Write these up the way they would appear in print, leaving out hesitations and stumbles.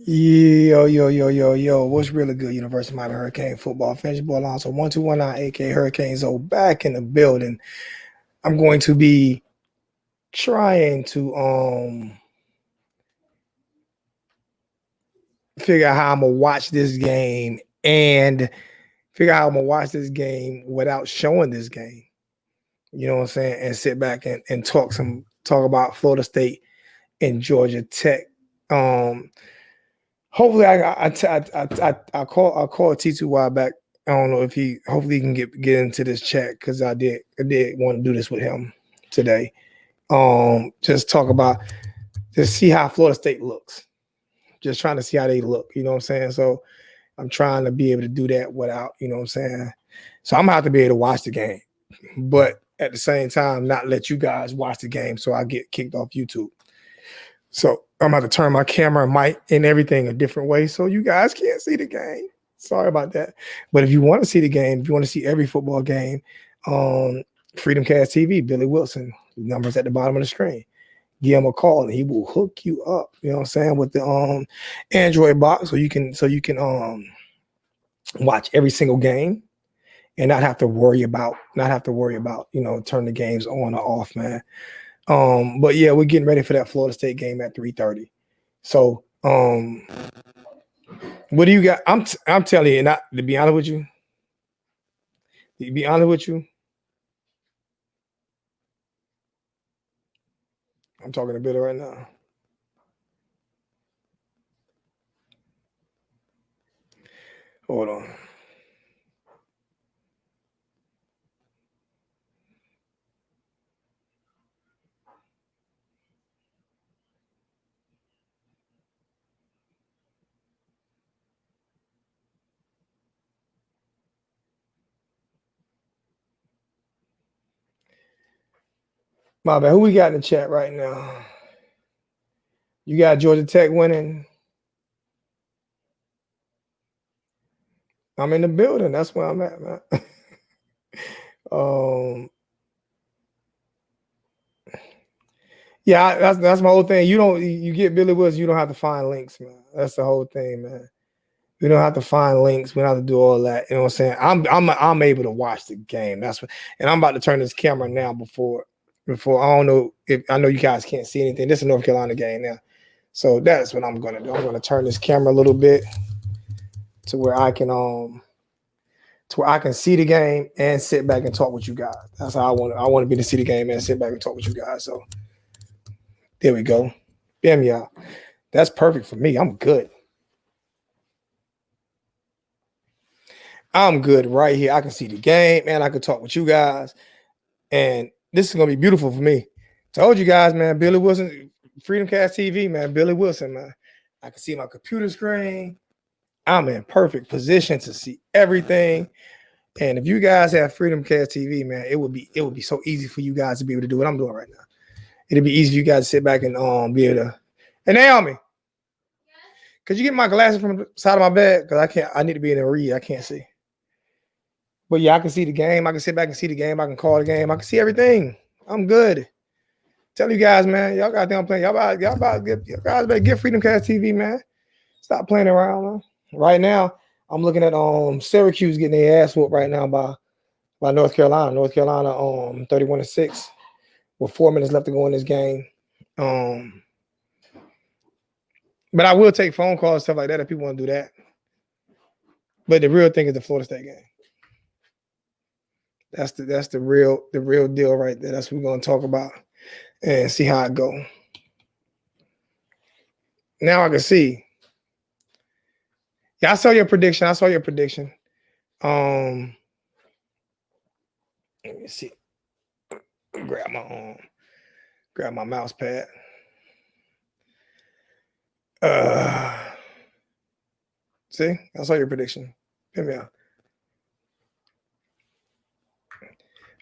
Yo. What's really good, University of Miami Hurricane football fans? Your boy Alonso 1219, aka Hurricane Zo, back in the building. I'm going to be trying to figure out how I'm gonna watch this game and figure out how I'm gonna watch this game without showing this game. You know what I'm saying? And sit back and talk about Florida State and Georgia Tech. Hopefully I call T2 a while back. I don't know if hopefully he can get into this chat because I did want to do this with him today. Just talk about just see how Florida State looks. Just trying to see how they look, you know what I'm saying? So I'm trying to be able to do that without, you know what I'm saying? So I'm gonna have to be able to watch the game, but at the same time, not let you guys watch the game so I get kicked off YouTube. So I'm about to turn my camera and mic and everything a different way so you guys can't see the game. Sorry about that. But if you want to see the game, if you want to see every football game, Freedom Cast TV, Billy Wilson, the number's at the bottom of the screen. Give him a call and he will hook you up, you know what I'm saying, with the Android box so you can watch every single game and not have to worry about, turn the games on or off, man. But yeah, we're getting ready for that Florida State game at 3:30. So, what do you got? I'm telling you, not to be honest with you. To be honest with you, I'm talking to Billy right now. Hold on. My bad. Who we got in the chat right now? You got Georgia Tech winning. I'm in the building. That's where I'm at, man. Yeah, that's my whole thing. You get Billy Woods, you don't have to find links, man. That's the whole thing, man. We don't have to find links. We don't have to do all that. You know what I'm saying? I'm able to watch the game. That's what, and I'm about to turn this camera now before I don't know if I know you guys can't see anything. This is a North Carolina game now. So that's what I'm gonna do. I'm gonna turn this camera a little bit to where I can see the game and sit back and talk with you guys. That's how I want to be to see the game and sit back and talk with you guys. So there we go. Bam, y'all. That's perfect for me. I'm good. I'm good right here. I can see the game, man. I can talk with you guys. And this is gonna be beautiful for me. Told you guys, man. Billy Wilson, Freedom Cast TV, man. Billy Wilson, man. I can see my computer screen. I'm in perfect position to see everything. And if you guys have Freedom Cast TV, man, it would be so easy for you guys to be able to do what I'm doing right now. It'd be easy for you guys to sit back and be able to. And Naomi, could you get my glasses from the side of my bed? Because I need to be in a read. I can't see. But yeah, I can see the game. I can sit back and see the game. I can call the game. I can see everything. I'm good. Tell you guys, man, y'all goddamn playing. Y'all guys better get Freedom Cast TV, man. Stop playing around, man. Right now, I'm looking at Syracuse getting their ass whooped right now by North Carolina. North Carolina 31-6 with 4 minutes left to go in this game. But I will take phone calls, stuff like that, if people want to do that. But the real thing is the Florida State game. That's the real deal right there. That's what we're gonna talk about and see how it go. Now I can see. Yeah, I saw your prediction. Let me see. Grab my mouse pad. See, I saw your prediction. Hear me out.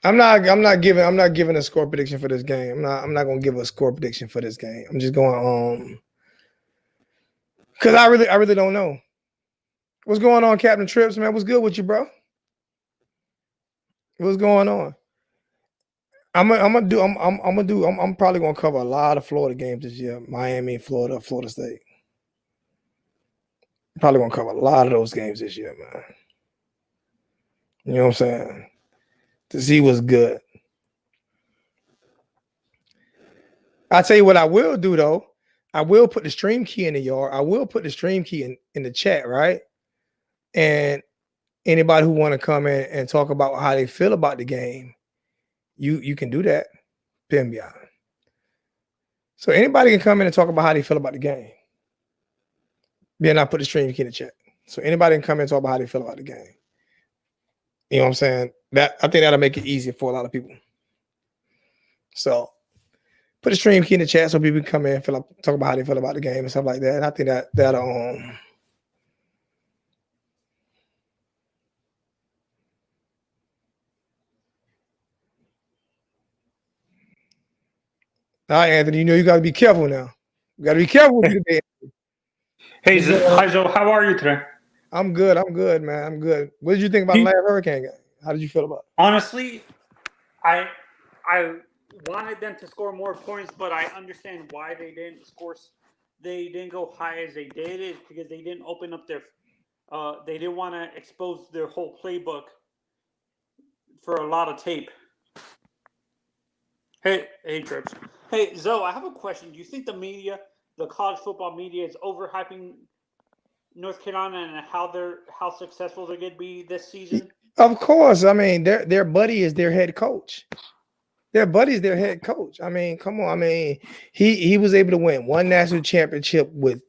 I'm not giving a score prediction for this game. I'm not gonna give a score prediction for this game. I'm just going because I really don't know. What's going on, Captain Trips, man? What's good with you, bro? What's going on? I'm probably gonna cover a lot of Florida games this year. Miami, Florida State. Probably gonna cover a lot of those games this year, man. You know what I'm saying? To see what's good. I'll tell you what I will do though. I will put the stream key in the yard. I will put the stream key in the chat, right? And anybody who want to come in and talk about how they feel about the game, you can do that. Pin me out. So anybody can come in and talk about how they feel about the game. Then I put the stream key in the chat. So anybody can come in and talk about how they feel about the game. You know what I'm saying? That I think that'll make it easier for a lot of people. So put the stream key in the chat so people can come in and talk about how they feel about the game and stuff like that. And I think that'll all right, Anthony, you know you gotta be careful now. You gotta be careful with you. Hey, hi Joe, how are you today? I'm good, man. I'm good. What did you think about the last Hurricane game? How did you feel about it? Honestly, I wanted them to score more points, but I understand why they didn't score. They didn't go high as they did it because they didn't open up their. They didn't want to expose their whole playbook for a lot of tape. Hey, Trips. Hey, Zoe, I have a question. Do you think the college football media, is overhyping North Carolina and how successful they're going to be this season? Of course. I mean, their buddy is their head coach. Their buddy's their head coach. I mean, come on. I mean, he was able to win one national championship with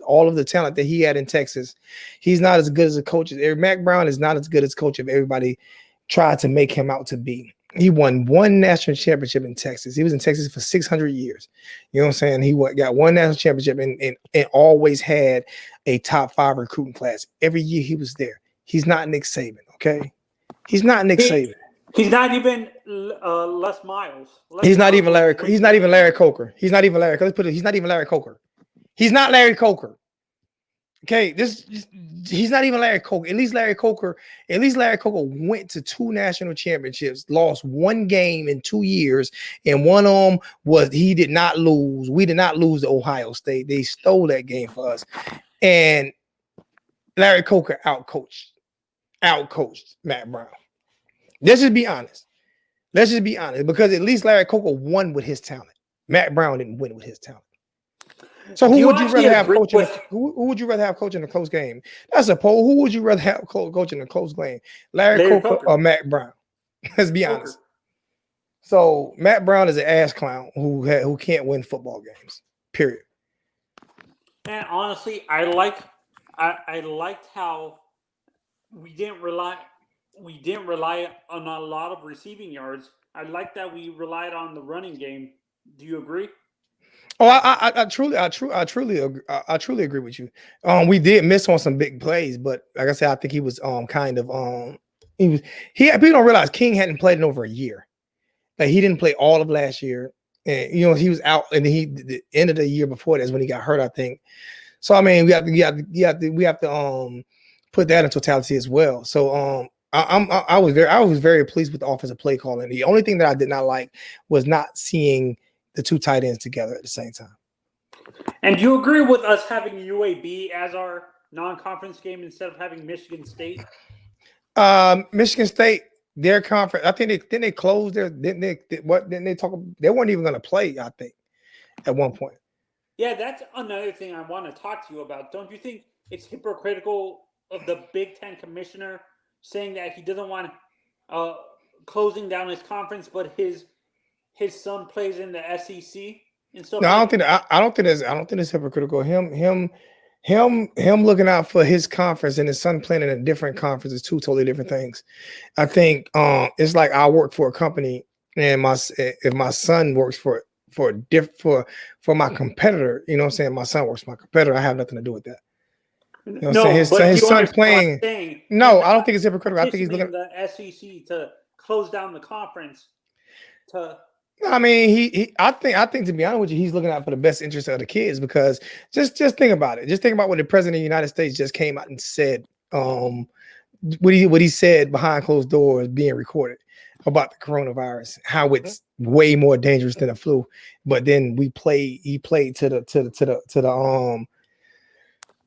all of the talent that he had in Texas. He's not as good as a coach. Mack Brown is not as good as coach if everybody tried to make him out to be. He won one national championship in Texas. He was in Texas for 600 years. You know what I'm saying? He got one national championship and always had a top 5 recruiting class. Every year he was there. He's not Nick Saban, okay? He's not Nick Saban. He's not even Les Miles. He's not even Larry. He's not even Larry Coker. He's not even Larry. Let's put it. He's not even Larry Coker. He's not Larry Coker. Okay, he's not even Larry Coker. At least Larry Coker went to 2 national championships, lost 1 game in 2 years, and one of them was he did not lose. We did not lose to Ohio State. They stole that game for us. And Larry Coker outcoached Mack Brown. Let's just be honest. Because at least Larry Coker won with his talent. Mack Brown didn't win with his talent. So who would you rather have coaching? Who would you rather have coaching a close game? That's a poll. Who would you rather have coaching a close game? Larry Coker or Mack Brown? Let's be honest. So Mack Brown is an ass clown who can't win football games. Period. And honestly, I liked how we didn't rely on a lot of receiving yards. I like that we relied on the running game. Do you agree? Oh, I truly agree with you. We did miss on some big plays, but like I said, I think he was people don't realize King hadn't played in over a year. Like he didn't play all of last year, and he was out, and the end of the year before that's when he got hurt, I think. So I mean, we have to put that in totality as well. So I was very pleased with the offensive play calling. The only thing that I did not like was not seeing the 2 tight ends together at the same time. And do you agree with us having UAB as our non-conference game instead of having Michigan State? Michigan State, their conference. I think they closed their. Didn't they talk? They weren't even going to play. I think at one point. Yeah, that's another thing I want to talk to you about. Don't you think it's hypocritical of the Big Ten commissioner saying that he doesn't want closing down his conference, but his son plays in the SEC and stuff? No, I don't think it's hypocritical. Him looking out for his conference and his son playing in a different conference is 2 totally different things. I think it's like I work for a company, and if my son works for my competitor, you know what I'm saying? My son works for my competitor. I have nothing to do with that. You know what I'm saying? His son playing. No, I don't think it's hypocritical. I think he's looking at the SEC to close down the conference. I mean, I think to be honest with you, he's looking out for the best interest of the kids, because just think about it. Just think about what the president of the United States just came out and said. What he said behind closed doors being recorded about the coronavirus, how it's way more dangerous than the flu. But then he played to the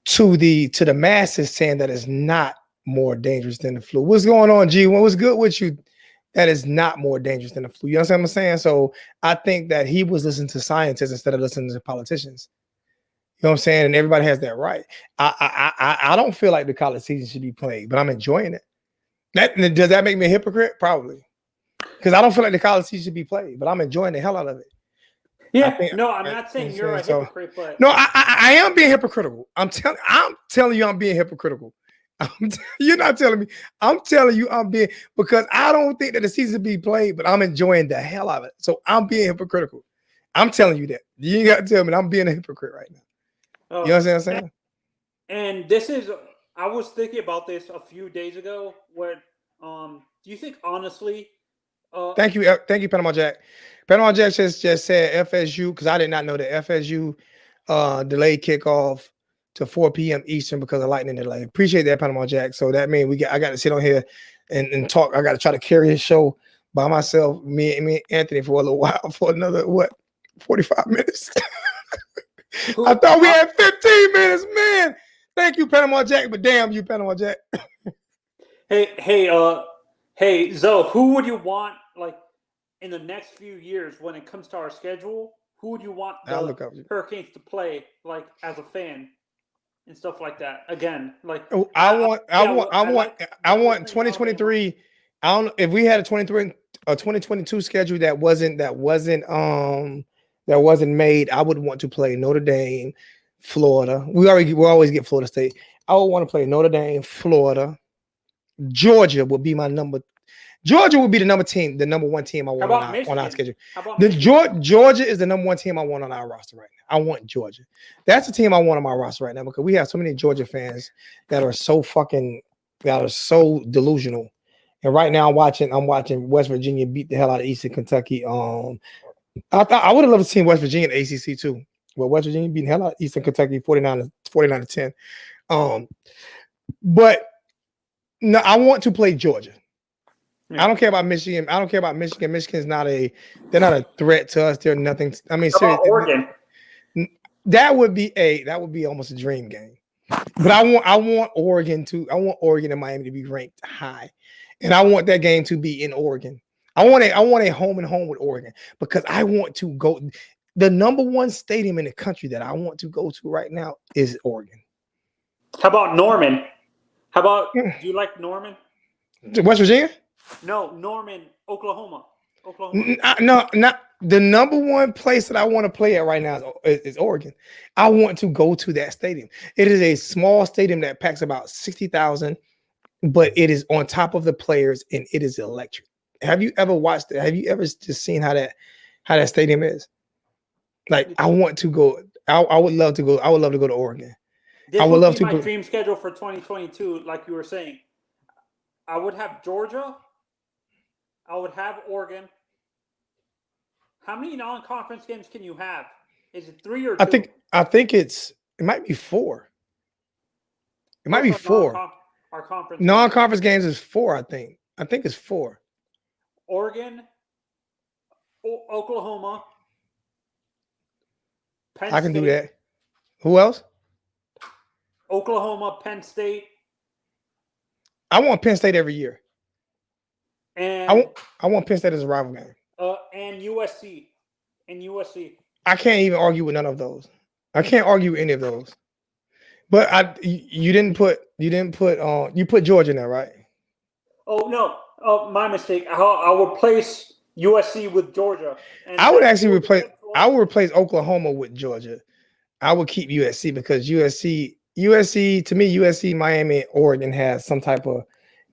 to the masses saying that it's not more dangerous than the flu. What's going on, G? What's good with you? That is not more dangerous than the flu. You understand what I'm saying? So I think that he was listening to scientists instead of listening to politicians. You know what I'm saying? And everybody has that right. I don't feel like the college season should be played, but I'm enjoying it. Does that make me a hypocrite? Probably. Because I don't feel like the college season should be played, but I'm enjoying the hell out of it. Yeah, no, I'm not saying you're a hypocrite, but no, I am being hypocritical. I'm telling you, I'm being hypocritical. You're not telling me. I'm telling you, I'm being, because I don't think that the season be played, but I'm enjoying the hell out of it. So I'm being hypocritical. I'm telling you that. You ain't got to tell me that I'm being a hypocrite right now. You know what I'm saying? And this is, I was thinking about this a few days ago. When, do you think honestly? Thank you, Panama Jack. Panama Jack just said FSU, because I did not know that FSU delayed kickoff to 4 p.m. Eastern because of lightning delay. Appreciate that, Panama Jack. So that means I got to sit on here and talk. I got to try to carry his show by myself, me and Anthony, for a little while, for another 45 minutes. I thought we had 15 minutes, man. Thank you, Panama Jack, but damn you, Panama Jack. Hey, Zoe, who would you want, like, in the next few years when it comes to our schedule? Who would you want the Hurricanes to play, like, as a fan and stuff like that? Again, like, I want 2023. I don't know if we had a 2022 schedule that wasn't made. I would want to play Notre Dame, Florida. We always get Florida State. I would want to play Notre Dame, Florida. Georgia would be my number. Georgia would be the number one team I want on our schedule. Georgia is the number one team I want on our roster right now. I want Georgia. That's the team I want on my roster right now because we have so many Georgia fans that are so delusional. And right now I'm watching West Virginia beat the hell out of Eastern Kentucky. I would have loved to see West Virginia in ACC too. Well, West Virginia beating the hell out of Eastern Kentucky 49 to 10. But no, I want to play Georgia. Yeah. I don't care about Michigan. Michigan's they're not a threat to us. They're nothing. I mean, seriously, Oregon. That would be almost a dream game. But I want Oregon and Miami to be ranked high. And I want that game to be in Oregon. I want a home and home with Oregon because I want to go. The number one stadium in the country that I want to go to right now is Oregon. How about Norman? Do you like Norman? West Virginia? No, Norman, Oklahoma. No, not the number one place that I want to play at right now is Oregon. I want to go to that stadium. It is a small stadium that packs about 60,000, but it is on top of the players and it is electric. Have you ever watched it? Have you ever just seen how that stadium is? Like, I want to go. I would love to go. I would love to go to Oregon. This would love be my dream schedule for 2022, like you were saying. I would have Georgia. I would have Oregon. How many non-conference games can you have? Is it 3 or 2? I think it might be 4. It might be 4. Our conference non-conference games is 4. I think it's 4. Oregon, Oklahoma. Penn State. Do that. Who else? Oklahoma, Penn State. I want Penn State every year. And I want Penn State as a rival game. And USC. I can't even argue with none of those. I can't argue with any of those. But you put Georgia in there, right? Oh no. Oh, my mistake. I would place USC with Georgia. And I would replace Oklahoma with Georgia. I would keep USC because USC to me, USC, Miami, and Oregon has some type of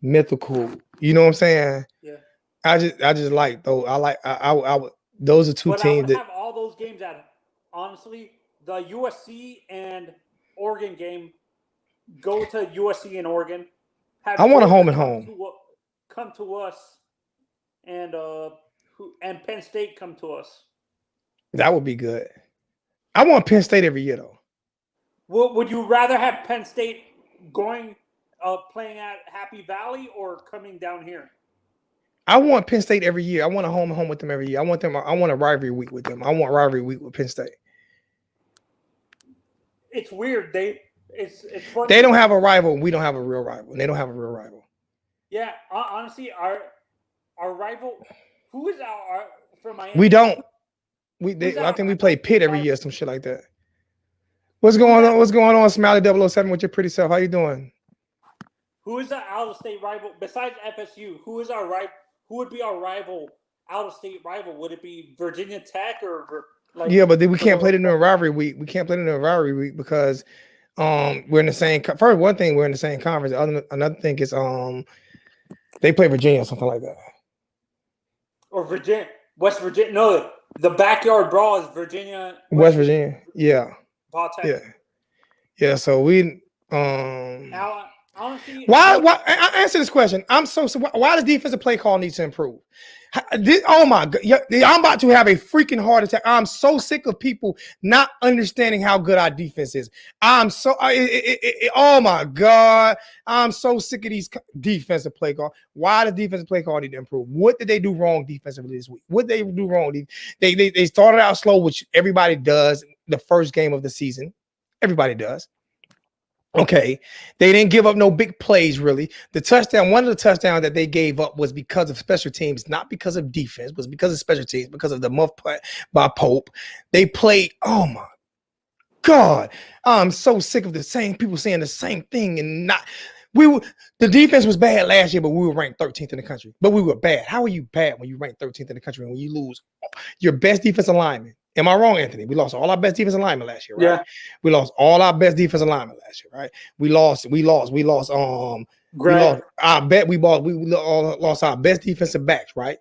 mythical. You know what I'm saying? Yeah. I just like those. I would. Those are two teams I would have all those games at. Honestly, the USC and Oregon game. Go to USC and Oregon. I want a home and home. Come to us, and Penn State come to us. That would be good. I want Penn State every year though. Would you rather have Penn State going playing at Happy Valley or coming down here? I want Penn State every year. I want a home and home with them every year. I want a rivalry week with them. I want rivalry week with Penn State. It's weird. it's funny. They don't have a rival. We don't have a real rival. They don't have a real rival. Yeah, honestly, our rival, who is our from Miami? We don't. Who's I our think we play Pitt every rival? year, some shit like that. What's going on? What's going on, Smiley 007 with your pretty self? How you doing? Who is our out of state rival besides FSU? Who is our rival? Who would be our rival, out of state rival? Would it be Virginia Tech or like? Yeah, but then we can't play them in a rivalry week. We can't play them in a rivalry week because we're in the same. First, one thing, we're in the same conference. Another thing is they play Virginia or something like that. Or Virginia, West Virginia. No, the backyard brawl is Virginia. West Virginia. Yeah. Yeah. Yeah. So we Now, honestly, why I answer this question. So why does defensive play call need to improve? Oh my God, I'm about to have a freaking heart attack. I'm so sick of people not understanding how good our defense is. Oh my God, I'm so sick of these defensive play call. Why does defensive play call need to improve? What did they do wrong defensively this week? What did they do wrong? They started out slow, which everybody does the first game of the season. Everybody does. Okay, they didn't give up no big plays, really. One of the touchdowns that they gave up was because of special teams, not because of defense, was because of special teams, because of the muff play by Pope. They played, oh my God, I'm so sick of the same people saying the same thing and not. The defense was bad last year, but we were ranked 13th in the country. But we were bad. How are you bad when you rank 13th in the country and when you lose your best defensive lineman? Am I wrong, Anthony? We lost all our best defensive linemen last year, right? Yeah. We lost all our best defensive linemen last year, right? We lost. I bet we lost our best defensive backs, right?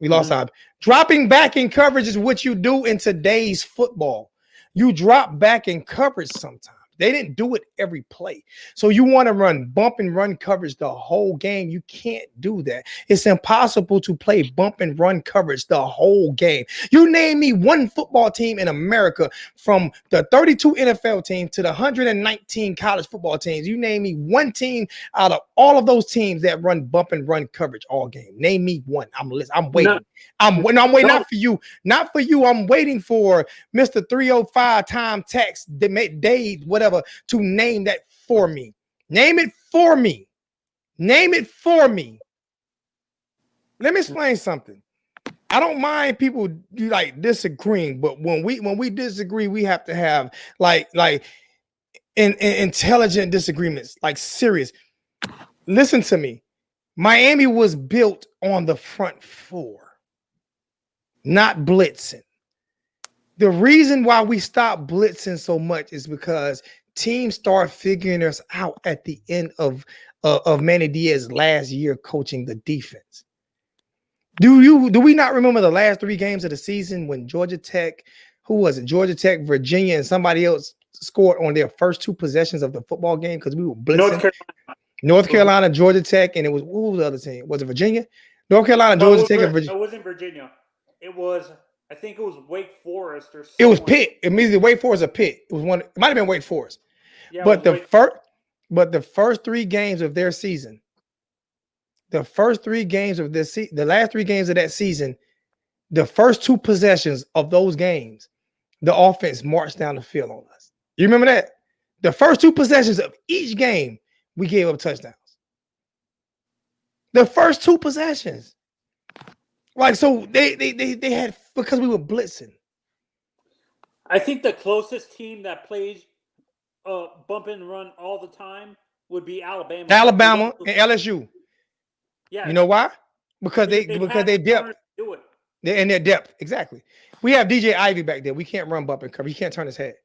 We lost our dropping back in coverage is what you do in today's football. You drop back in coverage sometimes. They didn't do it every play. So you want to run bump and run coverage the whole game. You can't do that. It's impossible to play bump and run coverage the whole game. You name me one football team in America, from the 32 NFL teams to the 119 college football teams. You name me one team out of all of those teams that run bump and run coverage all game. Name me one. I'm waiting. No. I'm waiting. Not for you. Not for you. I'm waiting for Mr. 305 time text Dave, whatever, to name that for me. Name it for me. Name it for me. Let me explain something. I don't mind people like disagreeing, but when we disagree, we have to have like intelligent disagreements, like serious. Listen to me. Miami was built on the front four, not blitzing. The reason why we stopped blitzing so much is because teams start figuring us out at the end of Manny Diaz's last year coaching the defense. Do we not remember the last 3 games of the season when Georgia Tech, who was it? Georgia Tech, Virginia, and somebody else scored on their first 2 possessions of the football game because we were blitzing? North Carolina, Georgia Tech, and it was, who was the other team? Was it Virginia? North Carolina, Georgia Tech, and Virginia. It wasn't Virginia. It was, I think it was Wake Forest or something. It was Pitt. It means Wake Forest or Pitt. It was one. It might have been Wake Forest. Yeah, but the first 3 games of their season, the last 3 games of that season, the first 2 possessions of those games, the offense marched down the field on us. You remember that? The first 2 possessions of each game, we gave up touchdowns. The first 2 possessions. Like, so they had, because we were blitzing. I think the closest team that plays bump and run all the time would be Alabama. Alabama and LSU. Yeah. You know why? Because they depth. Do it. They're in their depth. Exactly. We have DJ Ivy back there. We can't run bump and cover. He can't turn his head.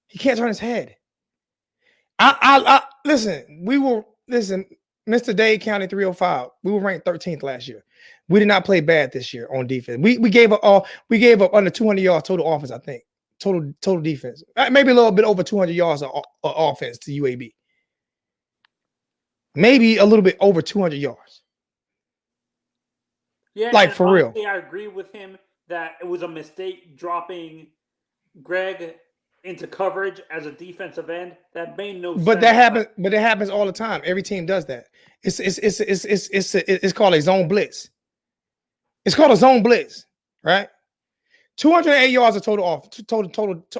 He can't turn his head. Listen, Mr. Dade County 305. We were ranked 13th last year. We did not play bad this year on defense. We gave up under 200 yards total offense, I think. Total defense. Maybe a little bit over 200 yards of offense to UAB. Maybe a little bit over 200 yards. Yeah, like for honestly, real. I agree with him that it was a mistake dropping Greg into coverage as a defensive end. That made no sense. But that happens. But it happens all the time. Every team does that. It's called a zone blitz. It's called a zone blitz, right? 208 yards of total off.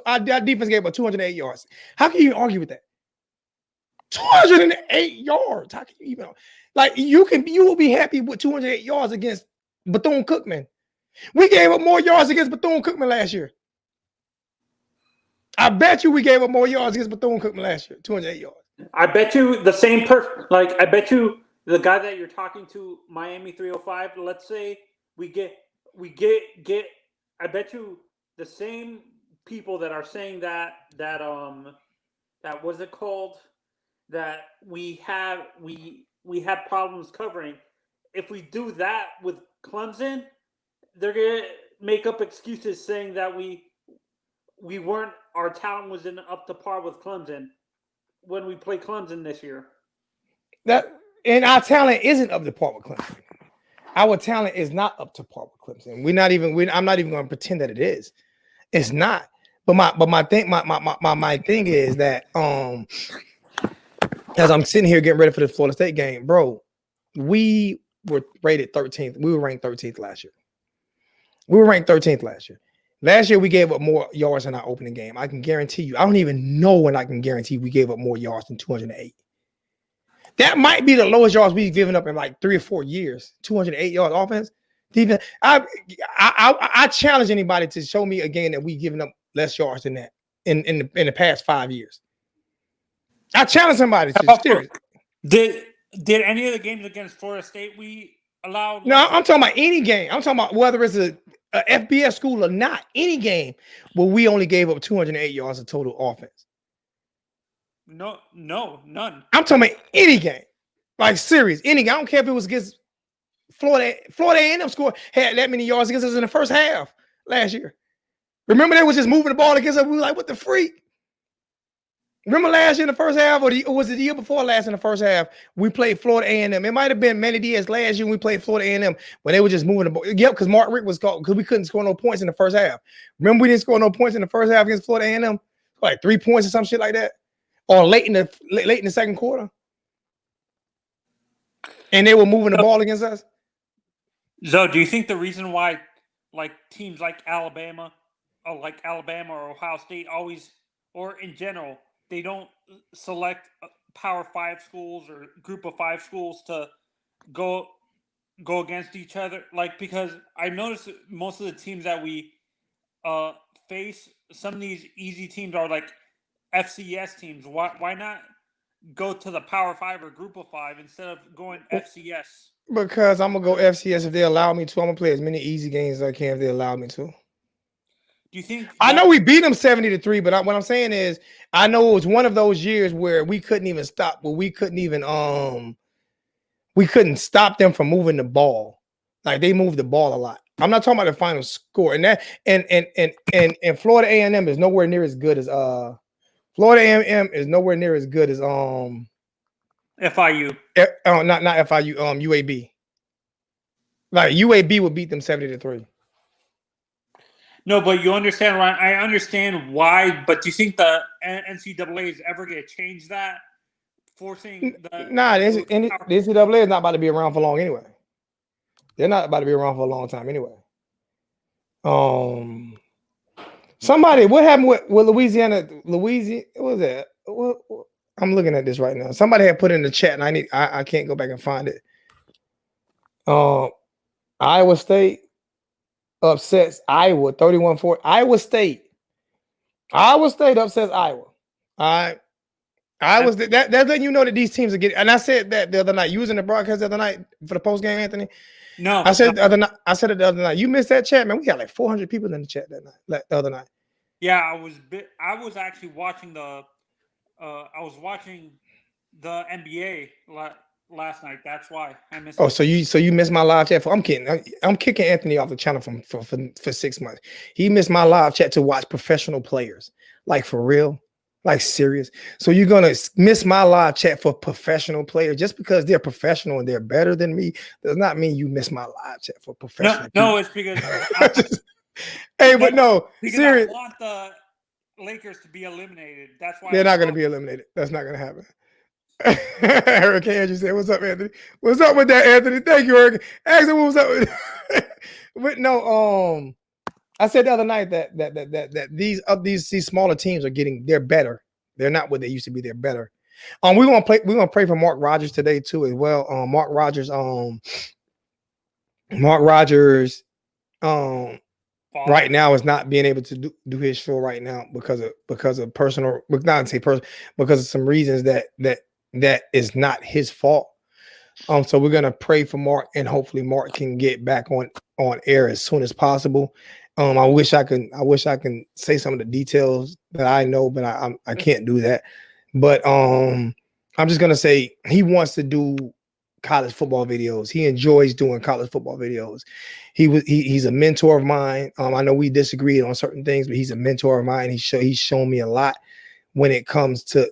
Our defense gave up 208 yards. How can you argue with that? 208 yards. How can you even like you will be happy with 208 yards against Bethune-Cookman. We gave up more yards against Bethune-Cookman last year. I bet you we gave up more yards against Bethune-Cookman last year. 208 yards. I bet you the same person. Like I bet you the guy that you're talking to, Miami 305. Let's say we get. I bet you the same people that are saying that was it called that we have problems covering. If we do that with Clemson, they're gonna make up excuses saying that we weren't, our talent wasn't up to par with Clemson when we play Clemson this year. And our talent isn't up to par with Clemson. Our talent is not up to par with Clemson. I'm not even going to pretend that it is. It's not. But my thing is that as I'm sitting here getting ready for the Florida State game, bro, we were rated 13th. We were ranked 13th last year. Last year, we gave up more yards in our opening game. I can guarantee you. I don't even know when I can guarantee we gave up more yards than 208. That might be the lowest yards we've given up in like 3 or 4 years. 208 yards offense. Defense. I challenge anybody to show me a game that we've given up less yards than that in the past 5 years. I challenge somebody to serious. Did any of the games against Florida State we allowed? No, I'm talking about any game. I'm talking about whether it's a FBS school or not. Any game where we only gave up 208 yards of total offense. No, none. I'm talking about any game, like serious, any game. I don't care if it was against Florida A&M had that many yards against us in the first half last year. Remember they was just moving the ball against us. We were like, what the freak? Remember last year in the first half, or was it the year before last in the first half? We played Florida A&M. It might have been Manny Diaz last year when we played Florida A&M when they were just moving the ball. Yep, because Mark Richt was called because we couldn't score no points in the first half. Remember we didn't score no points in the first half against Florida A&M, like 3 points or some shit like that, or late in the second quarter, and they were moving the ball against us. So, do you think the reason why, like teams like Alabama or Ohio State always, or in general, they don't select Power 5 schools or Group of 5 schools to go against each other? Like, because I noticed most of the teams that we face, some of these easy teams are like FCS teams. Why not go to the Power 5 or Group of 5 instead of going FCS? Because I'm gonna go FCS if they allow me to. I'm gonna play as many easy games as I can if they allow me to. Do you think? I know we beat them 70-3, but what I'm saying is, I know it was one of those years where we couldn't even stop. But we couldn't stop them from moving the ball. Like they moved the ball a lot. I'm not talking about the final score. And that and Florida A&M is nowhere near as good as Florida A&M is nowhere near as good as FIU. Not FIU. UAB. Like UAB would beat them 70-3. No, but you understand, right? I understand why, but do you think the NCAA is ever going to change that? Forcing the... Nah, the NCAA is not about to be around for long anyway. They're not about to be around for a long time anyway. Somebody, what happened with Louisiana? What was that? I'm looking at this right now. Somebody had put in the chat, and I can't go back and find it. Iowa State upsets Iowa 31-4. Iowa State upsets Iowa. All right. That's letting you know that these teams are getting. And I said that the other night, using the broadcast the other night for the post game, Anthony. No, I said it the other night. You missed that chat, man. We had like 400 people in the chat that night, the other night. Yeah, I was actually watching the NBA last night. That's why I missed. Oh, so you missed my live chat. I'm kidding. I'm kicking Anthony off the channel for 6 months. He missed my live chat to watch professional players, like for real, like serious. So you're gonna miss my live chat for professional players just because they're professional and they're better than me does not mean you miss my live chat for professional. No, it's because. But no, serious. I want the Lakers to be eliminated. That's why they're not going to be eliminated. That's not going to happen. Hurricane Andrew said, "What's up, Anthony? What's up with that, Anthony? Thank you, Hurricane. Actually, what was up with?" But no, I said the other night that these smaller teams they're better. They're not what they used to be. They're better. We're gonna pray for Mark Rogers today too as well. Mark Rogers right now is not being able to do his show right now because of personal, not to say personal, because of some reasons that is not his fault. So we're gonna pray for Mark, and hopefully Mark can get back on air as soon as possible. I wish I can say some of the details that I know, but I can't do that. But I'm just gonna say he wants to do college football videos. He enjoys doing college football videos. He's a mentor of mine. I know we disagreed on certain things, but he's a mentor of mine. He's shown me a lot when it comes to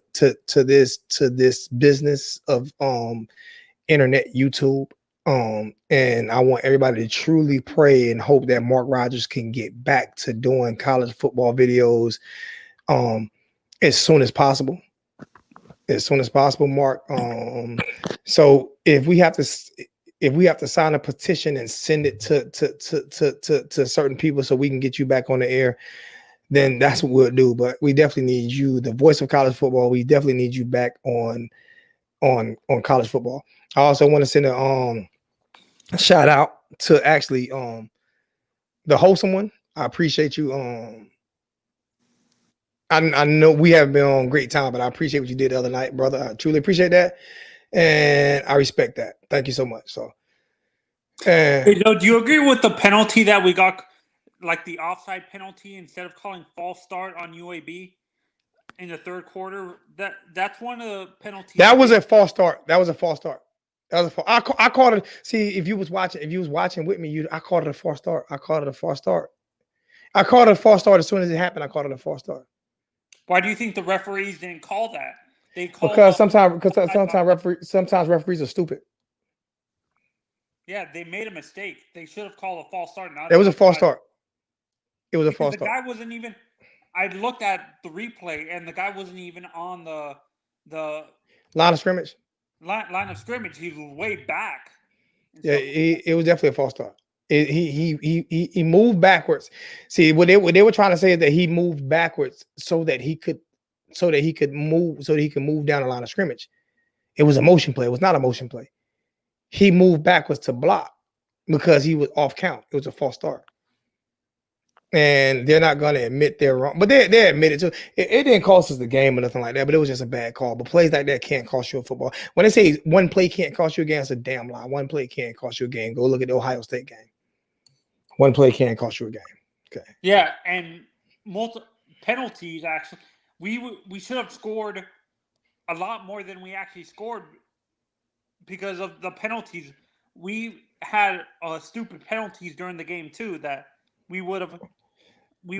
this business of internet, YouTube. And I want everybody to truly pray and hope that Mark Rogers can get back to doing college football videos as soon as possible. As soon as possible, Mark. So if we have to sign a petition and send it to certain people so we can get you back on the air, then that's what we'll do. But we definitely need you, the voice of college football. We definitely need you back on college football. I also want to send a shout out to actually the wholesome one. I appreciate you. I know we haven't been on great time, but I appreciate what you did the other night, brother. I truly appreciate that, and I respect that. Thank you so much. So, do you agree with the penalty that we got, like the offside penalty, instead of calling false start on UAB in the third quarter? That's one of the penalties. That was a false start. That was a false start. I called it. See, if you was watching with me, I called it a false start. I called it a false start. I called it a false start as soon as it happened. I called it a false start. Why do you think the referees didn't call that? They called because sometimes referees are stupid. Yeah, they made a mistake. They should have called a false start. It was a false start. It was a false start. The guy wasn't even. I looked at the replay, and the guy wasn't even on the line of scrimmage. Line of scrimmage. He was way back. Yeah, it was definitely a false start. He moved backwards. See, what they were trying to say is that he moved backwards so that he could move down the line of scrimmage. It was a motion play. It was not a motion play. He moved backwards to block because he was off count. It was a false start. And they're not going to admit they're wrong, but they admit it too. It didn't cost us the game or nothing like that, but it was just a bad call. But plays like that can't cost you a football. When they say one play can't cost you a game, it's a damn lie. One play can't cost you a game. Go look at the Ohio State game. One play can't cost you a game. Okay. Yeah, and penalties. Actually, we should have scored a lot more than we actually scored because of the penalties. We had stupid penalties during the game too that we would have.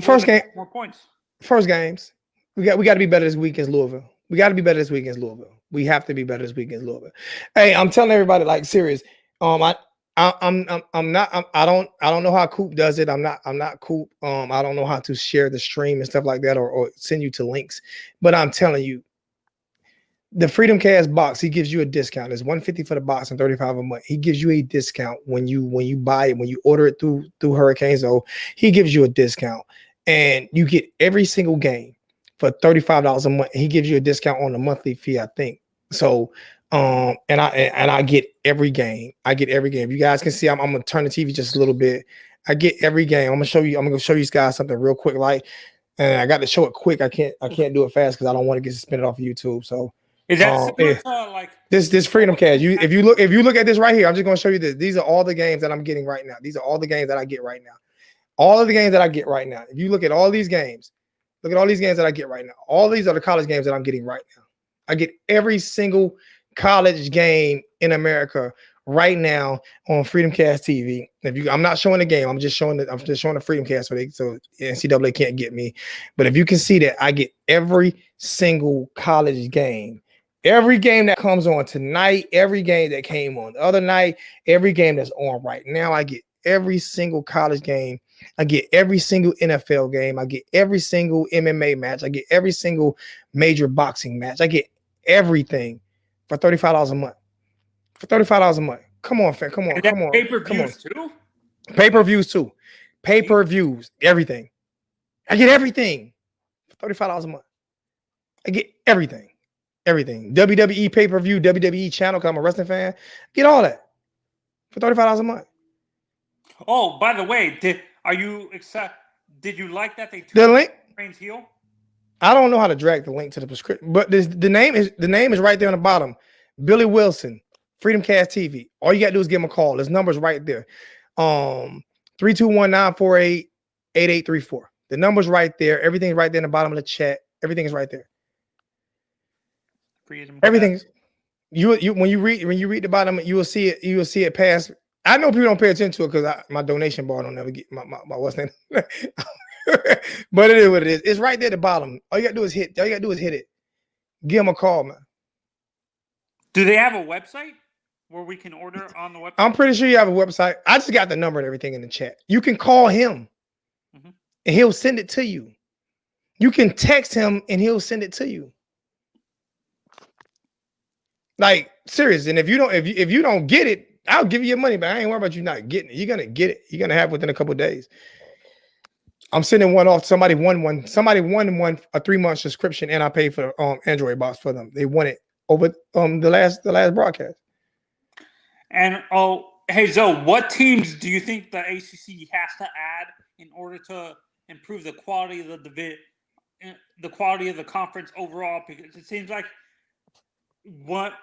First game, more points. First games, we got to be better this week against Louisville. We got to be better this week against Louisville. We have to be better this week against Louisville. Hey, I'm telling everybody, like, serious. I'm not. I don't know how Coop does it. I'm not Coop. I don't know how to share the stream and stuff like that, or send you to links. But I'm telling you, the Freedom Cast box, he gives you a discount. It's $150 for the box and $35 a month. He gives you a discount when you buy it, when you order it through Hurricane Zone. He gives you a discount, and you get every single game for $35 a month. He gives you a discount on the monthly fee, I think. So, and I get every game. I get every game. You guys can see, I'm gonna turn the TV just a little bit. I get every game. I'm gonna show you guys something real quick, and I got to show it quick. I can't do it fast because I don't want to get suspended off of YouTube. So. Is that like this Freedom Cast? If you look at this right here, I'm just going to show you this. These are all the games that I'm getting right now. These are all the games that I get right now. All of the games that I get right now. If you look at all these games, look at all these games that I get right now. All these are the college games that I'm getting right now. I get every single college game in America right now on Freedom Cast TV. I'm not showing the game. I'm just showing the Freedom Cast so NCAA can't get me. But if you can see that, I get every single college game. Every game that comes on tonight, every game that came on the other night, every game that's on right now, I get every single college game. I get every single NFL game. I get every single MMA match. I get every single major boxing match. I get everything for $35 a month. For $35 a month. Come on, fam. Come on. Pay-per-views too? Pay-per-views too. Pay-per-views. Everything. I get everything for $35 a month. I get everything. everything. WWE pay-per-view, WWE channel, because I'm a wrestling fan. Get all that for $35 a month. Oh, by the way, did you like that they The link, Reigns heel? I don't know how to drag the link to the prescription, but the name is right there on the bottom. Billy Wilson, Freedom Cast TV. All you gotta do is give him a call. His number's right there. 321-948-8834. The number's right there. Everything's right there in the bottom of the chat. Everything is right there. Everything's you when you read the bottom, you will see it. You will see it pass. I know people don't pay attention to it because my donation bar don't never get my what's name. But it is what it is. It's right there at the bottom. All you gotta do is hit. All you gotta do is hit it. Give them a call, man. Do they have a website where we can order on the website? I'm pretty sure you have a website. I just got the number and everything in the chat. You can call him and he'll send it to you. You can text him and he'll send it to you. Like serious. And if you don't get it, I'll give you your money, but I ain't worried about you not getting it. You're gonna get it. You're gonna have it within a couple of days. I'm sending one off. Somebody won one a 3-month subscription, and I paid for Android box for them. They won it over the last broadcast. And hey Zoe, what teams do you think the ACC has to add in order to improve the quality of the quality of the conference overall? Because it seems like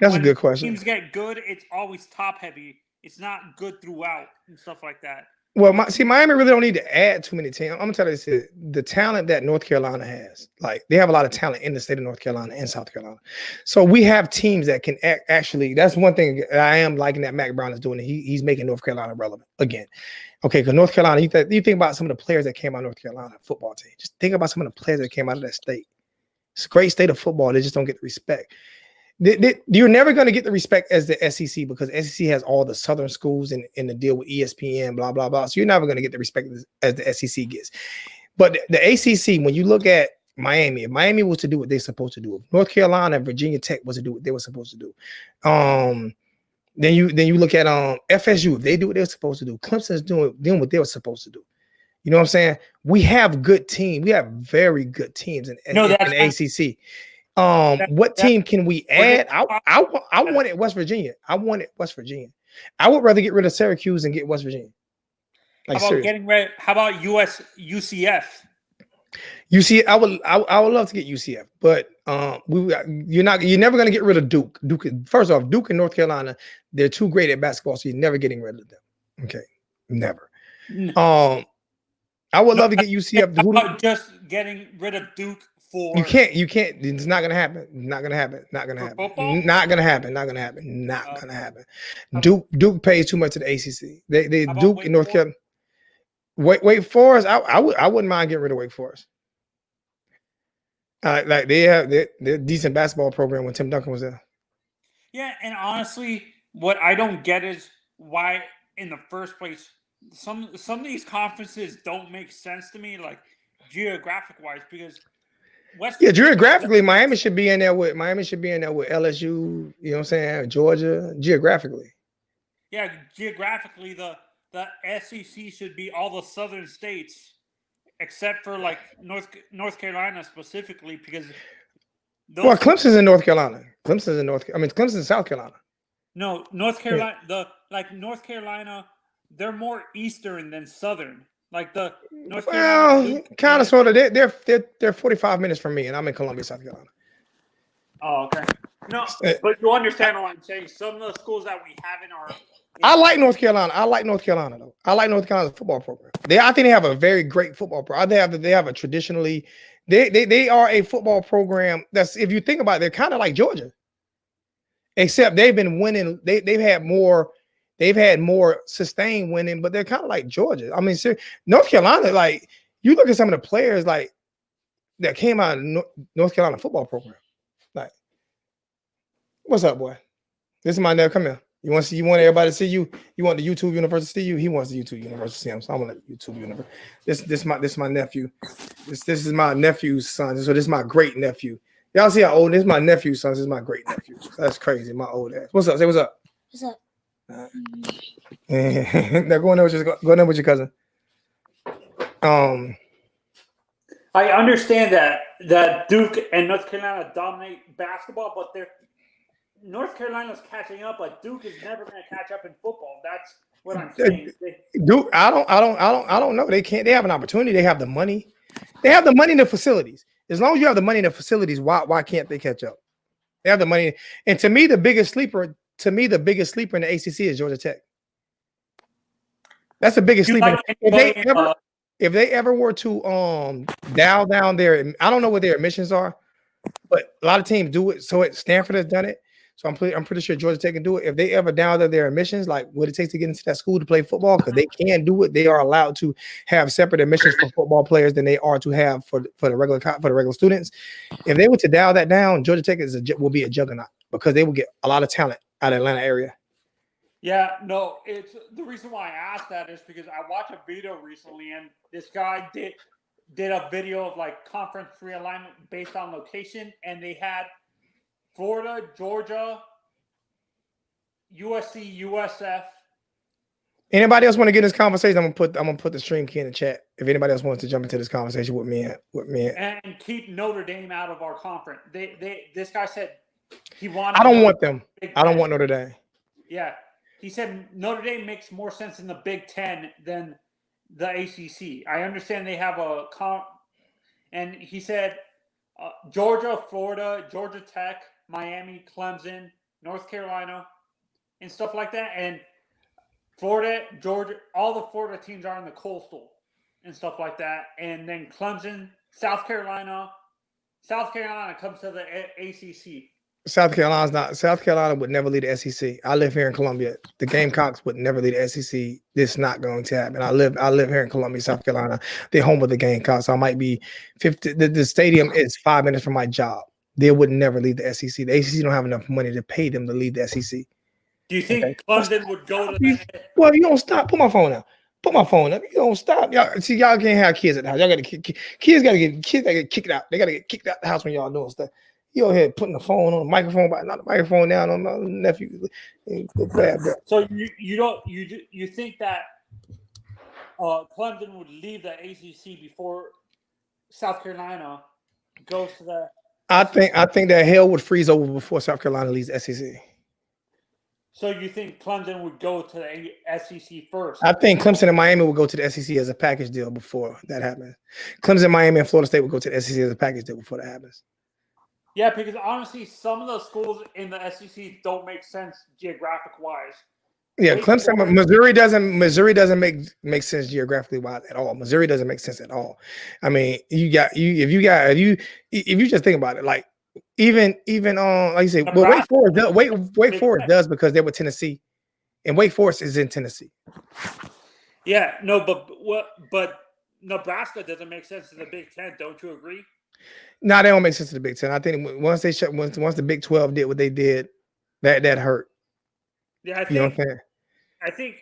that's a good question. Teams get good, it's always top heavy. It's not good throughout and stuff like that. Well, Miami really don't need to add too many teams. I'm gonna tell you this: the talent that North Carolina has, like they have a lot of talent in the state of North Carolina and South Carolina. So we have teams that can actually. That's one thing I am liking that Mack Brown is doing. He's making North Carolina relevant again. Okay, because North Carolina, you think about some of the players that came out of North Carolina football team. Just think about some of the players that came out of that state. It's a great state of football. They just don't get the respect. You're never going to get the respect as the SEC because SEC has all the Southern schools and the deal with ESPN, blah, blah, blah. So you're never going to get the respect as the SEC gets. But the ACC, when you look at Miami, if Miami was to do what they're supposed to do, if North Carolina and Virginia Tech was to do what they were supposed to do, then you look at FSU, if they do what they're supposed to do, Clemson's doing what they were supposed to do. You know what I'm saying? We have good teams. We have very good teams in the ACC. What team can we add? I wanted West Virginia. I would rather get rid of Syracuse and get West Virginia. Like, how about UCF? UCF, I would love to get UCF, but you're never gonna get rid of Duke. First off, Duke and North Carolina, they're too great at basketball, so you're never getting rid of them. Okay, never. I would love to get UCF. How about just getting rid of Duke? You can't. It's not gonna happen. Not gonna happen. Duke pays too much to the ACC. They Duke and North Carolina. Wake Forest. I wouldn't mind getting rid of Wake Forest. Like they have their decent basketball program when Tim Duncan was there. Yeah, and honestly, what I don't get is why, in the first place, some of these conferences don't make sense to me, like geographic wise, because. Geographically, Miami should be in there with LSU, you know what I'm saying, Georgia, geographically. Yeah, geographically, the SEC should be all the southern states, except for like North Carolina specifically, because Clemson's in North Carolina. Clemson's in South Carolina. No, North Carolina, North Carolina, they're more eastern than southern. Like the North Carolina. Kind of, sort of. They're 45 minutes from me, and I'm in Columbia, South Carolina. Oh, okay. No, but you understand what I'm saying. Some of the schools that we have in our. I like North Carolina. Though. I like North Carolina's football program. I think they have a very great football program. They have a traditionally. They are a football program that's, if you think about it, they're kind of like Georgia, except they've been winning. They've had more sustained winning, but they're kind of like Georgia. I mean, North Carolina, like you look at some of the players like that came out of North Carolina football program. Like, what's up, boy? This is my nephew. Come here. You want everybody to see you? You want the YouTube universe to see you? He wants the YouTube universe to see him. So I'm gonna let the YouTube universe. This is my nephew. This is my nephew's son. So this is my great nephew. Y'all see how old this is my nephew's son. This is my great nephew. So that's crazy. My old ass. What's up? Say what's up. What's up? Now go in there with your cousin. I understand that that Duke and North Carolina dominate basketball, but North Carolina's catching up, but Duke is never going to catch up in football. That's what I'm saying. Duke, I don't know. They can't. They have an opportunity. They have the money. They have the money in the facilities. As long as you have the money in the facilities, why can't they catch up? They have the money. And to me, the biggest sleeper in the ACC is Georgia Tech. That's the biggest sleeper. If they ever were to dial down their, I don't know what their admissions are, but a lot of teams do it. So Stanford has done it. So I'm pretty sure Georgia Tech can do it. If they ever dial down their admissions, like what it takes to get into that school to play football, because they can do it. They are allowed to have separate admissions for football players than they are to have for the regular students. If they were to dial that down, Georgia Tech will be a juggernaut because they will get a lot of talent out of the Atlanta area. Yeah, no, it's the reason why I asked that is because I watched a video recently, and this guy did a video of like conference realignment based on location, and they had Florida, Georgia, USC, USF. Anybody else want to get in this conversation? I'm gonna put the stream key in the chat. If anybody else wants to jump into this conversation with me, and keep Notre Dame out of our conference. This guy said he wanted. I don't want them. I don't want Notre Dame. Yeah, he said Notre Dame makes more sense in the Big Ten than the ACC. I understand they have a and he said Georgia, Florida, Georgia Tech, Miami, Clemson, North Carolina, and stuff like that. And Florida, Georgia, all the Florida teams are in the Coastal and stuff like that. And then Clemson, South Carolina comes to the ACC. South Carolina would never lead the SEC. I live here in Columbia. The Gamecocks would never lead the SEC. This is not going to happen. I live here in Columbia, South Carolina. They're home of the Gamecocks. I might be 50. The stadium is 5 minutes from my job. They would never lead the SEC. The ACC don't have enough money to pay them to lead the SEC. Do you think Clemson would go to that? Well, you don't stop. Put my phone out. Put my phone up. You don't stop. Y'all see, y'all can't have kids at the house. Y'all got to kids got to get kicked out. They got to get kicked out the house when y'all doing stuff. You over here putting the phone on the microphone, but not the microphone down on my nephew. So you think that Clemson would leave the ACC before South Carolina goes to the? I think that hell would freeze over before South Carolina leaves the SEC. So you think Clemson would go to the SEC first? I think Clemson and Miami would go to the SEC as a package deal before that happens. Clemson, Miami, and Florida State would go to the SEC as a package deal before that happens. Yeah, because honestly, some of those schools in the SEC don't make sense geographic-wise. Yeah, Clemson, Missouri doesn't make sense geographically wise at all. Missouri doesn't make sense at all. I mean, if you just think about it, like even like you say, well, Wake Forest does because they're with Tennessee, and Wake Forest is in Tennessee. Yeah, no, but Nebraska doesn't make sense in the Big Ten. Don't you agree? No, they don't make sense to the Big Ten. I think once the Big 12 did what they did, that hurt. Yeah, I think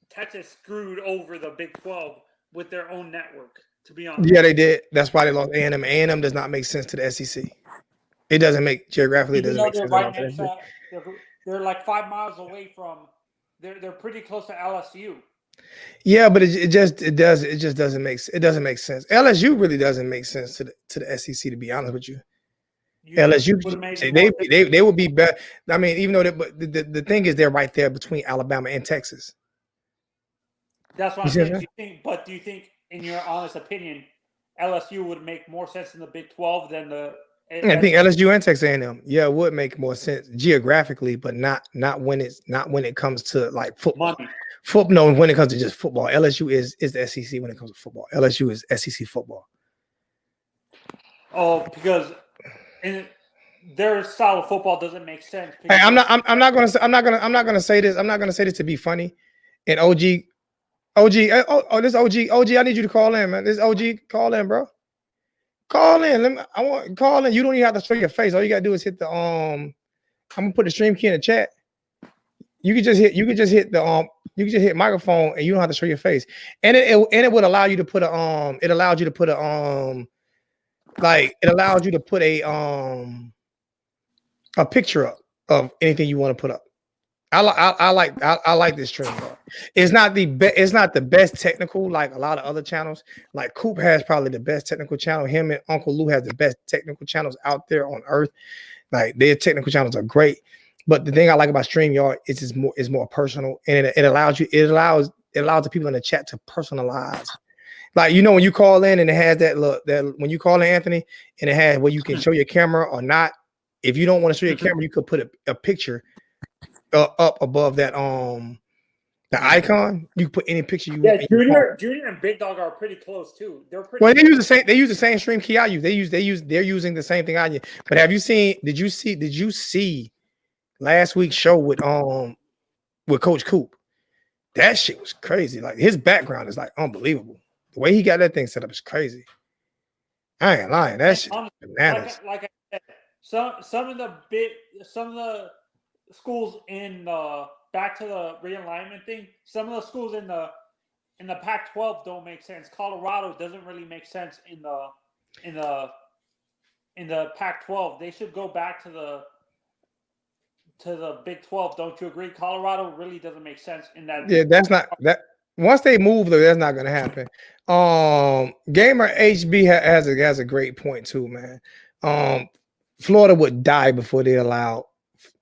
Texas screwed over the Big 12 with their own network. To be honest, yeah, they did. That's why they lost A&M. A&M does not make sense to the SEC. It doesn't make geographically. It doesn't make sense. Right next to, they're like 5 miles away from. They're pretty close to LSU. Yeah, but it just doesn't make sense. LSU really doesn't make sense to the SEC, to be honest with you. LSU they would be better. I mean, even though the thing is they're right there between Alabama and Texas. That's what I'm saying. Do you think, in your honest opinion, LSU would make more sense in the Big 12 than the? I think LSU and Texas A&M, yeah, it would make more sense geographically, but not when it comes to like football. Money. No, when it comes to just football, LSU is the SEC when it comes to football. LSU is SEC football. Oh, because their style of football doesn't make sense. Hey, I'm not gonna say this. I'm not gonna say this to be funny. And OG, this OG, I need you to call in, man. This OG, call in, bro. Call in. I want call in. You don't even have to show your face. All you gotta do is hit the I'm gonna put the stream key in the chat. You could just hit microphone, and you don't have to show your face. And it would allow you to put a picture up of anything you want to put up. I like this StreamYard. It's not the best technical like a lot of other channels. Like Coop has probably the best technical channel. Him and Uncle Lou has the best technical channels out there on earth. Like their technical channels are great. But the thing I like about StreamYard is it's more personal, and it allows the people in the chat to personalize. Like when you call in and it has that when you call in Anthony and it has where you can show your camera or not. If you don't want to show your camera, you could put a picture up above that the icon. You can put any picture you want. Junior and Big Dog are pretty close too. They're pretty. Well, they use the same stream key I use. They're using the same thing I use. But did you see last week's show with Coach Coop? That shit was crazy. Like his background is like unbelievable. The way he got that thing set up is crazy. I ain't lying. That shit bananas. Like I said, some of the schools in back to the realignment thing. Some of the schools in the Pac-12 don't make sense. Colorado doesn't really make sense in the Pac-12. They should go back to the Big 12. Don't you agree? Colorado really doesn't make sense in that. Yeah, that's not that. Once they move, though, that's not going to happen. Gamer HB has a great point too, man. Florida would die before they allow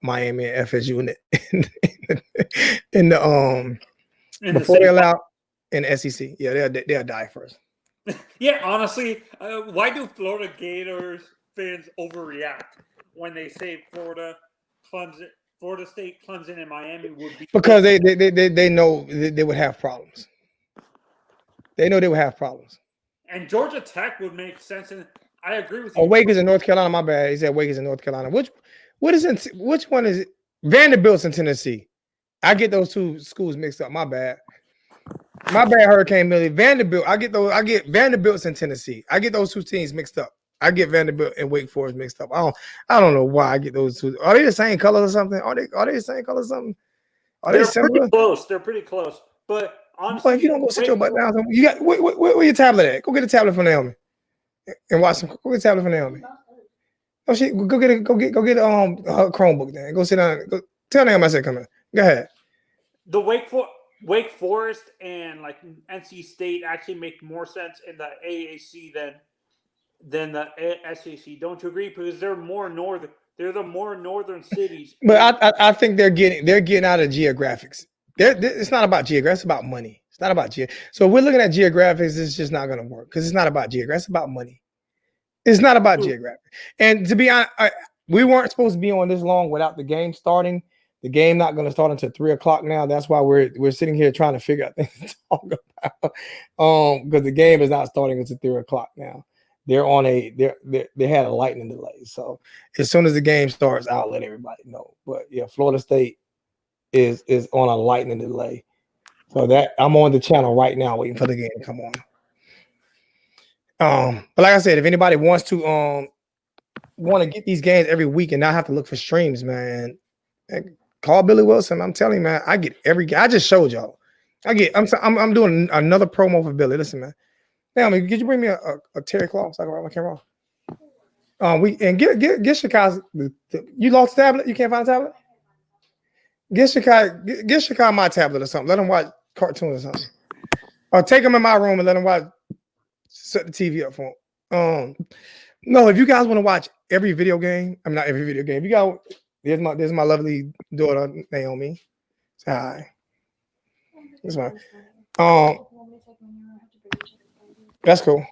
Miami and FSU before they allow in the SEC. Yeah, they'll die first. Yeah, honestly, why do Florida Gators fans overreact when they say Florida State, Clemson, and Miami would be? Because they know they would have problems. They know they would have problems. And Georgia Tech would make sense. And I agree with you. Oh, Wake is in North Carolina. My bad. He said Wake is in North Carolina. Which one is it? Vanderbilt's in Tennessee. I get those two schools mixed up. My bad. Hurricane Millie. Vanderbilt. I get Vanderbilt's in Tennessee. I get those two teams mixed up. I get Vanderbilt and Wake Forest mixed up. I don't know why I get those two. Are they the same color or something? Are they the same color or something? They're pretty close. They're pretty close. But honestly, well, if you don't go sit your butt down, you got where your tablet at? Go get a tablet for Naomi and watch some. Go get a tablet for Naomi. Oh, go get her Chromebook then. Go sit down. Go tell Naomi I said come in. Go ahead. The Wake Forest and like NC State actually make more sense in the AAC than the SEC. Don't you agree? Because they're more northern. They're the more northern cities. But I think they're getting out of geographics. It's not about geographics. It's about money. It's not about So if we're looking at geographics, it's just not going to work because it's not about geographics. It's about money. It's not about geographics. And to be honest, we weren't supposed to be on this long without the game starting. The game not going to start until 3:00 now. That's why we're sitting here trying to figure out things to talk about. Because the game is not starting until 3:00 now. They're on they had a lightning delay. So as soon as the game starts, I'll let everybody know. But yeah, Florida State is on a lightning delay. So that I'm on the channel right now waiting for the game to come on. But like I said, if anybody wants to get these games every week and not have to look for streams, man, call Billy Wilson. I'm telling you, man, I get every game. I just showed y'all. I'm doing another promo for Billy. Listen, man. Now, could you bring me a Terry Claw so I can write my camera off? Get Shakai. You lost the tablet? You can't find a tablet? Get Shakai my tablet or something. Let him watch cartoons or something. Or take him in my room and let him watch. Set the TV up for him. No, if you guys want to watch every video game, I'm not every video game. If you got there's my lovely daughter Naomi. Say hi. That's fine. That's cool.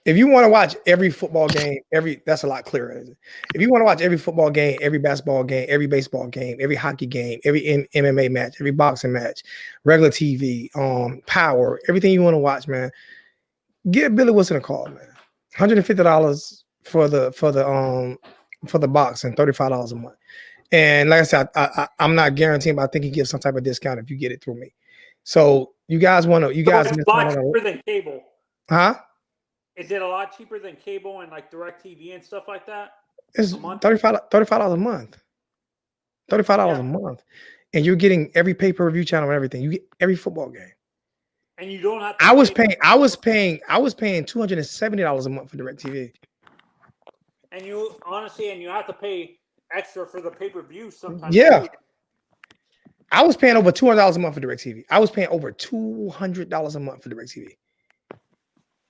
If you want to watch every football game, that's a lot clearer. Isn't it? If you want to watch every football game, every basketball game, every baseball game, every hockey game, every MMA match, every boxing match, regular TV, Power, everything you want to watch, man, give Billy Wilson a call, man. $150 for the box and $35 a month. And like I said, I'm not guaranteeing, but I think he gives some type of discount if you get it through me. So you guys want to, it's a lot cheaper than cable. Huh? Is it a lot cheaper than cable and like DirecTV and stuff like that? It's $35 a month. $35 a month. And you're getting every pay-per-view channel and everything. You get every football game. And you don't have to I was paying $270 a month for DirecTV. And you have to pay extra for the pay-per-view sometimes. Yeah. Too. I was paying over $200 a month for DirecTV. I was paying over $200 a month for DirecTV.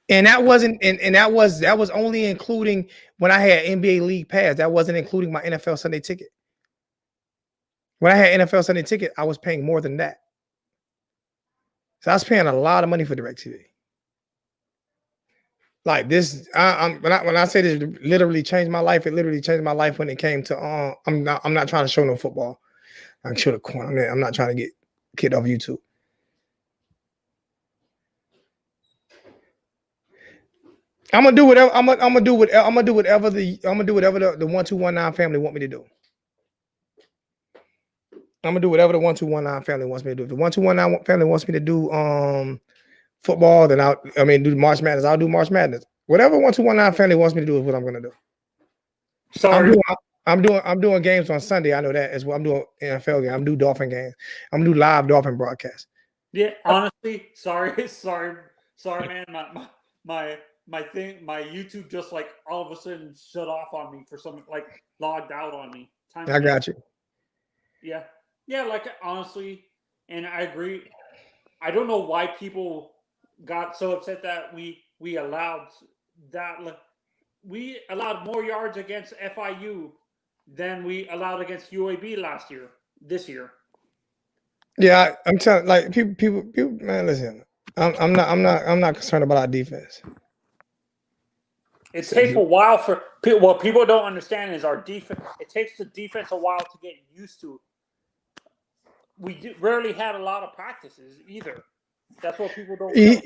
And that wasn't, and that was only including when I had NBA League Pass. That wasn't including my NFL Sunday ticket. When I had NFL Sunday ticket, I was paying more than that. So I was paying a lot of money for DirecTV. Like this, when I say this literally changed my life, it literally changed my life when it came to I'm not trying to show no football. I'm sure the corner. I'm not trying to get kicked off YouTube. I'm gonna do whatever the 1219 family want me to do. I'm gonna do whatever the 1219 family wants me to do. If the 1219 family wants me to do football, then do March Madness. I'll do March Madness. Whatever 1219 family wants me to do is what I'm gonna do. Sorry. I'm doing games on Sunday. I know that as well. I'm doing NFL games. I'm doing Dolphin games. I'm gonna do live Dolphin broadcasts. Yeah, honestly, sorry, man. My YouTube just like all of a sudden shut off on me for some like logged out on me. I got you. Yeah, like honestly, and I agree. I don't know why people got so upset that we allowed that. We allowed more yards against FIU than we allowed against UAB this year. Yeah, I'm telling like people, man. Listen, I'm not concerned about our defense. It takes a while for what people don't understand is our defense. It takes the defense a while to get used to. We rarely had a lot of practices either. That's what people don't know.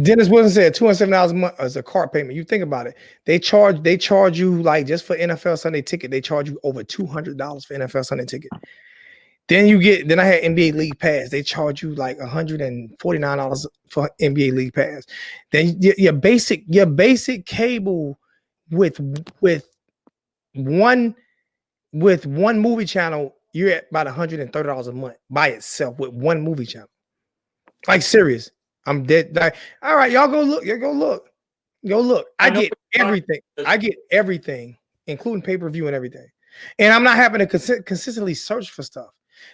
Dennis Wilson said $207 a month as a car payment. You think about it. They charge you like just for NFL Sunday ticket. They charge you over $200 for NFL Sunday ticket. Then I had NBA League Pass. They charge you like $149 for NBA League Pass. Then your basic cable with one movie channel, you're at about $130 a month by itself with one movie channel. Like serious. I'm dead. Like, all right, y'all go look. Go look. I get everything. I get everything, including pay-per-view and everything. And I'm not having to consistently search for stuff.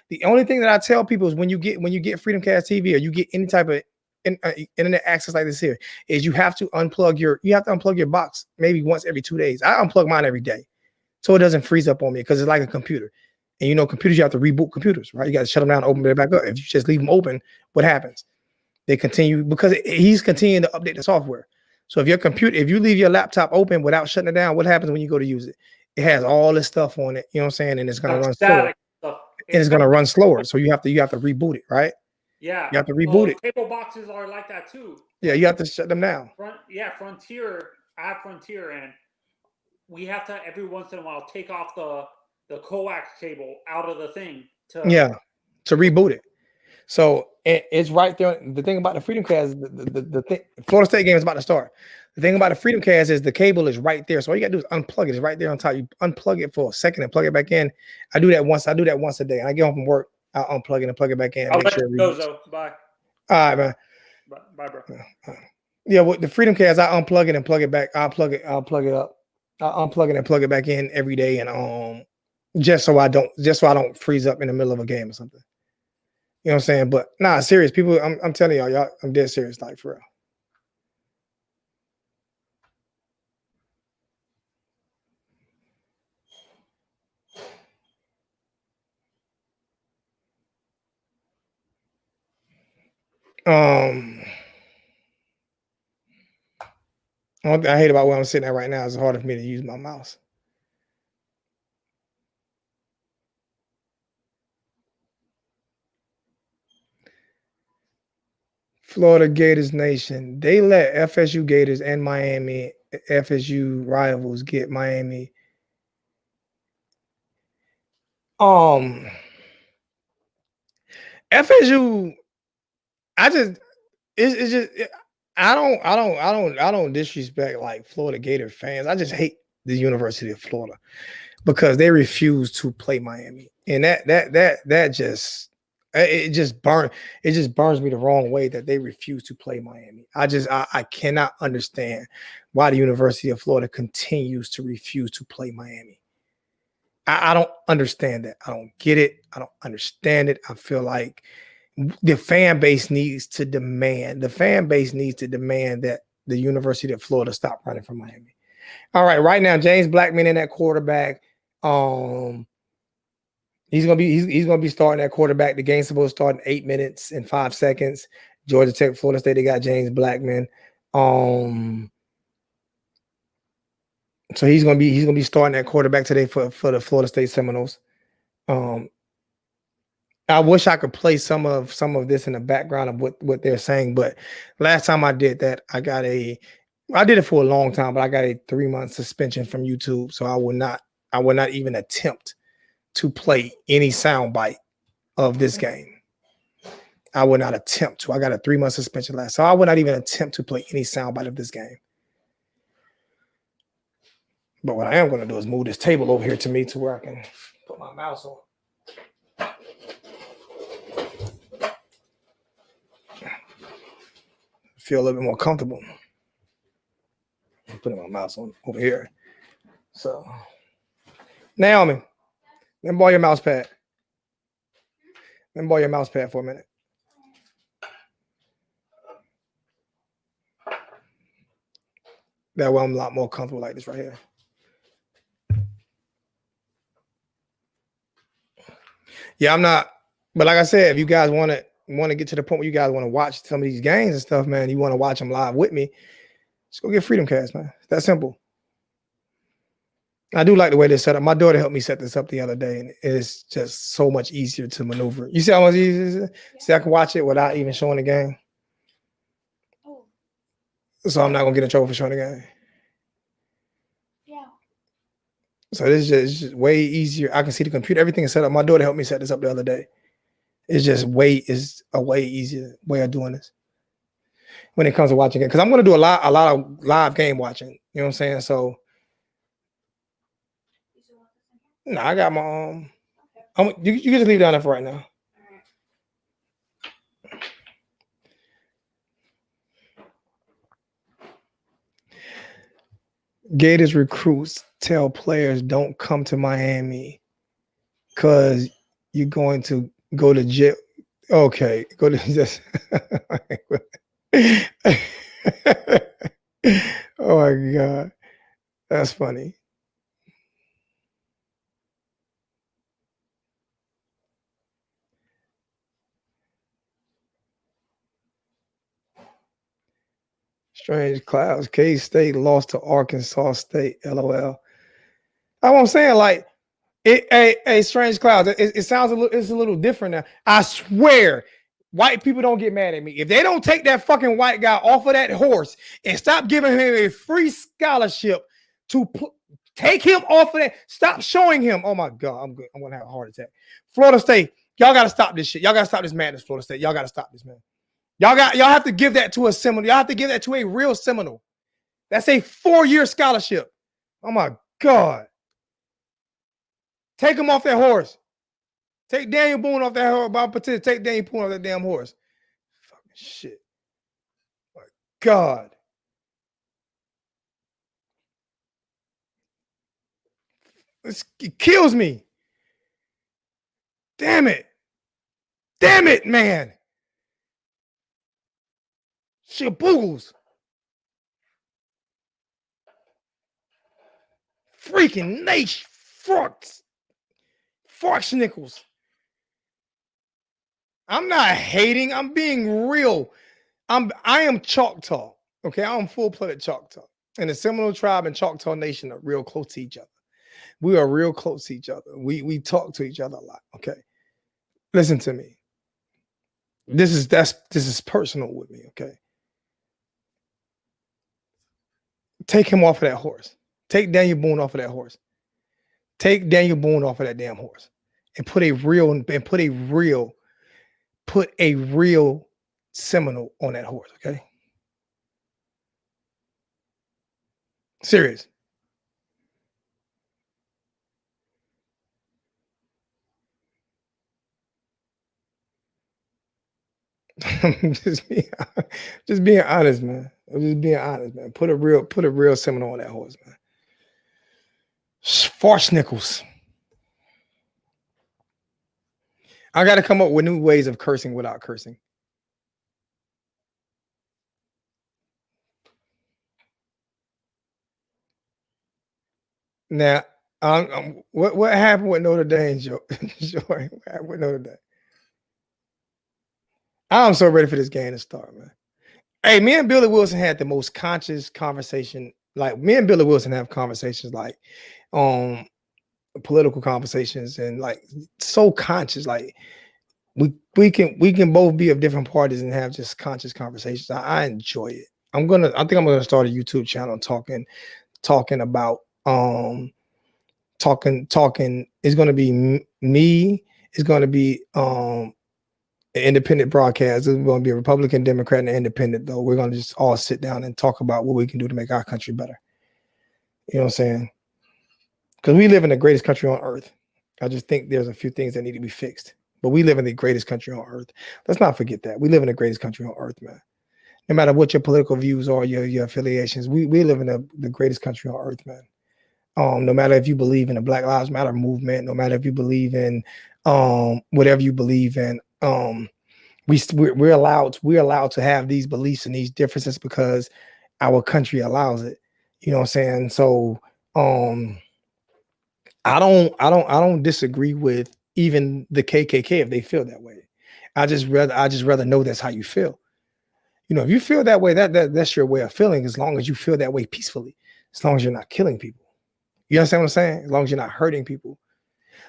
The only thing that I tell people is when you get Freedom Cast TV or you get any type of internet access like this here, is you have to unplug your box maybe once every 2 days. I unplug mine every day, so it doesn't freeze up on me because it's like a computer. And computers, you have to reboot computers, right? You got to shut them down, open it back up. If you just leave them open, what happens? They continue because he's continuing to update the software. So if you leave your laptop open without shutting it down, what happens when you go to use it? It has all this stuff on it, you know what I'm saying? And it's gonna run slower. And it's gonna run slower. So you have to reboot it, right? Yeah. You have to reboot it. Cable boxes are like that too. Yeah, you have to shut them down. Frontier. I have Frontier, and we have to every once in a while take off the coax cable out of the thing to reboot it. So it's right there. The thing about the Freedom Cast, the thing, Florida State game is about to start. The thing about the Freedom Cast is the cable is right there. So all you gotta do is unplug it. It's right there on top. You unplug it for a second and plug it back in. I do that once a day. I get home from work, I'll unplug it and plug it back in. I'll let you go, Zoe. Bye. All right, man. Bye, bro. Yeah, with the Freedom Cast, I unplug it and plug it back. I'll plug it up. I'll unplug it and plug it back in every day, and just so I don't freeze up in the middle of a game or something. You know what I'm saying? But nah, serious people. I'm telling y'all, I'm dead serious, like for real. One thing I hate about where I'm sitting at right now is it's harder for me to use my mouse. Florida Gators Nation. They let FSU Gators and Miami FSU rivals get Miami. FSU. I don't disrespect like Florida Gator fans. I just hate the University of Florida because they refuse to play Miami, and that just burns me the wrong way that they refuse to play Miami. I cannot understand why the University of Florida continues to refuse to play Miami. I don't understand that. I don't get it. I don't understand it. I feel like the fan base needs to demand. The fan base needs to demand that the University of Florida stop running from Miami. All right, right now, James Blackman in that quarterback. He's gonna be starting at quarterback. The game's supposed to start in 8 minutes and 5 seconds. Georgia Tech, Florida State, they got James Blackman. So he's gonna be starting at quarterback today for the Florida State Seminoles. I wish I could play some of this in the background of what they're saying, but last time I did that, I did it for a long time, but I got a 3-month suspension from YouTube. So I will not even attempt to play any soundbite of this game. I would not attempt to. I got a 3-month suspension last, so I would not even attempt to play any soundbite of this game. But what I am going to do is move this table over here to me to where I can put my mouse on. Feel a little bit more comfortable. I'm putting my mouse on over here. So, Naomi, let me borrow your mouse pad. Let me borrow your mouse pad for a minute. That way I'm a lot more comfortable like this right here. Yeah, I'm not. But like I said, if you guys want to get to the point where you guys want to watch some of these games and stuff, man, you want to watch them live with me, just go get Freedom Cast, man. It's that simple. I do like the way they're set up. My daughter helped me set this up the other day, and it's just so much easier to maneuver. You see how much easier it is? Yeah. See, I can watch it without even showing the game. Oh. So I'm not going to get in trouble for showing the game. Yeah. So this is just way easier. I can see the computer. Everything is set up. My daughter helped me set this up the other day. It's just is a way easier way of doing this when it comes to watching it. Because I'm going to do a lot of live game watching. You know what I'm saying? So no, I got my you can just leave it down there for right now. Gators recruits tell players don't come to Miami because you're going to go to jail. Okay, go to just. Oh my God, that's funny. Strange clouds. K-State lost to Arkansas State. LOL. I'm saying, like, strange clouds. It sounds it's a little different now. I swear, white people don't get mad at me. If they don't take that fucking white guy off of that horse and stop giving him a free scholarship to take him off of that, stop showing him. Oh my God, I'm good. I'm gonna have a heart attack. Florida State, y'all gotta stop this shit. Y'all gotta stop this madness, Florida State. Y'all gotta stop this, man. Y'all have to give that to a Seminole. Y'all have to give that to a real Seminole. That's a 4-year scholarship. Oh my God. Take him off that horse. Take Daniel Boone off that horse. Take Daniel Boone off that damn horse. Fucking shit. My God. It kills me. Damn it. Damn it, man. Shaboogles. Freaking Nate Forksnickels. I'm not hating. I'm being real. I am Choctaw. Okay, I'm full-blooded Choctaw. And the Seminole tribe and Choctaw Nation are real close to each other. We are real close to each other. We talk to each other a lot. Okay. Listen to me. This is personal with me. Okay. Take him off of that horse. Take Daniel Boone off of that horse. Take Daniel Boone off of that damn horse and put a real Seminole on that horse. Okay. Serious. just being honest, man. I'm just being honest, man. Put a real Seminole on that horse, man. Forksnickels. I got to come up with new ways of cursing without cursing. Now, what happened with Notre Dame, Joy? What happened with Notre Dame? I'm so ready for this game to start, man. Hey, me and Billy Wilson had the most conscious conversation. Like me and Billy Wilson have conversations like political conversations and like so conscious. Like we can both be of different parties and have just conscious conversations. I enjoy it. I think I'm gonna start a YouTube channel talking about talking. It's gonna be me. It's gonna be an independent broadcast. It's going to be a Republican, Democrat, and independent, though. We're going to just all sit down and talk about what we can do to make our country better. You know what I'm saying? Because we live in the greatest country on earth. I just think there's a few things that need to be fixed. But we live in the greatest country on earth. Let's not forget that. We live in the greatest country on earth, man. No matter what your political views are, your affiliations, we live in the greatest country on earth, man. No matter if you believe in the Black Lives Matter movement, no matter if you believe in whatever you believe in, we're allowed to have these beliefs and these differences because our country allows it. You know what I'm saying? So I don't disagree with even the KKK if they feel that way. I just rather know that's how you feel. You know, if you feel that way, that's your way of feeling, as long as you feel that way peacefully, as long as you're not killing people. You understand what I'm saying? As long as you're not hurting people.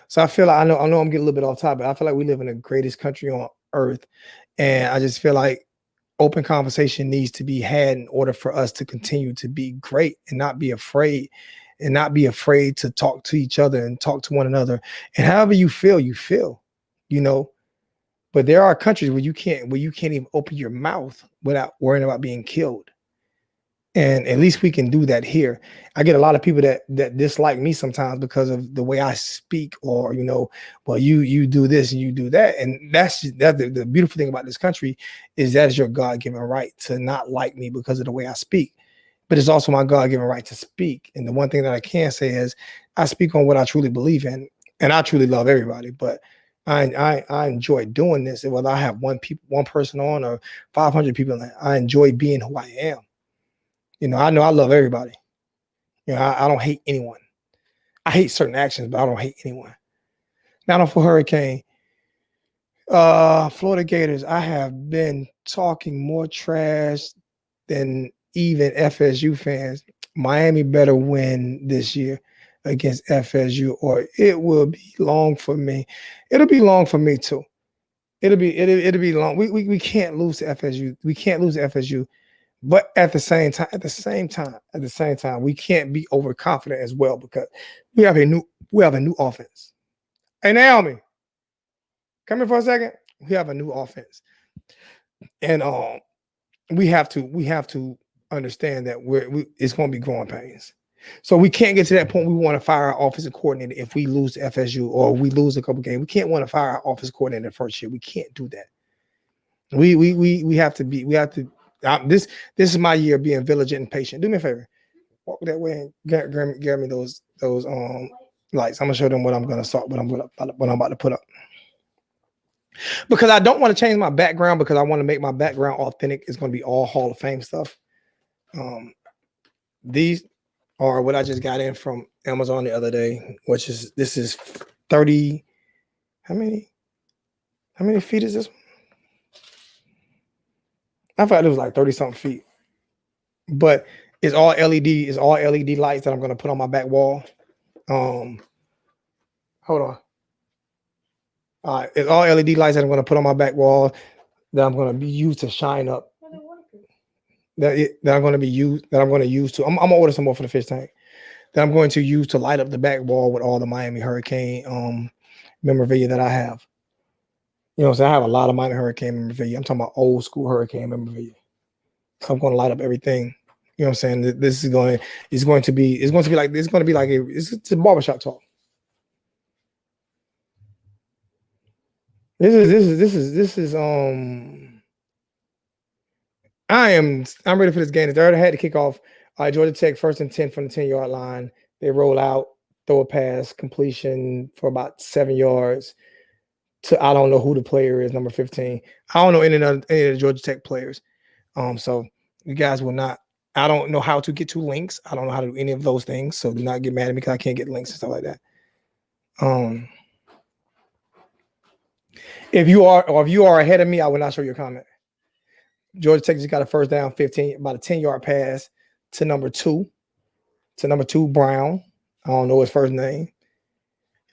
So I feel like I know I'm getting a little bit off topic. I feel like we live in the greatest country on earth. And I just feel like open conversation needs to be had in order for us to continue to be great and not be afraid to talk to each other and talk to one another. And however you feel, you know. But there are countries where you can't even open your mouth without worrying about being killed. And at least we can do that here. I get a lot of people that dislike me sometimes because of the way I speak, or well, you do this and you do that, and that's the beautiful thing about this country is that is your God-given right to not like me because of the way I speak. But it's also my God-given right to speak. And the one thing that I can say is I speak on what I truly believe in, and I truly love everybody. But I enjoy doing this, and whether I have one person on or 500 people, I enjoy being who I am. I know I love everybody. I don't hate anyone. I hate certain actions, but I don't hate anyone. Now for Hurricane, Florida Gators, I have been talking more trash than even FSU fans. Miami better win this year against FSU, or it will be long for me. It'll be long for me too. It'll be long. We can't lose to FSU. We can't lose to FSU. But at the same time, we can't be overconfident as well because we have a new offense. Hey Naomi, come here for a second. We have a new offense, and we have to understand that it's going to be growing pains. So we can't get to that point. We want to fire our offensive coordinator if we lose to FSU or we lose a couple games. We can't want to fire our offensive coordinator the first year. We can't do that. We have to be. We have to. This is my year of being vigilant and patient. Do me a favor, walk that way and get me those lights. I'm gonna show them what I'm gonna start. What I'm about to put up. Because I don't want to change my background because I want to make my background authentic. It's gonna be all Hall of Fame stuff. These are what I just got in from Amazon the other day, this is 30. How many feet is this one? I thought it was like 30 something feet, but it's all LED. It's all LED lights that I'm going to put on my back wall. Hold on. All right, it's all LED lights that I'm going to put on my back wall that I'm going to be used to shine up. That I'm going to use to. I'm going to order some more for the fish tank. That I'm going to use to light up the back wall with all the Miami Hurricane memorabilia that I have. So I have a lot of Miami Hurricane memorabilia. I'm talking about old school Hurricane memorabilia. So I'm going to light up everything. You know what I'm saying? It's going to be like it's a barbershop talk. I'm ready for this game. They already had to kick off. Georgia Tech 1st and 10 from the 10-yard line. They roll out, throw a pass, completion for about 7 yards. I don't know who the player is, number 15. I don't know any of the Georgia Tech players. So you guys will not. I don't know how to get to links. I don't know how to do any of those things. So do not get mad at me because I can't get links and stuff like that. If you are ahead of me, I will not show your comment. Georgia Tech just got a first down, 15, about a 10-yard pass to number 2, Brown. I don't know his first name,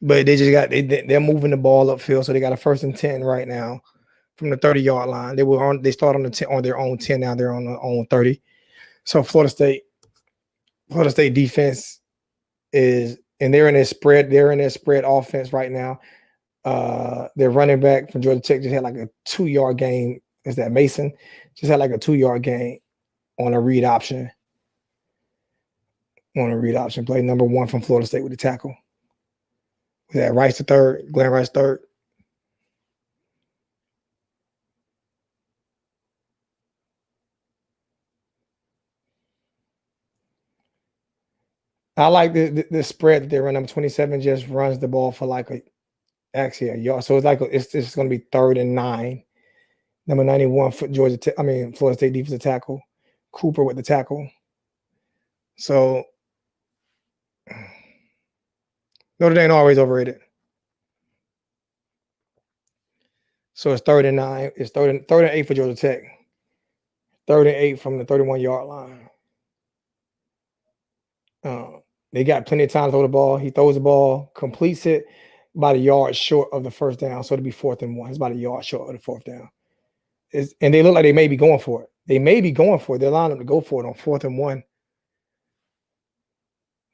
but they just got they're moving the ball upfield, so they got a 1st and 10 right now from the 30-yard line. They start on the 10, on their own 10, now they're on their own 30. So Florida State defense is, and they're in their spread offense right now. Their running back from Georgia Tech just had like a 2-yard gain. Is that Mason? Just had like a 2-yard gain on a read option. Play number 1 from Florida State with the tackle. Was that Rice the third? Glenn Rice third. I like the spread that they run. Number 27 just runs the ball for like a yard. So it's like it's going to be 3rd and 9. Number 91 for Florida State defensive tackle, Cooper with the tackle. So Notre Dame always overrated. So it's 3rd and 9. It's 3rd and 8 for Georgia Tech. 3rd and 8 from the 31-yard line. They got plenty of time to throw the ball. He throws the ball, completes it about a yard short of the first down. So it'll be 4th and 1. It's about a yard short of the 4th down. And they look like they may be going for it. They're lining up to go for it on 4th and 1.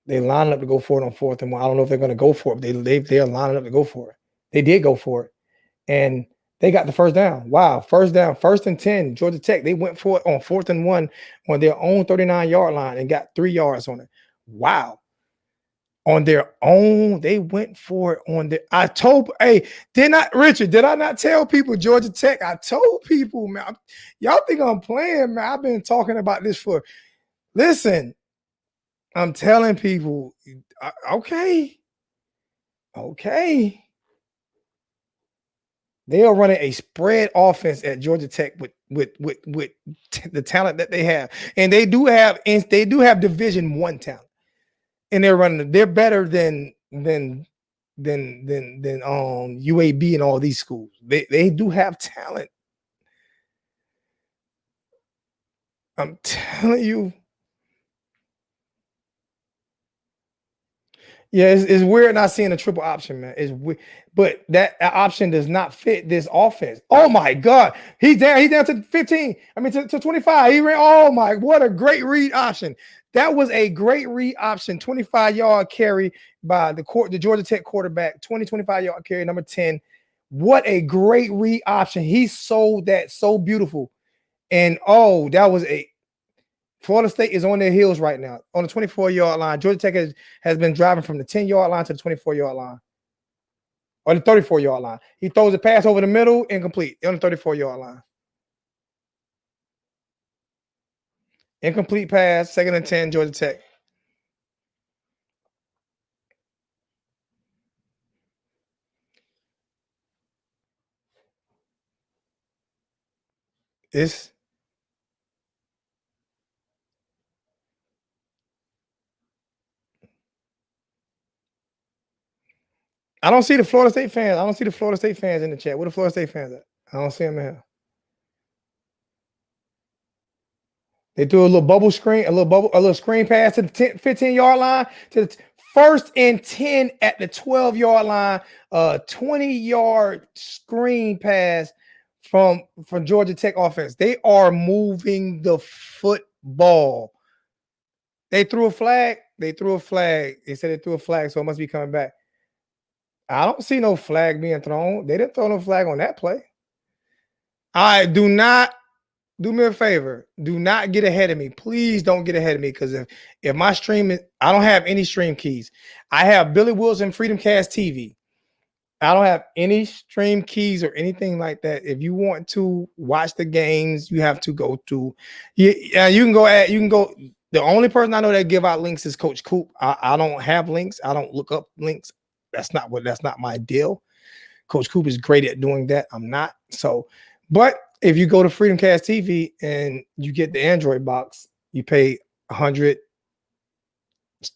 They're lining up to go for it on 4th and 1. I don't know if they're going to go for it, but they're lining up to go for it. They did go for it. And they got the first down. Wow. First down, 1st and 10. Georgia Tech, they went for it on 4th and 1 on their own 39-yard line and got 3 yards on it. Wow. On their own, they went for it on Richard, did I not tell people Georgia Tech? I told people, man, y'all think I'm playing, man. I've been talking about this listen, I'm telling people, okay. They are running a spread offense at Georgia Tech with the talent that they have. And they do have Division I talent. And they're better than UAB and all these schools. They do have talent. I'm telling you. Yeah, it's weird not seeing a triple option, man. It's weird, but that option does not fit this offense. Oh my God, he's down to 15. I mean to 25. He ran. Oh my, what a great read option. That was a great read option. 25-yard carry by the Georgia Tech quarterback. 25-yard carry, number 10. What a great read option. He sold that so beautiful. And that was Florida State is on their heels right now on the 24-yard line. Georgia Tech has been driving from the 10-yard line to the 24-yard line or the 34-yard line. He throws a pass over the middle, incomplete on the 34-yard line. Incomplete pass, 2nd and 10, Georgia Tech. I don't see the Florida State fans. I don't see the Florida State fans in the chat. Where the Florida State fans at? I don't see them in here. They threw a little bubble screen, a little screen pass to the 15-yard line to the 1st and 10 at the 12-yard line. 20-yard screen pass from Georgia Tech offense. They are moving the football. They threw a flag. They said they threw a flag, so it must be coming back. I don't see no flag being thrown. They didn't throw no flag on that play. I do not. Do me a favor. Do not get ahead of me. Please don't get ahead of me, because if my stream I don't have any stream keys. I have Billy Wilson FreedomCast TV. I don't have any stream keys or anything like that. If you want to watch the games, you have to go to. Yeah, you can go. The only person I know that give out links is Coach Coop. I don't have links. I don't look up links. That's not my deal. Coach Coop is great at doing that. I'm not. So, but if you go to FreedomCast TV and you get the Android box, you pay $100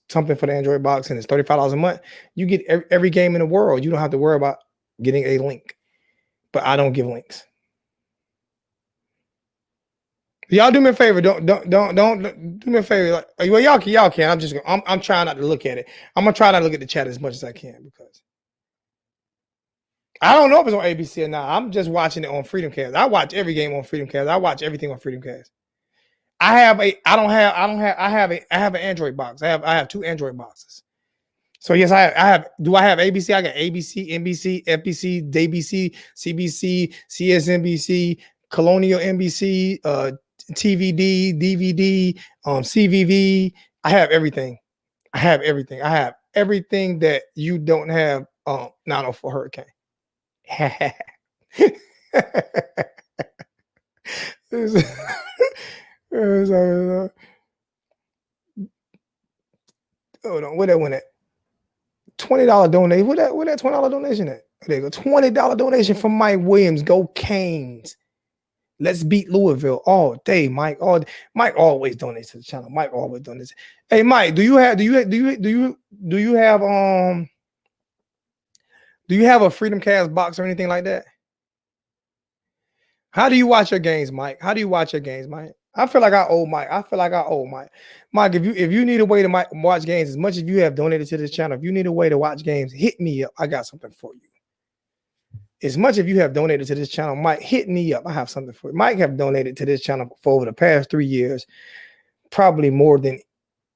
something for the Android box, and it's $35 a month. You get every game in the world. You don't have to worry about getting a link. But I don't give links. Y'all do me a favor. Don't do me a favor. Like, well, y'all can. I'm trying not to look at it. I'm gonna try not to look at the chat as much as I can because I don't know if it's on ABC or not. I'm just watching it on FreedomCast. I watch every game on FreedomCast. I watch everything on FreedomCast. I have an Android box. I have 2 Android boxes. So yes, I have. Do I have ABC? I got ABC, NBC, FBC, DBC, CBC, CSNBC, Colonial NBC, TVD, DVD, CVV. I have everything. I have everything. I have everything that you don't have. Not for Hurricane. Hold on, where that went at? $20 donation. Where that $20 donation at? There you go. $20 donation from Mike Williams. Go Canes. Let's beat Louisville all day, Mike. Mike always donates to the channel. Mike always donates. Hey, Mike, do you have a Freedom Cast box or anything like that? How do you watch your games, Mike? How do you watch your games, Mike? I feel like I owe Mike. Mike, if you need a way to watch games, as much as you have donated to this channel, if you need a way to watch games, hit me up. I got something for you. As much as you have donated to this channel, Mike, hit me up. I have something for you. Mike have donated to this channel for over the past 3 years, probably more than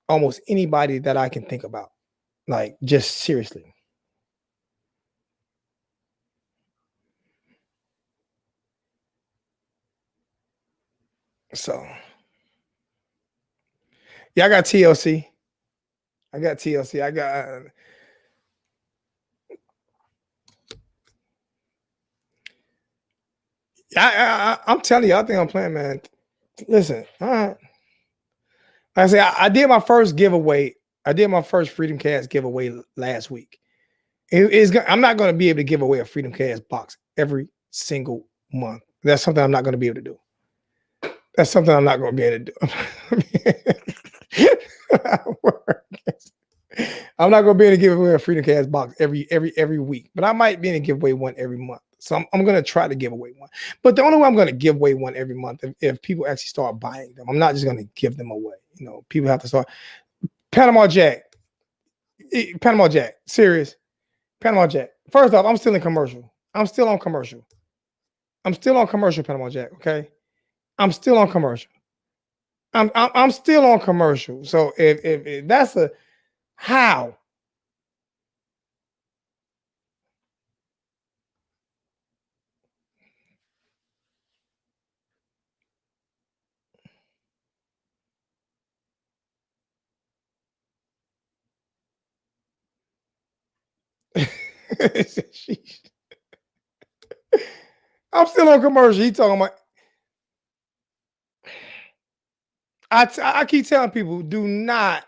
almost anybody that I can think about. Like, just seriously. So, yeah, I got TLC. I'm telling you, I think I'm playing, man. Listen, all right. Like I say, I did my first giveaway. I did my first Freedom Cast giveaway last week. I'm not going to be able to give away a Freedom Cast box every single month. That's something I'm not going to be able to do. That's something I'm not going to be able to do. I'm not going to be able to give away a Freedom Cast box every week, but I might be able to give away one every month. So I'm going to try to give away one. But the only way I'm going to give away one every month if people actually start buying them. I'm not just going to give them away. You know, people have to start. Panama Jack. Serious. Panama Jack. First off, I'm still in commercial. I'm still on commercial, Panama Jack. Okay. I'm still on commercial. I'm still on commercial. So if that's a how. I'm still on commercial. He talking about. I keep telling people, do not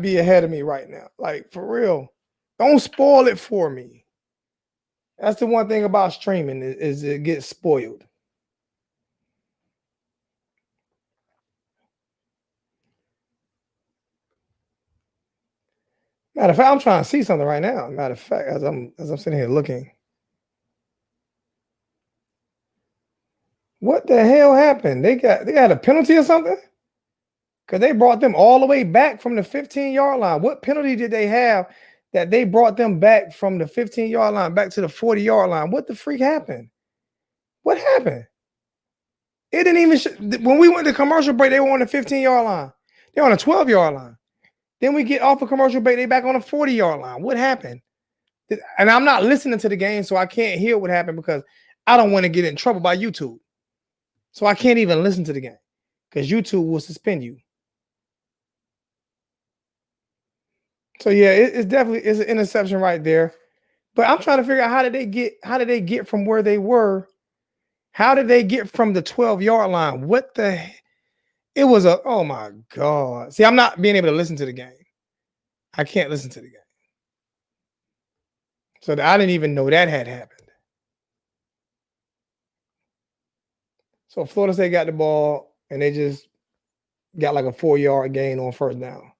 be ahead of me right now. Like, for real. Don't spoil it for me. That's the one thing about streaming is it gets spoiled. Matter of fact, I'm trying to see something right now. Matter of fact, as I'm sitting here looking. What the hell happened? They got a penalty or something? Because they brought them all the way back from the 15-yard line. What penalty did they have that they brought them back from the 15-yard line back to the 40-yard line? What the freak happened? What happened? It didn't even when we went to commercial break, they were on the 15-yard line. They're on a 12-yard line. Then we get off a commercial break, they back on a 40-yard line. What happened? And I'm not listening to the game, so I can't hear what happened because I don't want to get in trouble by YouTube. So I can't even listen to the game because YouTube will suspend you. So yeah, it's definitely an interception right there. But I'm trying to figure out how did they get from where they were? How did they get from the 12-yard line? What the? It was oh my God. See, I'm not being able to listen to the game. I can't listen to the game. So I didn't even know that had happened. So Florida State got the ball and they just got like a 4-yard gain on first down.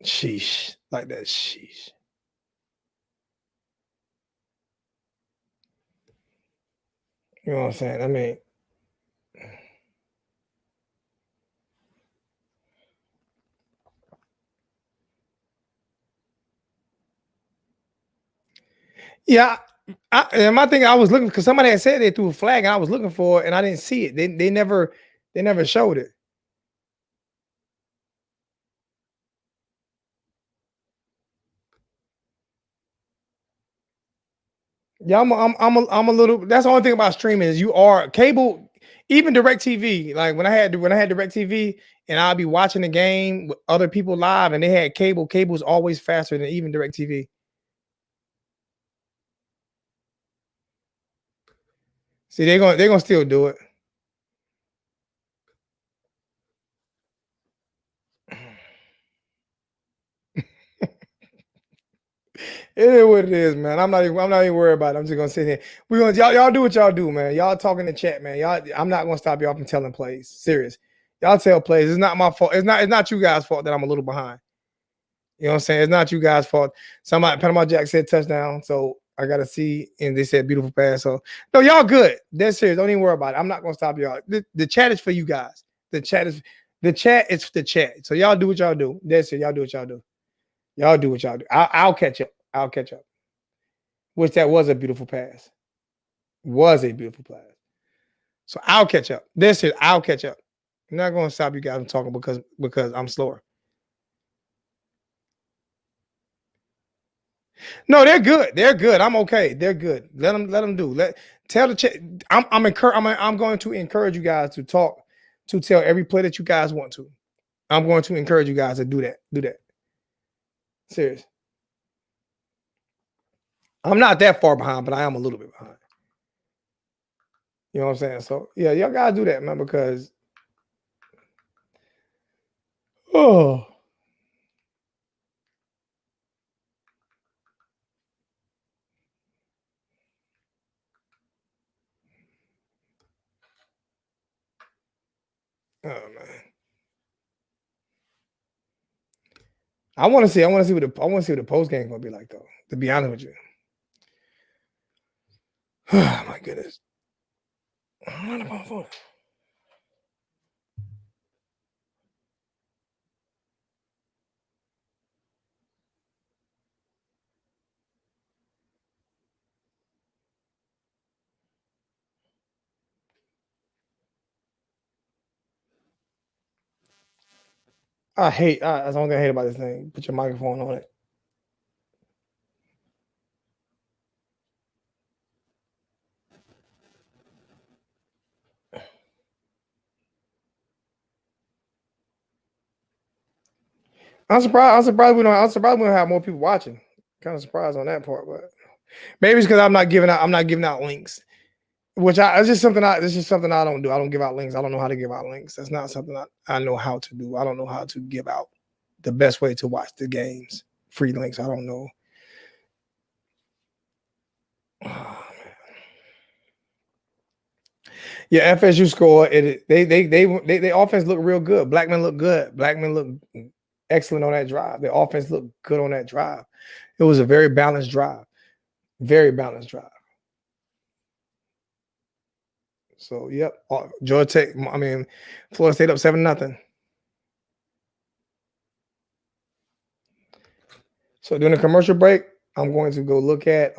Sheesh. Like that. Sheesh. You know what I'm saying? I mean, yeah. And my thing, I was looking because somebody had said they threw a flag, and I was looking for it, and I didn't see it. They never showed it. Yeah, I'm a little. That's the only thing about streaming is you are cable, even DirecTV. Like when I had DirecTV, and I'd be watching the game with other people live, and they had cable. Cable's always faster than even DirecTV. See, they're gonna still do it. It is what it is, man. I'm not even worried about it. I'm just gonna sit here. We're gonna y'all do what y'all do, man. Y'all talk in the chat, man. Y'all, I'm not gonna stop y'all from telling plays. Serious. Y'all tell plays. It's not my fault. It's not you guys' fault that I'm a little behind. You know what I'm saying? It's not you guys' fault. Somebody Panama Jack said touchdown, so I gotta see, and they said beautiful pass. So no, y'all good. That's serious. Don't even worry about it. I'm not gonna stop y'all. The chat is for you guys. The chat is the chat. So y'all do what y'all do. That's it. Y'all do what y'all do. Y'all do what y'all do. I'll catch up. I'll catch up. Which that was a beautiful pass. Was a beautiful pass. So I'll catch up. That's it. I'll catch up. I'm not gonna stop you guys from talking because I'm slower. No, they're good. They're good. I'm okay. They're good. Let them do. Tell the chat. I'm going to encourage you guys to talk, to tell every play that you guys want to. I'm going to encourage you guys to do that. Do that. Serious. I'm not that far behind, but I am a little bit behind. You know what I'm saying? So yeah, y'all gotta do that, man, because oh man. I want to see what the post game gonna be like though. To be honest with you. Oh my goodness. I'm on my phone. That's the only thing I hate about this thing. Put your microphone on it. I'm surprised we don't have more people watching. Kind of surprised on that part, but maybe it's because I'm not giving out links. It's just something I don't do. I don't give out links. I don't know how to give out links. That's not something I know how to do. I don't know how to give out the best way to watch the games. Free links. I don't know. Oh, yeah, FSU score. They offense looked real good. Blackman looked good. Blackman looked excellent on that drive. The offense looked good on that drive. It was a very balanced drive. Very balanced drive. So yep, Georgia Tech. Florida State up 7-0. So during the commercial break, I'm going to go look at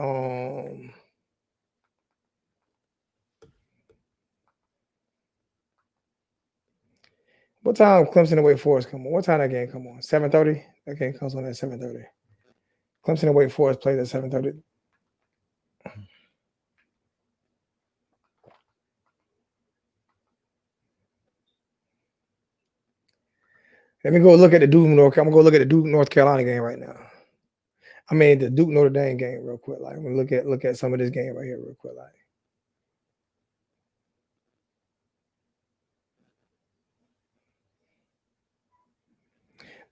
what time Clemson and Wake Forest come on. What time that game come on? 7:30. That game comes on at 7:30. Clemson and Wake Forest plays at 7:30. Let me go look at the Duke North. I'm gonna go look at the Duke North Carolina game right now. I mean the Duke Notre Dame game real quick. Like I'm gonna look at some of this game right here real quick. Like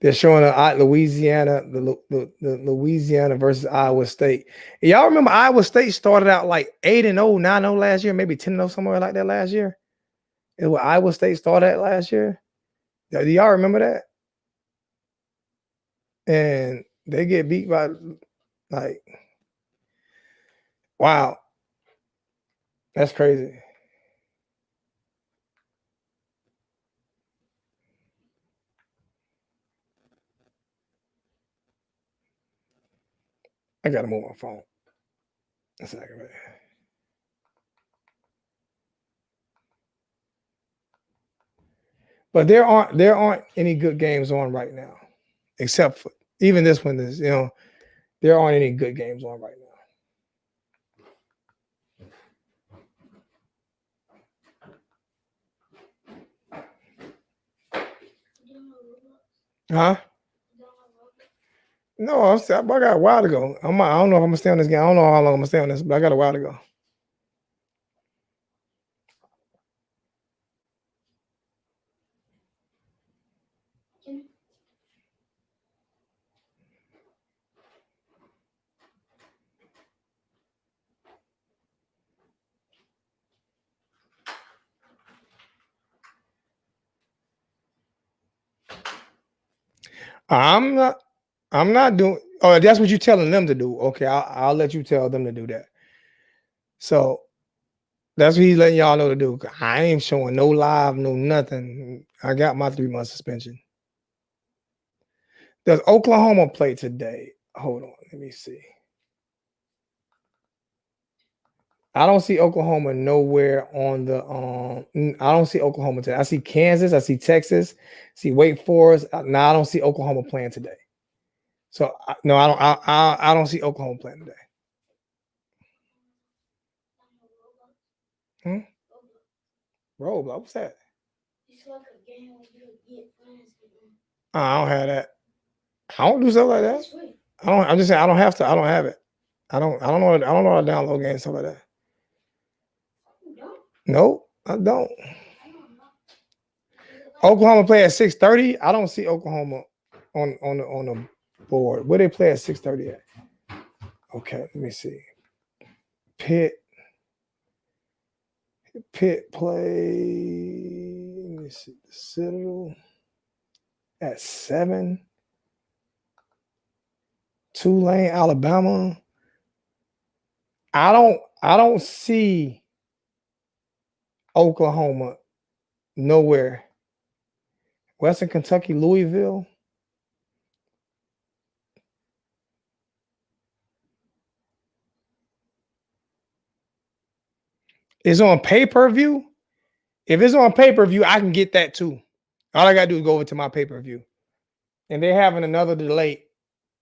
They're showing Louisiana, the Louisiana versus Iowa State. Y'all remember Iowa State started out like 8-0, 9-0 last year, maybe 10-0 somewhere like that last year. Is what Iowa State started at last year. Do y'all remember that? And they get beat by like, wow, that's crazy. I gotta move my phone. That's not right. But there aren't any good games on right now, except for even this one is, there aren't any good games on right now. Huh? No, I got a while to go. I don't know if I'm gonna stay on this game. I don't know how long I'm gonna stay on this, but I got a while to go. I'm not doing. Oh, that's what you're telling them to do. Okay, I'll let you tell them to do that. So that's what he's letting y'all know to do. I ain't showing no live, no nothing. I got my 3-month suspension. Does Oklahoma play today? Hold on, let me see. I don't see Oklahoma nowhere on the I don't see Oklahoma today. I see Kansas, I see Texas, see Wake Forest. Now I don't see Oklahoma playing today. So no, I don't. I don't see Oklahoma playing today. Roblox, what's that? It's like a game where you get friends. I don't have that. I don't do stuff like that. I don't. I'm just saying I don't have to. I don't have it. I don't know. I don't know how to download games stuff like that. No, I don't. Oklahoma play at 6:30. I don't see Oklahoma on the board. Where they play at 6:30 at? Okay, let me see. Pitt play. Let me see. The Citadel at 7. Tulane, Alabama. I don't see Oklahoma nowhere. Western Kentucky, Louisville. It's on pay-per-view. If it's on pay-per-view, I can get that too. All I gotta do is go over to my pay-per-view. And they're having another delay.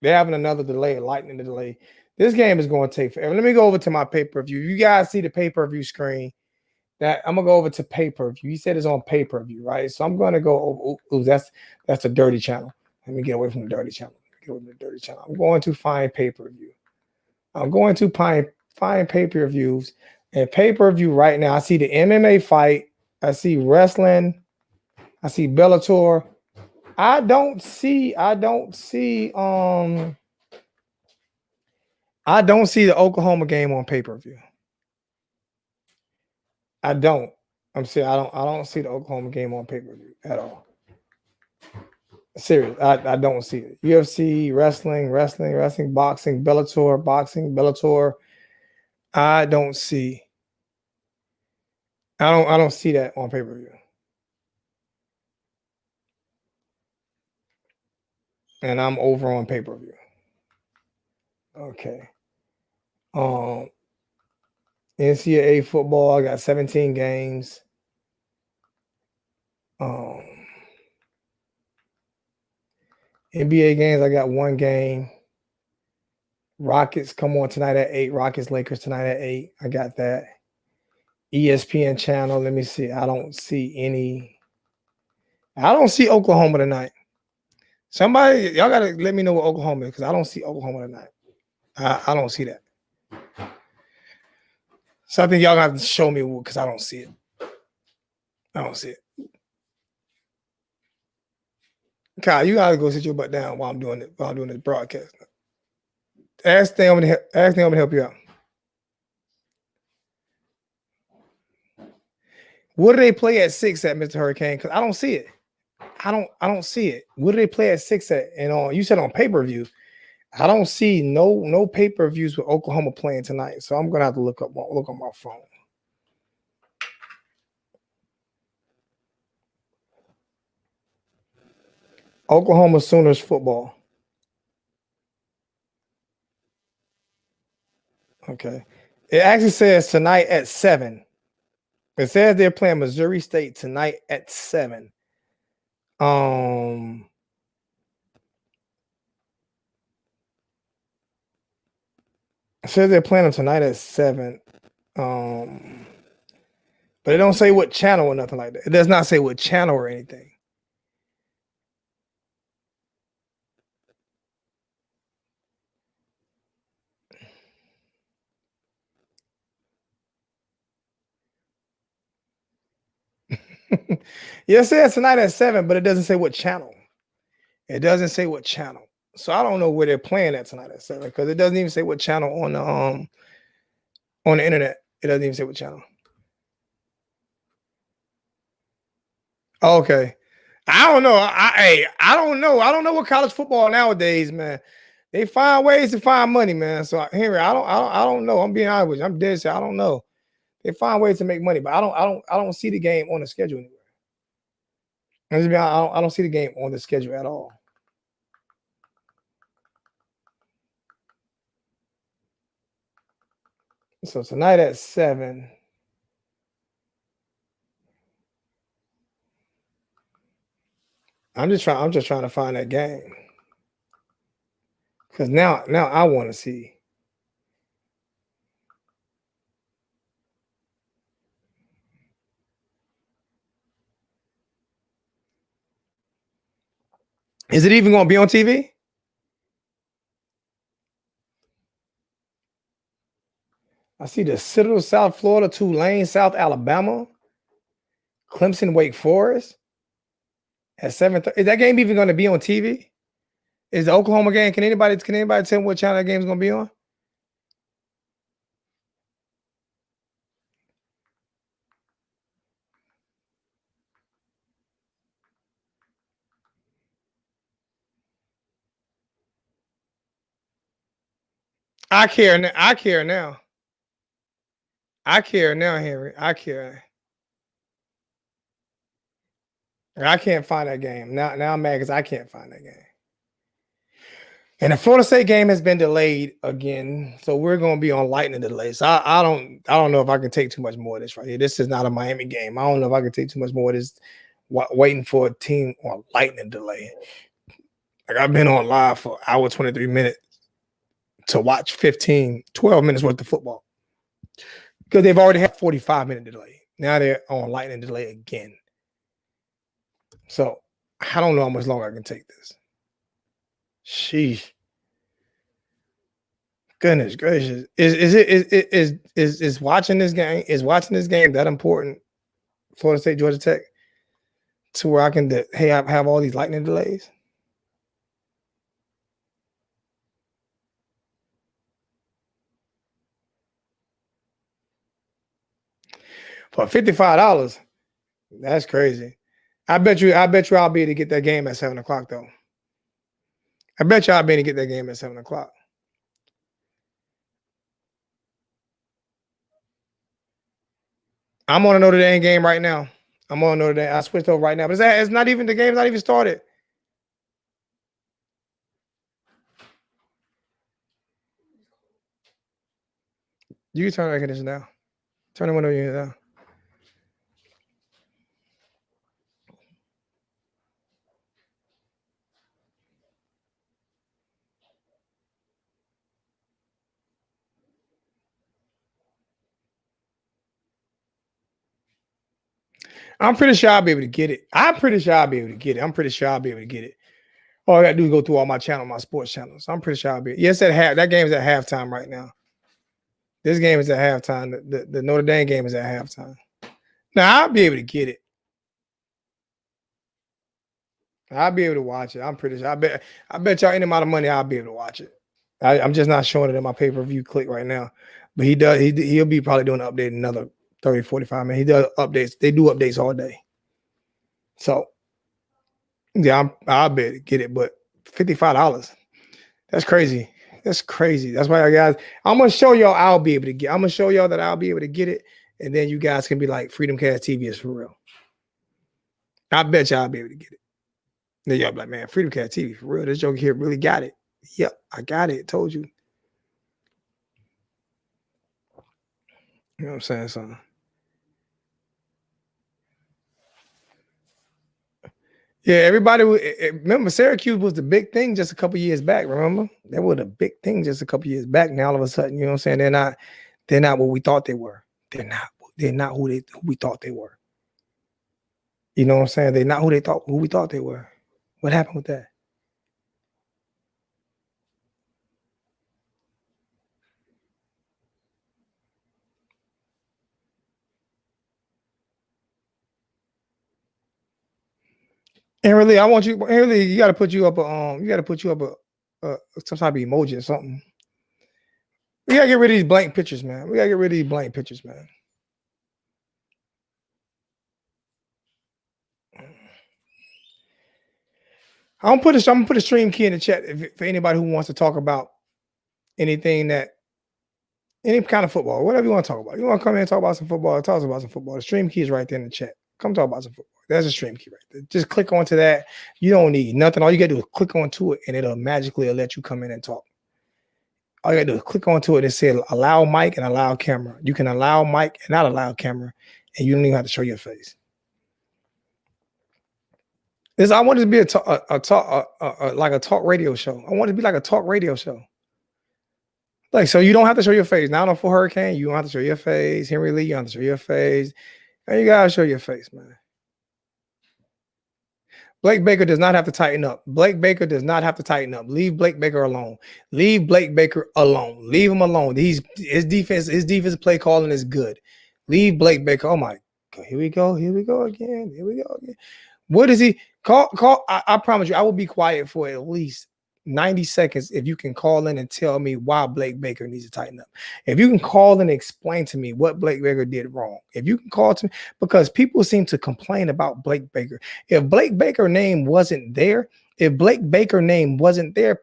They're having another delay, lightning delay. This game is going to take forever. Let me go over to my pay-per-view. You guys see the pay-per-view screen. That I'm gonna go over to pay-per-view. You said it's on pay-per-view, right? So I'm gonna go. Oh, that's the dirty channel. Let me get away from the dirty channel. I'm going to find pay-per-view. I'm going to find pay-per-views and pay-per-view right now. I see the MMA fight. I see wrestling. I see Bellator. I don't see the Oklahoma game on pay-per-view. I don't. I don't see the Oklahoma game on pay-per-view at all. Serious. I don't see it. UFC, wrestling, boxing, Bellator. I don't see that on pay-per-view. And I'm over on pay-per-view. Okay. NCAA football, I got 17 games. NBA games, I got 1 game. Rockets come on tonight at 8. Rockets Lakers tonight at 8. I got that. ESPN channel. Let me see. I don't see Oklahoma tonight. Somebody, y'all gotta let me know what Oklahoma is because I don't see Oklahoma tonight. I don't see that. Something y'all have to show me because I don't see it. I don't see it. Kyle, you gotta go sit your butt down while I'm doing it. While I'm doing this broadcast. Ask them to help you out. What do they play at 6 at, Mr. Hurricane? Because I don't see it. I don't see it. What do they play at 6 at? And on you said on pay-per-view. I don't see no pay-per-views with Oklahoma playing tonight. So I'm gonna have to look on my phone. Oklahoma Sooners football. Okay. It actually says tonight at 7. It says they're playing Missouri State tonight at 7. It says they're playing them tonight at 7. But it don't say what channel or nothing like that. It does not say what channel or anything. Yeah, it says tonight at 7, but it doesn't say what channel. It doesn't say what channel. So I don't know where they're playing at tonight at 7 because it doesn't even say what channel on the internet. It doesn't even say what channel. Okay. I don't know. I don't know. I don't know what college football nowadays, man. They find ways to find money, man. So Henry, I don't know. I'm being honest with you. I'm dead serious. I don't know. They find ways to make money, but I don't see the game on the schedule anywhere. I don't see the game on the schedule at all. So tonight at 7. I'm just trying to find that game. Because now I want to see. Is it even going to be on TV? I see the Citadel, South Florida, Tulane, South Alabama, Clemson, Wake Forest at 7:30. Is that game even going to be on TV? Is the Oklahoma game? Can anybody tell me what channel that game is going to be on? I care now. I care now. I care now, Henry. I care. I can't find that game. Now I'm mad because I can't find that game. And the Florida State game has been delayed again. So we're going to be on lightning delay. So I don't know if I can take too much more of this right here. This is not a Miami game. I don't know if I can take too much more of this waiting for a team on lightning delay. Like I've been on live for an hour, 23 minutes to watch 12 minutes worth of football. Because they've already had 45-minute delay. Now they're on lightning delay again. So I don't know how much longer I can take this. Sheesh. Goodness gracious. Is watching this game that important? Florida State, Georgia Tech, to where I can have all these lightning delays? For $55, that's crazy. I bet you I'll be able to get that game at 7 o'clock though. I bet you I'll be able to get that game at 7 o'clock. I'm on a Notre Dame game right now. I'm on Notre Dame. I switched over right now, but it's not even the game's not even started. You can turn the air conditioner down. Turn the window unit down. I'm pretty sure I'll be able to get it. All I gotta do is go through all my channels, my sports channels. I'm pretty sure I'll be. Yes, that game's at halftime right now. This game is at halftime. The Notre Dame game is at halftime. Now I'll be able to get it. I'll be able to watch it. I'm pretty sure. I bet y'all any amount of money I'll be able to watch it. I'm just not showing it in my pay-per-view click right now. But he does, he'll be probably doing an update in another 30, 45 minutes. He does updates. They do updates all day. So yeah, I'll bet get it, but $55. That's crazy. That's crazy. That's why, guys, I'm gonna show y'all I'll be able to get. I'm gonna show y'all that I'll be able to get it, and then you guys can be like, Freedom Cast TV is for real. I bet y'all be able to get it. Then y'all be like, man, Freedom Cast TV for real. This joke here really got it. Yep, I got it. Told you. You know what I'm saying, son? Yeah, everybody remember Syracuse was the big thing just a couple years back. Remember, they were the big thing just a couple years back. Now all of a sudden, you know what I'm saying? They're not what we thought they were. They're not who we thought they were. You know what I'm saying? They're not who we thought they were. What happened with that? Henry, I want you, Henry, you got to put you up some type of emoji or something. We gotta get rid of these blank pictures, man. We gotta get rid of these blank pictures, man. I'm gonna put a stream key in the chat for anybody who wants to talk about anything any kind of football, whatever you want to talk about. You want to come in and talk about some football, talk about some football. The stream key is right there in the chat. Come talk about some football. There's a stream key right there. Just click onto that. You don't need nothing. All you gotta do is click onto it, and it'll magically let you come in and talk. All you gotta do is click onto it and say allow mic and allow camera. You can allow mic and not allow camera, and you don't even have to show your face. I want it to be like a talk radio show. I want it to be like a talk radio show. Like, so you don't have to show your face. Now for Hurricane, you don't have to show your face. Henry Lee, you don't have to show your face. And you gotta show your face, man. Blake Baker does not have to tighten up. Blake Baker does not have to tighten up. Leave Blake Baker alone. Leave Blake Baker alone. Leave him alone. His defense play calling is good. Leave Blake Baker. Oh my God. Here we go. Here we go again. Here we go again. What is he call? I promise you, I will be quiet for at least 90 seconds if you can call in and tell me why Blake Baker needs to tighten up. If you can call in and explain to me what Blake Baker did wrong. If you can call to me, because people seem to complain about Blake Baker. If Blake Baker name wasn't there,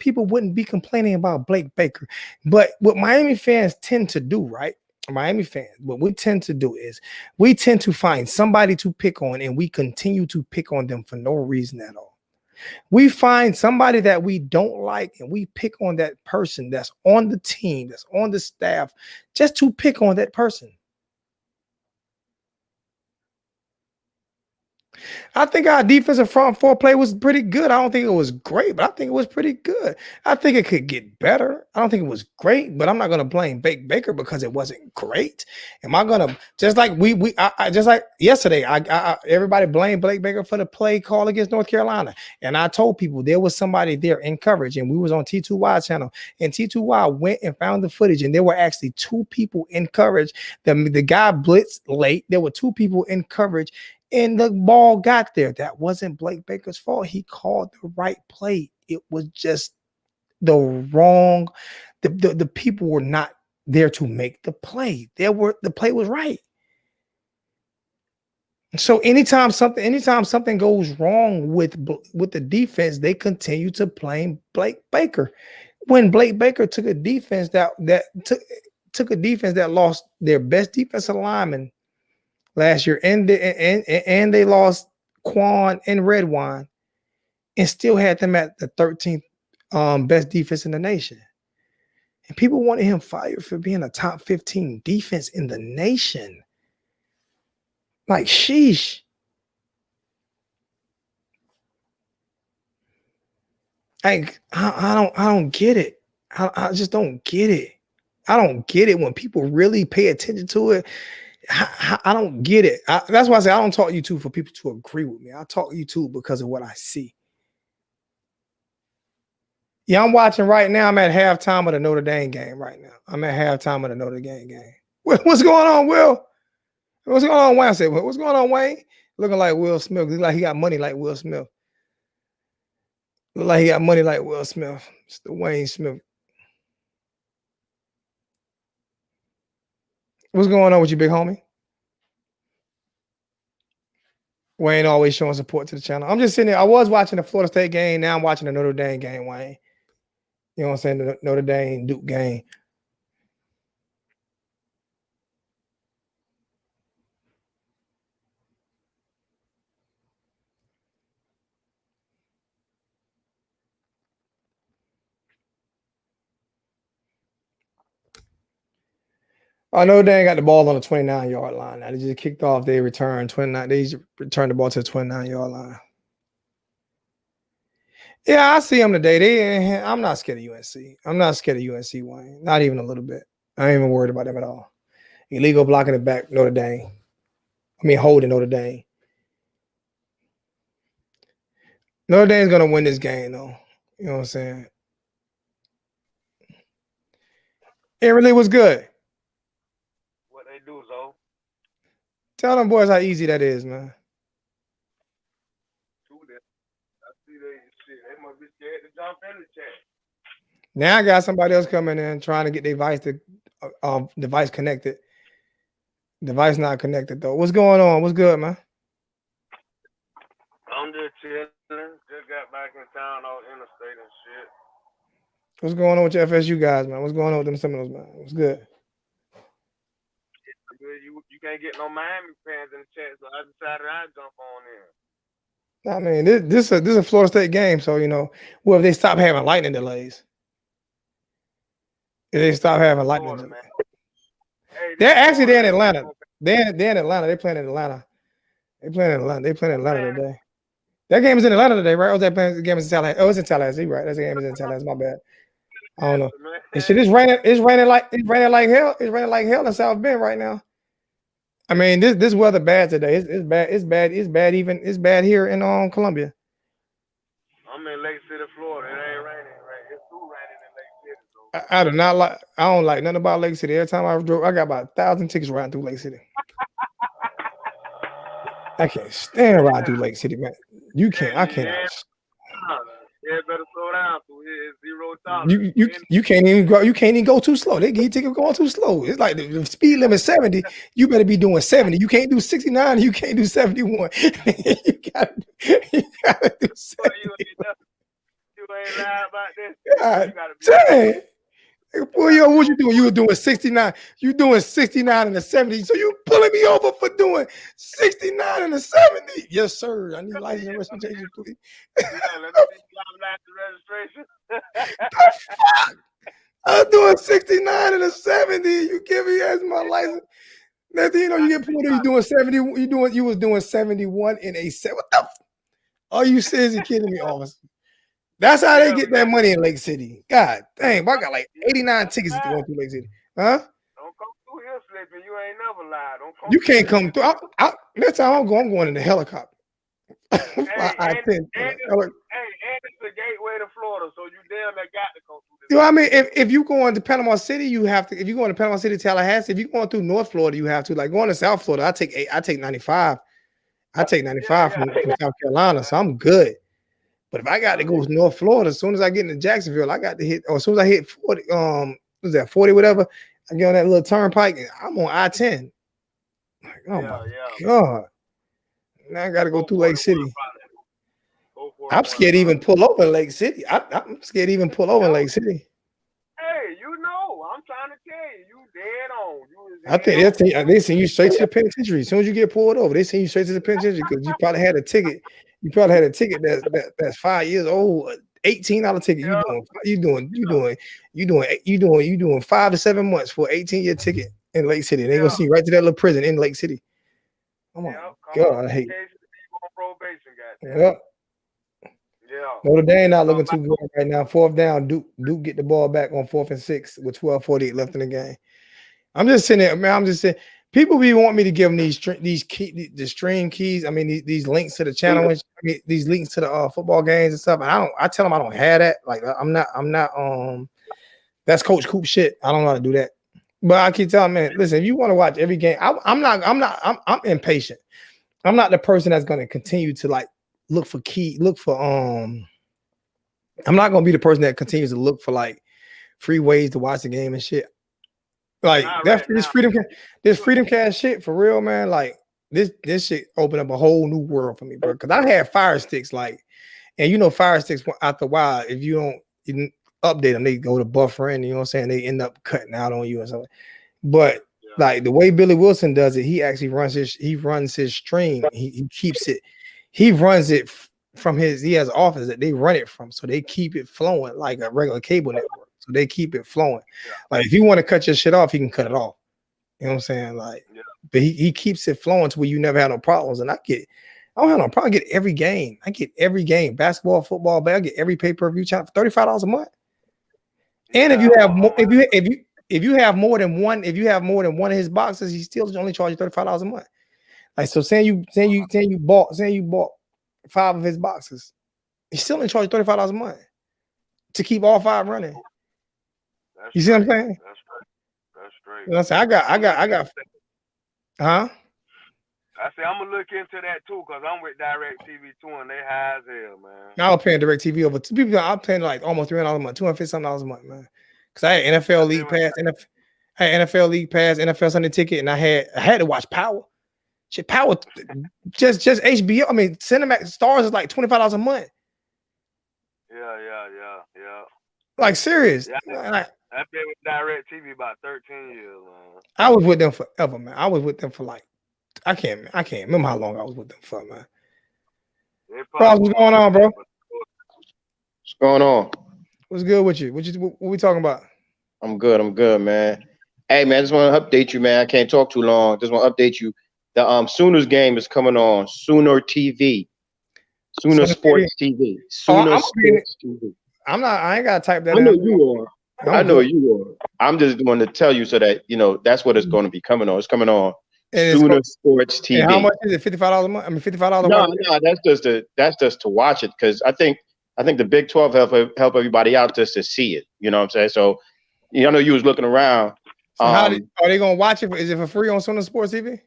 people wouldn't be complaining about Blake Baker. But what Miami fans tend to do, right? Miami fans, what we tend to do is we tend to find somebody to pick on, and we continue to pick on them for no reason at all. We find somebody that we don't like, and we pick on that person that's on the team, that's on the staff, just to pick on that person. I think our defensive front four play was pretty good. I don't think it was great, but I think it was pretty good. I think it could get better. I don't think it was great, but I'm not going to blame Blake Baker because it wasn't great. Am I going to just like just like yesterday? Everybody blamed Blake Baker for the play call against North Carolina, and I told people there was somebody there in coverage, and we was on T2Y channel, and T2Y went and found the footage, and there were actually two people in coverage. The guy blitzed late. There were two people in coverage. And the ball got there. That wasn't Blake Baker's fault. He called the right play. It was just the wrong. The people were not there to make the play. The play was right. So anytime something goes wrong with the defense, they continue to blame Blake Baker. When Blake Baker took a defense that lost their best defensive lineman last year, and they lost Quan and Redwine, and still had them at the 13th best defense in the nation. And people wanted him fired for being a top 15 defense in the nation. Like, sheesh. I don't get it. I just don't get it. I don't get it when people really pay attention to it. I don't get it. That's why I say I don't talk YouTube for people to agree with me. I talk YouTube because of what I see. Yeah, I'm watching right now. I'm at halftime of the Notre Dame game right now. I'm at halftime of the Notre Dame game. What's going on, Will? What's going on, Wayne? I said, what's going on, Wayne? Looking like Will Smith. Like he got money like Will Smith. Look like he got money like Will Smith. It's the Wayne Smith. What's going on with you, big homie? Wayne always showing support to the channel. I'm just sitting there. I was watching the Florida State game. Now I'm watching the Notre Dame game, Wayne. You know what I'm saying? The Notre Dame Duke game. I know they ain't got the ball on the 29-yard line. Now they just kicked off. They returned 29. They returned the ball to the 29-yard line. Yeah, I see them today. I'm not scared of UNC. I'm not scared of UNC, Wayne. Not even a little bit. I ain't even worried about them at all. Illegal blocking it back, Notre Dame. I mean, holding Notre Dame. Notre Dame's gonna win this game, though. You know what I'm saying? It really was good. What they do, Zo? Tell them boys how easy that is, man. I see they shit. They must be scared to jump in the chat. Now I got somebody else coming in trying to get their device connected. Device not connected though. What's going on? What's good, man? I'm just chilling. Just got back in town on interstate and shit. What's going on with your FSU guys, man? What's going on with them Seminoles, man? What's good? You can't get no Miami fans in the chat, so I decided I'd jump on in. I mean, this is a Florida State game, so you know, well, if they stop having lightning delays, if they stop having lightning delays, hey, they're in Atlanta. They're in Atlanta. They playing in Atlanta. They playing in Atlanta today. That game is in Atlanta today, right? Or was that game is in Tallahassee? Oh, it's in Tallahassee, right? That game is in Tallahassee. My bad. I don't know. And shit, it's raining like hell. It's raining like hell in South Bend right now. I mean, this weather bad today. It's bad. It's bad. It's bad here in Columbia. I'm in Lake City, Florida. It ain't raining, right? It's too raining in Lake City. So. I do not like. I don't like nothing about Lake City. Every time I drove, I got about 1,000 tickets riding through Lake City. I can't stand riding through Lake City, man. You can't. I can't. Yeah, better slow down. It's 0 $0. You can't even go. You can't even go too slow. They give you ticket going too slow. It's like the speed limit 70. You better be doing 70. You can't do 69. You can't do 71. you gotta do 70. You ain't lying about this. God dang. Boy, what you doing? You were doing 69. You doing 69 and a 70. So you pulling me over for doing 69 and a 70? Yes, sir. I need license and registration, please. Yeah, let me see the registration. The fuck? I was doing 69 and a 70. You give me as my license. Next thing you know, you get pulled over. You doing 70. You was doing 71 in a 7. What the? Are you seriously kidding me, officer? That's how they get that money in Lake City. God dang, I got like 89 tickets going through Lake City. Huh? Don't come through here slipping. You ain't never lied. You can't come through. Next time I'm going in the helicopter. Hey, and it's the gateway to Florida, so you damn near got to come through this. You know what I mean? If you go into Panama City, you have to. If you go into Panama City, Tallahassee, if you going through North Florida, you have to. Like going to South Florida, I take 95. I take 95 from South Carolina, so I'm good. But if I got to go to North Florida, as soon as I get into Jacksonville, I got to hit, or as soon as I hit 40, what's that, 40, whatever, I get on that little turnpike and I'm on I-10. Like, oh my God. Now I got to go through Lake City. I'm scared to even pull over in Lake City. I'm scared to even pull over in Lake City. Hey, you know, I'm trying to tell you, you dead on. I think they send you straight to the penitentiary. As soon as you get pulled over, they send you straight to the penitentiary because you probably had a ticket. You probably had a ticket that's 5 years old, $18 ticket. You doing 5 to 7 months for an 18-year ticket in Lake City. They're gonna send you right to that little prison in Lake City. Oh my God, I hate it. Yep. Notre Dame not looking too good right now. 4th down, Duke get the ball back on 4th and 6 with 12:48 left in the game. I'm just sitting there, man. I'm just saying, people be want me to give them the stream keys. I mean, these links to the channel, these links to the football games and stuff. And I tell them I don't have that. Like I'm not. That's Coach Coop shit. I don't know how to do that. But I keep telling man, listen, if you want to watch every game, I'm impatient. I'm not the person that's going to continue to like look for I'm not gonna be the person that continues to look for like free ways to watch the game and shit. Like that's this freedom cast shit for real, man. Like this shit opened up a whole new world for me, bro. Because I had Fire Sticks, like, and you know, Fire Sticks after a while, if you don't update them, they go to buffering. You know what I'm saying? They end up cutting out on you or something. But like the way Billy Wilson does it, he actually runs his stream. He keeps it. He runs it from he has office that they run it from, so they keep it flowing like a regular cable network. So they keep it flowing. Like if you want to cut your shit off, he can cut it off. You know what I'm saying? Like, but he keeps it flowing to where you never have no problems. And I don't have no problem. I get every game. Basketball, football, but I get every pay-per-view channel for $35 a month. And if you have more, if you have more than one of his boxes, he still only charge you $35 a month. Like, so saying you bought 5 of his boxes, he still only charge you $35 a month to keep all 5 running. You see what I'm saying? That's straight. You know what I'm saying? I got. Huh? I say I'm gonna look into that too, cause I'm with DirecTV too, and they high as hell, man. I was paying DirecTV over 2 people. I'm paying like almost $300 a month, $250 a month, man. Cause I had NFL League Pass, NFL Sunday Ticket, and I had to watch Power. Shit, Power, just HBO. I mean, Cinemax Stars is like $25 a month. Yeah. Like serious. Yeah, I've been with DirecTV about 13 years, man. I was with them forever, man. I was with them for like I can't remember how long I was with them for, man. Bro, what's going on, bro? What's going on? What's good with you? What we talking about? I'm good, man. Hey, man, I just want to update you, man. I can't talk too long. Just want to update you. The Sooners game is coming on Sooner TV. Sooner Sports TV. Sooner Sports TV. I ain't gotta type that. I know you are. I know you are. I'm just going to tell you so that you know that's what it's going to be coming on. It's coming on Sooner Sports TV. And how much is it? $55 a month? I mean, $55. No, that's just to watch it, because I think the Big 12 help everybody out just to see it. You know what I'm saying? So, I know you was looking around. So are they gonna watch it? Is it for free on Sooner Sports TV?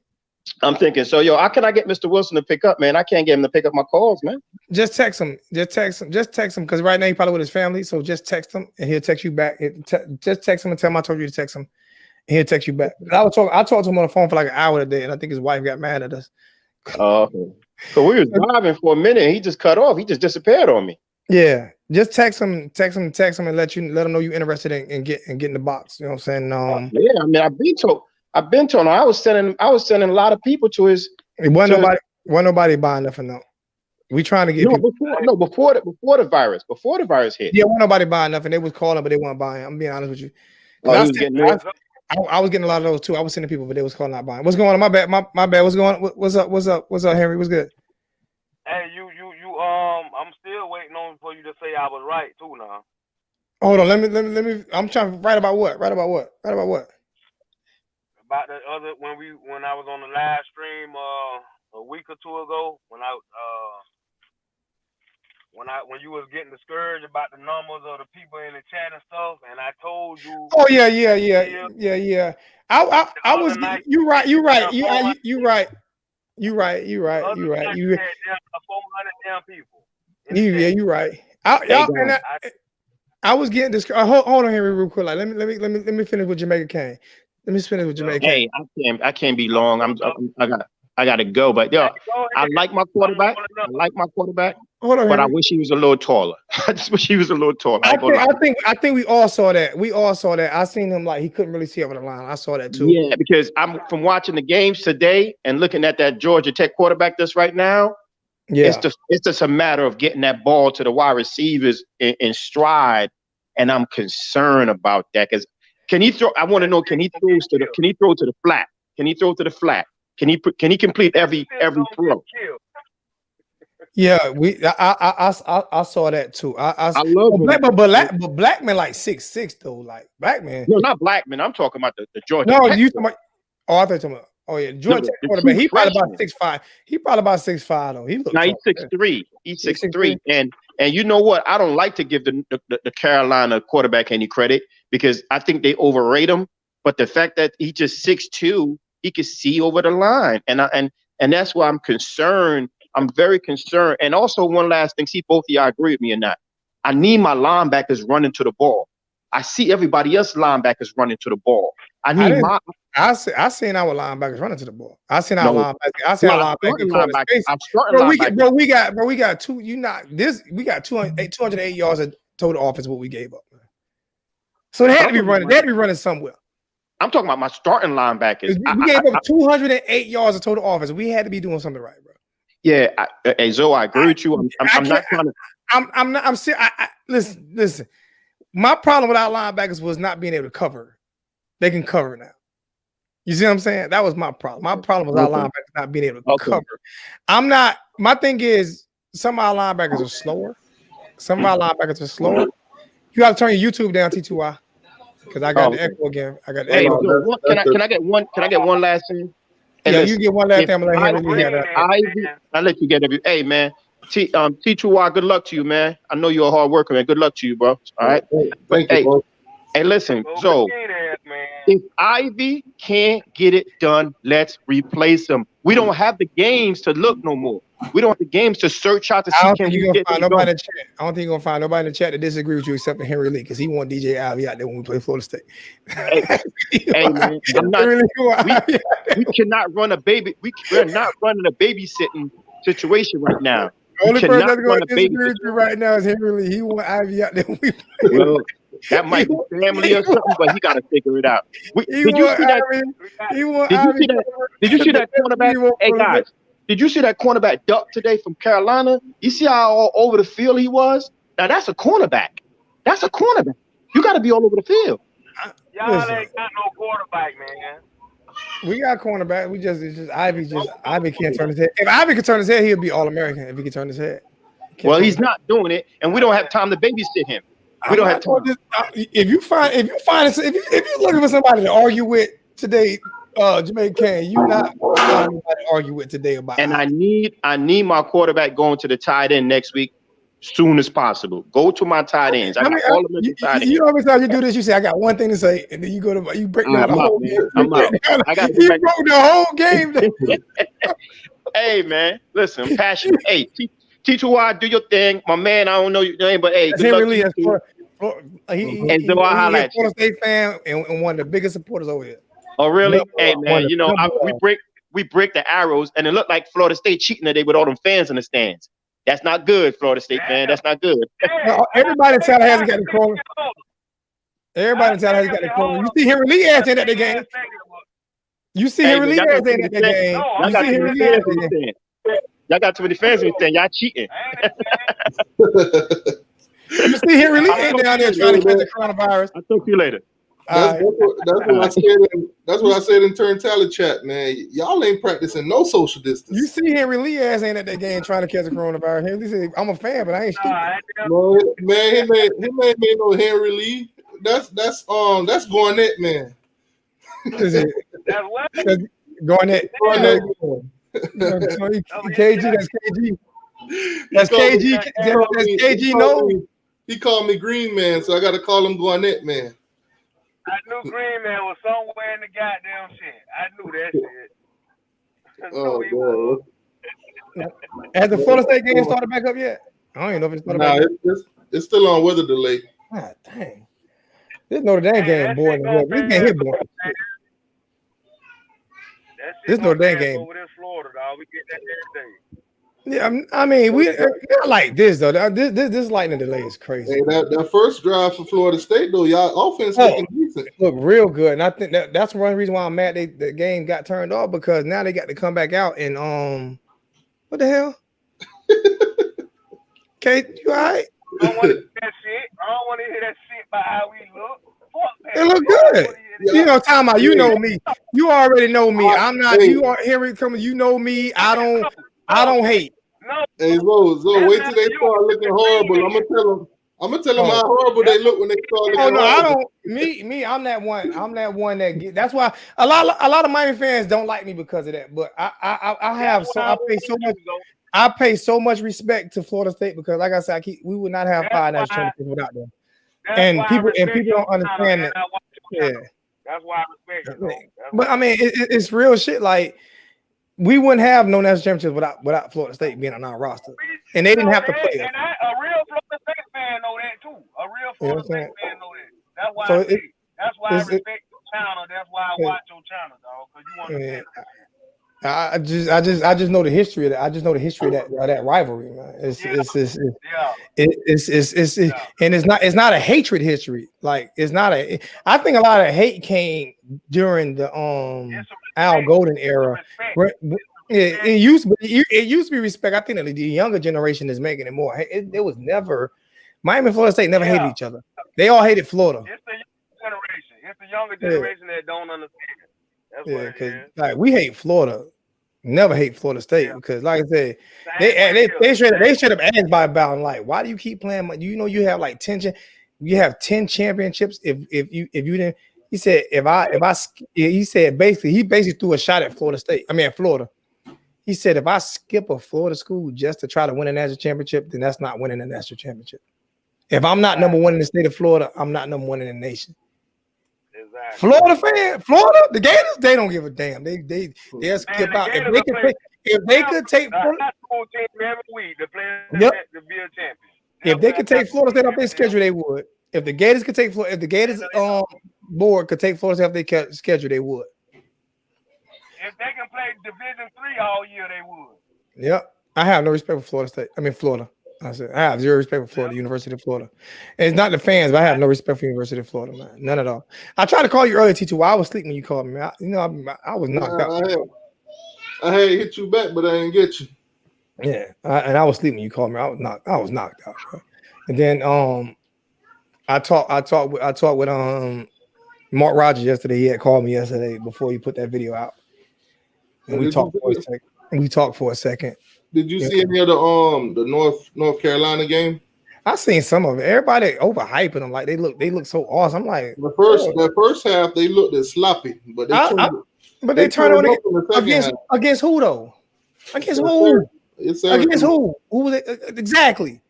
I'm thinking, so how can I get Mr. Wilson to pick up, man? I can't get him to pick up my calls, man. Just text him, because right now he's probably with his family. So just text him and he'll text you back. Just text him and tell him I told you to text him, and he'll text you back. I talked to him on the phone for like an hour today, and I think his wife got mad at us. Oh, okay. So we was driving for a minute, and he just cut off. He just disappeared on me. Yeah, just text him, and let him know you're interested in getting the box. You know what I'm saying? Yeah, I mean, I've been told. I was sending a lot of people to his. It wasn't nobody buying nothing though. We trying to get before the virus hit. Yeah, wasn't nobody buying nothing. They was calling, but they weren't buying. I'm being honest with you. I was getting a lot of those too. I was sending people, but they was calling not buying. What's going on? My bad. What's going on? What's up, Henry? What's good? Hey, you I'm still waiting on for you to say I was right too now. Hold on, let me. I'm trying to write about what? About the other when I was on the live stream a week or two ago when you was getting discouraged about the numbers of the people in the chat and stuff, and I told you. Oh yeah. I was. You're right. You're right. You had 400 damn people. Yeah, you're right. I was getting this. Hold on, Henry, real quick. Like, let me finish with Jamaica Kane. Hey, I can't be long. I gotta go. But I like my quarterback. Hold on, but Henry. I wish he was a little taller. I just wish he was a little taller. I think we all saw that. I seen him like he couldn't really see over the line. I saw that too. Yeah, because I'm from watching the games today and looking at that Georgia Tech quarterback that's right now. Yeah, it's just a matter of getting that ball to the wide receivers in stride, and I'm concerned about that because can he throw? I want to know, can he throw to the flat? Can he throw to the flat? Can he complete every throw? Yeah, I saw that too. I love but Blackman like 6'6" though. Like Blackman. No, not Blackman. I'm talking about the Georgia. No, you talking about? Oh, I thought you talking about. Oh yeah, Georgia Tech quarterback. He probably about 6'5". He probably about 6'5" though. He looks. Now he's 6'3". He's 6'3". And you know what? I don't like to give the Carolina quarterback any credit because I think they overrate him. But the fact that he just 6'2", he can see over the line, and that's why I'm concerned. I'm very concerned. And also one last thing, see both of y'all agree with me or not. I need my linebackers running to the ball. I see everybody else linebackers running to the ball. I seen our linebackers running to the ball. I seen our linebackers. I seen our linebackers. I'm starting linebackers. We got two. We got 208 yards of total offense. What we gave up. Man. So they had to be running. They had to be running somewhere. I'm talking about my starting linebackers. We gave up 208 yards of total offense. We had to be doing something right, bro. Yeah, Zoe, I agree with you. I'm not trying to. I'm serious. Listen. My problem with our linebackers was not being able to cover. They can cover now. You see what I'm saying? That was my problem. My problem was our linebackers not being able to cover. My thing is, some of our linebackers are slower. You got to turn your YouTube down, T2I, because I got the echo again. I got the echo. Can I get one? Can I get one last thing? Yeah, you get one last thing. I'm gonna let him. I'll let you get every. Hey, man. T2Y, good luck to you, man. I know you're a hard worker, man. Good luck to you, bro. All right. Thank you, bro. Hey, listen, so if Ivy can't get it done, let's replace him. We don't have the games to look no more. We don't have the games to search out to see. I don't think you're gonna find nobody in the chat. I don't think you're gonna find nobody in the chat that disagree with you except for Henry Lee, because he want DJ Ivy out there when we play Florida State. Hey man, we cannot run a baby. We're not running a babysitting situation right now. The only person that's going to disagree with you right now is Henry Lee. He want Ivy out there. Well, that might be family or something, but he got to figure it out. Did you see that cornerback? Hey guys, did you see that cornerback duck today from Carolina? You see how all over the field he was? Now that's a cornerback. You got to be all over the field. Y'all ain't got no quarterback, man. We got cornerback. Ivy can't turn his head. If Ivy could turn his head, he'll be All-American. If he could turn his head. Well, he's not doing it, and we don't have time to babysit him. We don't have time. If you're looking for somebody to argue with today, Jermaine Kane, you're not finding anybody to argue with today about. And Ivy. I need my quarterback going to the tight end next week. Soon as possible. Go to my tight ends. I got all of them tight ends. You know, every time you do this, you say, I got one thing to say, and then you break down the whole game. I'm out. You broke the whole game. Hey, man, listen, passion. Hey, T2Y, do your thing. My man, I don't know your name, but hey, good luck to you. He's a Florida State fan and one of the biggest supporters over here. Oh, really? Hey, man, you know, we break the arrows, and it looked like Florida State cheating today with all them fans in the stands. That's not good, Florida State fan. That's not good. Everybody in Tallahassee got the corner. You see Henry Lee ass in at the game. Y'all got too many fans in the stand. Y'all cheating. You see Henry Lee down there trying to catch the coronavirus. I'll talk to you later. That's what I said in Turn Talent Chat, man. Y'all ain't practicing no social distance. You see Henry Lee ass ain't at that game trying to catch the coronavirus. Henry Lee said, I'm a fan, but I ain't stupid. No, man, him ain't no Henry Lee. That's Garnett, man. That's Garnett. KG, that's KG. That's KG. That's KG. No, he called me Green Man, so I got to call him Garnett, man. I knew Green Man was somewhere in the goddamn shit. I knew that shit. Oh, boy. Has the Florida State game started back up yet? I don't even know if it's started back up. It's still on weather delay. God dang. This Notre Dame game boring. This game here boring. This Notre Dame game. Over in Florida, dog. We get that every day. Yeah, I mean, we not like this though. This lightning delay is crazy. Hey, that first drive for Florida State though, y'all offense looking decent. Look real good, and I think that's one reason why I'm mad the game got turned off, because now they got to come back out and what the hell? Kate, you all right? I don't want to hear that shit. I don't want to hear that shit about how we look. It look good. You know, time out. You know me. You already know me. I'm not. You are hearing coming. You know me. I don't hate. Hey, Zo, wait till they start looking horrible. I'm gonna tell them how horrible they look when they start looking horrible. I don't. Me. I'm that one. That that's why a lot of Miami fans don't like me because of that. But I pay so much respect to Florida State, because, like I said, we would not have 5 national championships without them. And people don't understand that. Yeah, that's why I respect you. But I mean, it's real shit. Like, we wouldn't have no national championships without Florida State being on our roster, and they didn't have to play it. And a real Florida State fan fan know that too. A real You know Florida what I'm State fan know that. That's why So I say. That's why I it's- respect your channel. That's why I watch your channel, dog. Cause you understand. I just know the history of that. I just know the history of that rivalry, man. And it's not a hatred history. Like it's not a. I think a lot of hate came during the Al Golden era. It used to be respect. I think that the younger generation is making it more. It was never Miami and Florida State never hated each other. They all hated Florida. It's the younger generation. It's the younger generation that don't understand. That's what it is. Like we hate Florida. Never hate Florida State because, like I said, they should have asked by about like, why do you keep playing? You know, you have like 10 championships. If you didn't, he said he basically threw a shot at Florida State. I mean, at Florida. He said if I skip a Florida school just to try to win a national championship, then that's not winning a national championship. If I'm not number one in the state of Florida, I'm not number one in the nation. Exactly. Florida, the Gators, they don't give a damn. They'll skip out. If they could take Florida, if they could take Florida State off their schedule, they would. If the Gators could take Florida, if the Gators board could take Florida State off their schedule, they would. If they can play Division III all year, they would. Yep. I have no respect for Florida State. I mean Florida. I have zero respect for Florida, University of Florida. And it's not the fans, but I have no respect for University of Florida, man. None at all. I tried to call you earlier, T2. I was sleeping when you called me. I was knocked out. I had hit you back, but I didn't get you. Yeah, and I was sleeping when you called me. I was knocked out, bro. And then I talked with Mark Rogers yesterday. He had called me yesterday before he put that video out. And we talked for a second. Did you see any of the North Carolina game? I seen some of it. Everybody overhyping them like they look so awesome. I'm like the first half they looked sloppy, but they turned on against who though? Against who? Against who? Who was it exactly?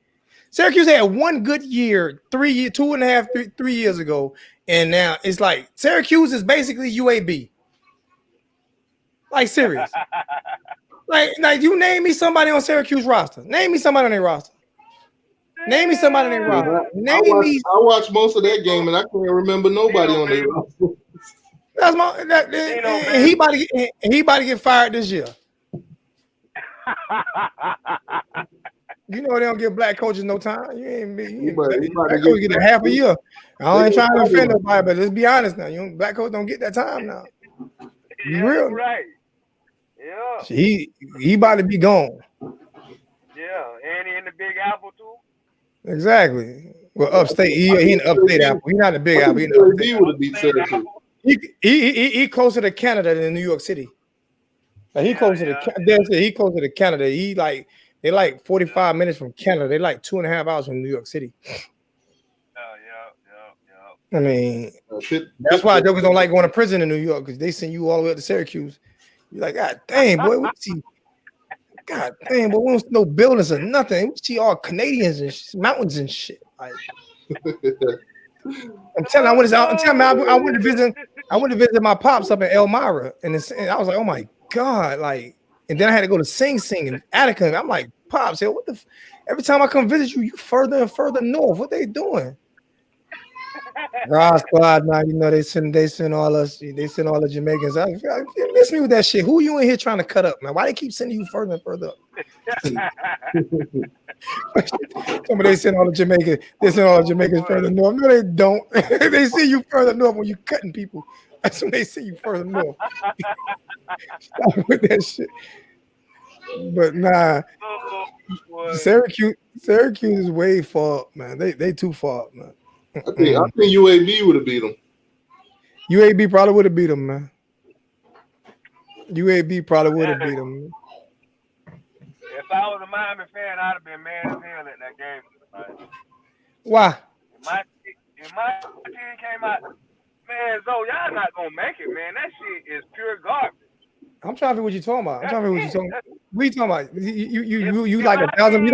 Syracuse had one good year, 3 years ago, and now it's like Syracuse is basically UAB. Like serious. Like you name me somebody on Syracuse roster. Name me somebody on their roster. Name me somebody on their roster. I watched most of that game and I can't remember nobody on their roster. He about to get fired this year. You know they don't give black coaches no time. Black coaches get a half a year. I ain't trying to offend nobody, but let's be honest now. Black coaches don't get that time now. You real? Right. Yeah. He about to be gone. Yeah, and he in the Big Apple too. Exactly. Well, upstate. He in upstate Apple. He not the Big Apple. He closer to Canada than New York City. Like he closer to Canada. They like 45 minutes from Canada. They like 2.5 hours from New York City. I mean, that's why jokers don't like going to prison in New York because they send you all the way up to Syracuse. You're like, God dang, boy, we see. God damn, but we don't see no buildings or nothing. We see all Canadians and mountains and shit. Like, I'm telling you, I went to visit my pops up in Elmira, and I was like, oh my God, like, and then I had to go to Sing Sing in Attica. And I'm like, Pops, what the? Every time I come visit you, you further and further north. What they doing? Raw Squad, now you know they send all the Jamaicans. I miss me with that shit. Who you in here trying to cut up, man? Why they keep sending you further and further up? Somebody send all the Jamaicans. They send all the Jamaicans further north. No, they don't. They send you further north when you cutting people. That's when they send you further north. Stop with that shit. But nah, Syracuse is way far up, man. They too far, man. I think UAB would have beat them. UAB probably would have beat them, man. UAB probably would have beat them. If I was a Miami fan, I'd have been mad as hell at that game. Right? Why? If my team came out, man, Zoe, y'all not gonna make it, man. That shit is pure garbage. I'm trying to figure what you're talking about. What are you talking about? You like 1,000. You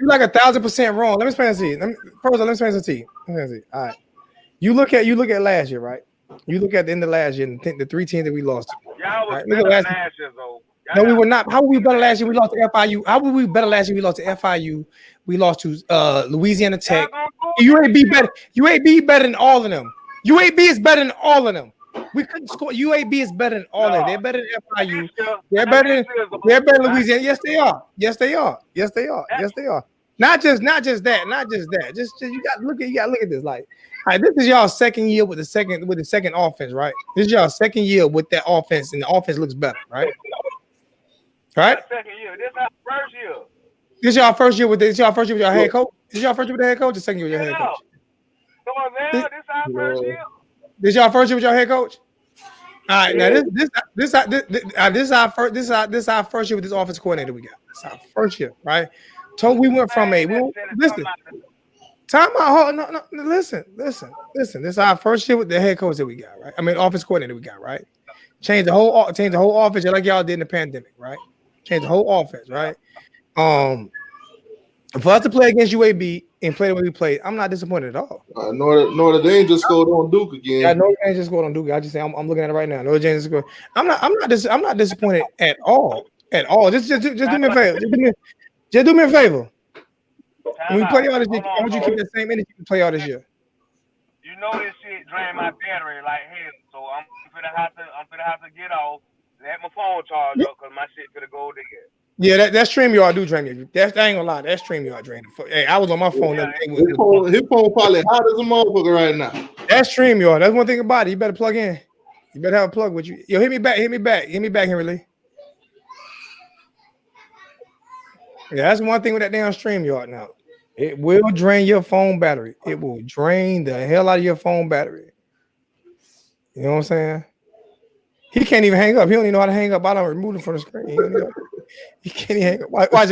like 1,000% wrong. Let me explain to you. Let me explain to you. All right. You look at last year, right? You look at the end of last year and think the 3 teams that we lost. Y'all was right? Look at last year, though. No, we were not. How were we better last year? We lost to FIU. How were we better last year? We lost to FIU. We lost to Louisiana Tech. UAB better. UAB better than all of them. UAB is better than all of them. We couldn't score. UAB is better than all of them. They're better than FIU. They're better than Louisiana. Yes, they are. Yes, they are. Yes, they are. Yes, they are. Not just that. Just you got to look at this. Like, all right, this is y'all second year with the second offense, right? This is y'all second year with that offense, and the offense looks better, right? Right? Second year. This is our first year. This y'all first year with your head coach. This y'all first year with the head coach. The second year with your head coach. Come on, man. This is our first year. This y'all first year with your head coach. All right, now this is our first year with this offense coordinator we got. It's our first year, right? So we went from listen. Time out. No. Listen. This is our first year with the head coach that we got, right? I mean, offense coordinator we got, right? Change the whole offense just like y'all did in the pandemic, right? Change the whole offense, right? For us to play against UAB and play the way we played, I'm not disappointed at all. Notre Dame just scored on Duke again. Yeah, Notre Dame just scored on Duke. I just say I'm looking at it right now. Notre Dame just scored. I'm not disappointed at all. At all. Just do me a favor. Just do me a favor. When we play all this year, I want you to keep the same energy we play all this year. You know this shit drain my battery like hell, so I'm finna have to get off, let my phone charge up, cause my shit finna go there. Yeah, that StreamYard do drain you. I ain't gonna lie, that StreamYard drain. Hey, I was on my phone. Yeah, his phone probably hot as a motherfucker right now. That StreamYard. That's one thing about it. You better plug in. You better have a plug with you. Yo, hit me back, Henry Lee. Yeah, that's one thing with that damn StreamYard now. It will drain your phone battery. It will drain the hell out of your phone battery. You know what I'm saying? He can't even hang up. He don't even know how to hang up. I don't remove him from the screen. He can't even hang up. Watch this.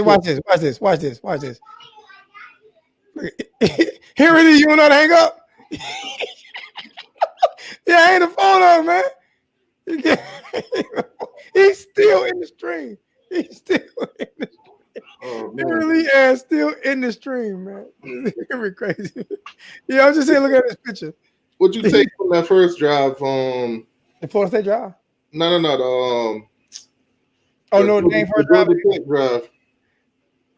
Here it is. You don't know how to hang up? Yeah, ain't the phone on, man. He's still in the stream. Oh, man. He really is still in the stream, man. It's crazy. Yeah, I'm just saying, look at this picture. What you take from that first drive? The Florida State drive? No. No, Dame first drive. Drive.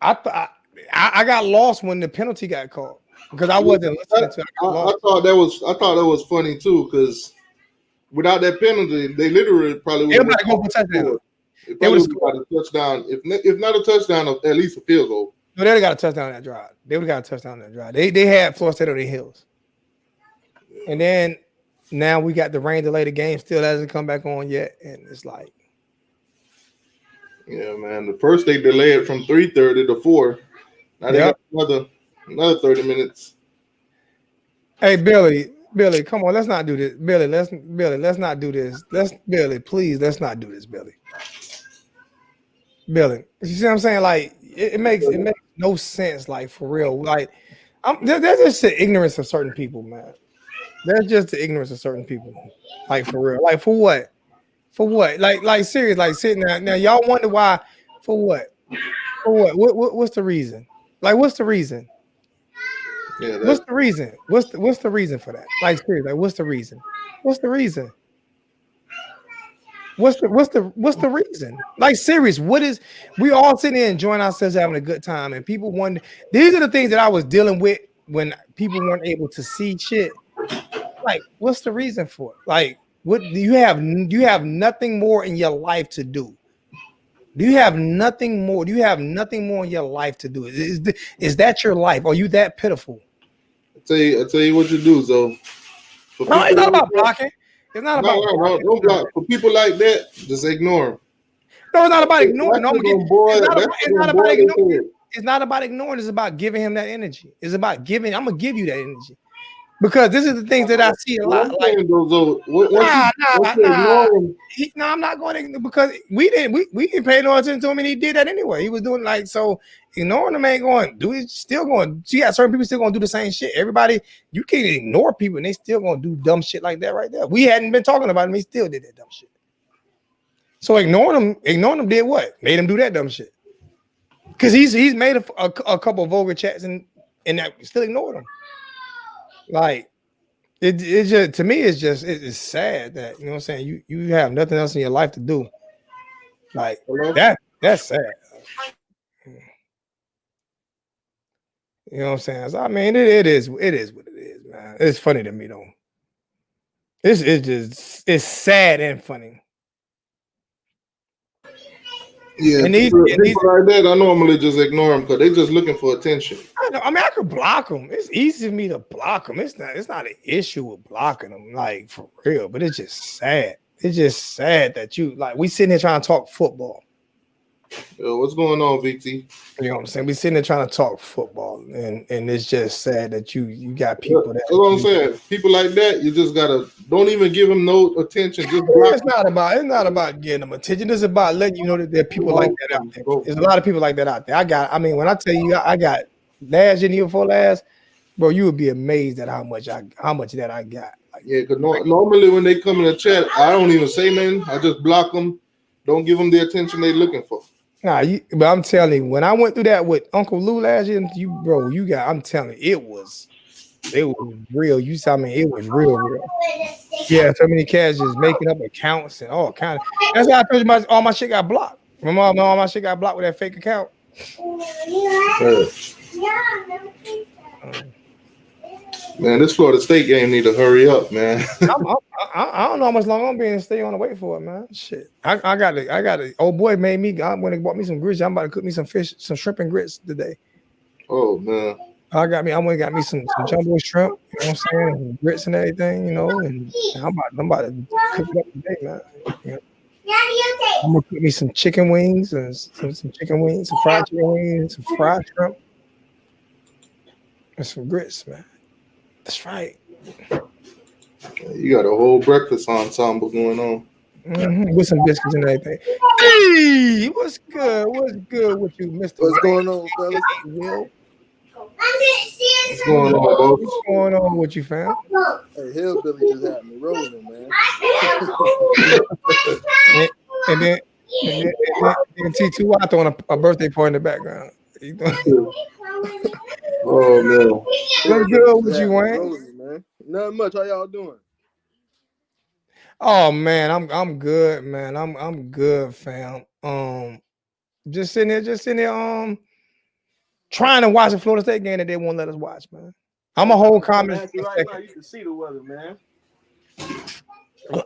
I got lost when the penalty got called because I wasn't listening to it. I thought that was funny too because without that penalty, they literally probably would have go for touchdown. They would have got a touchdown, if not a touchdown, at least a field goal. No, they would have got a touchdown on that drive. They had Florida State on their heels. And then now we got the rain delay. The game still hasn't come back on yet. And it's like. Yeah, man. The first they delayed from 3:30 to 4. Now they got another 30 minutes. Hey, Billy, come on. Let's not do this. Billy, let's not do this. Please, let's not do this, Billy. You see what I'm saying? Like it makes no sense. Like for real. Like there's just the ignorance of certain people, man. That's just the ignorance of certain people. Like for real. Like for what? For what? Like serious. Like sitting there. Now y'all wonder why. For what? For what? What's the reason? Like what's the reason? Yeah. What's the reason? What's the reason for that? Like seriously. Like what's the reason? What's the reason? What's the reason? Like serious, we all sitting there enjoying ourselves having a good time and people wonder. These are the things that I was dealing with when people weren't able to see shit. Like, what's the reason for it? Like, what do you have nothing more in your life to do? Do you have nothing more? Do you have nothing more in your life to do? Is that your life? Are you that pitiful? I tell you what you do, so no, it's not about blocking. It's not about don't block. For people like that, just ignore them. No, it's not about ignoring. It's not about ignoring. It's about giving him that energy. It's about giving. I'm gonna give you that energy because this is the things that I see a lot. Like, no, I'm not going to because we didn't pay no attention to him and he did that anyway. He was doing like so. Ignoring them ain't going. Still going. See, yeah, certain people still gonna do the same shit. Everybody, you can't ignore people and they still gonna do dumb shit like that right there. We hadn't been talking about him. He still did that dumb shit. So ignoring them did what? Made him do that dumb shit. Because he's made a couple of vulgar chats and that still ignored him. Like it just to me it's sad that you know what I'm saying you have nothing else in your life to do. Like Hello? that's sad. You know what I'm saying? So, I mean, it is what it is, man. It's funny to me though. It's sad and funny. Yeah, And people like that, I normally just ignore them because they just looking for attention. I mean, I could block them. It's easy for me to block them. It's not an issue with blocking them, like for real. But it's just sad. It's just sad that we sitting here trying to talk football. Yo, what's going on, VT? You know what I'm saying? We sitting there trying to talk football, and it's just sad that you got people that. That's what I'm saying. People like that, you just gotta don't even give them no attention. Just block it's not about getting them attention. It's about letting you know that there are people like that out there. There's a lot of people like that out there. When I tell you I got last year and year before last, bro, you would be amazed at how much that I got. Like, yeah, because normally when they come in the chat, I don't even say nothing. I just block them. Don't give them the attention they're looking for. Nah, but I'm telling you, when I went through that with Uncle Lou last year, I'm telling you, it was real. You saw me, it was real. Yeah, so many cats just making up accounts and all kind of. That's why I told you all my shit got blocked. Remember, all my shit got blocked with that fake account. Man, this Florida State game need to hurry up, man. I don't know how much longer I'm being stay on the wait for it, man. Shit, I got it. Old boy made me. I went and bought me some grits. I'm about to cook me some fish, some shrimp and grits today. Oh man, I went and got me some jumbo shrimp. You know what I'm saying? And grits and everything, you know. And I'm about to cook it up today, man. You know? I'm gonna cook me some chicken wings and some chicken wings, some fried chicken wings, some fried shrimp, and some grits, man. That's right. You got a whole breakfast ensemble going on. With some biscuits and everything. Hey, what's good? What's good with you, Mr. What's going on, fellas? What's going on, bro? What's going on with you, fam? Hey, Hillbilly just had me rolling, man. and then T2 throwing a birthday party in the background. Oh man, what's good with you, Wayne? Rolling, man. Nothing much. How y'all doing? Oh man, I'm good, man. I'm good, fam. Just sitting there, trying to watch the Florida State game that they won't let us watch, man. I'm a whole comment. Right now, you can see the weather, man.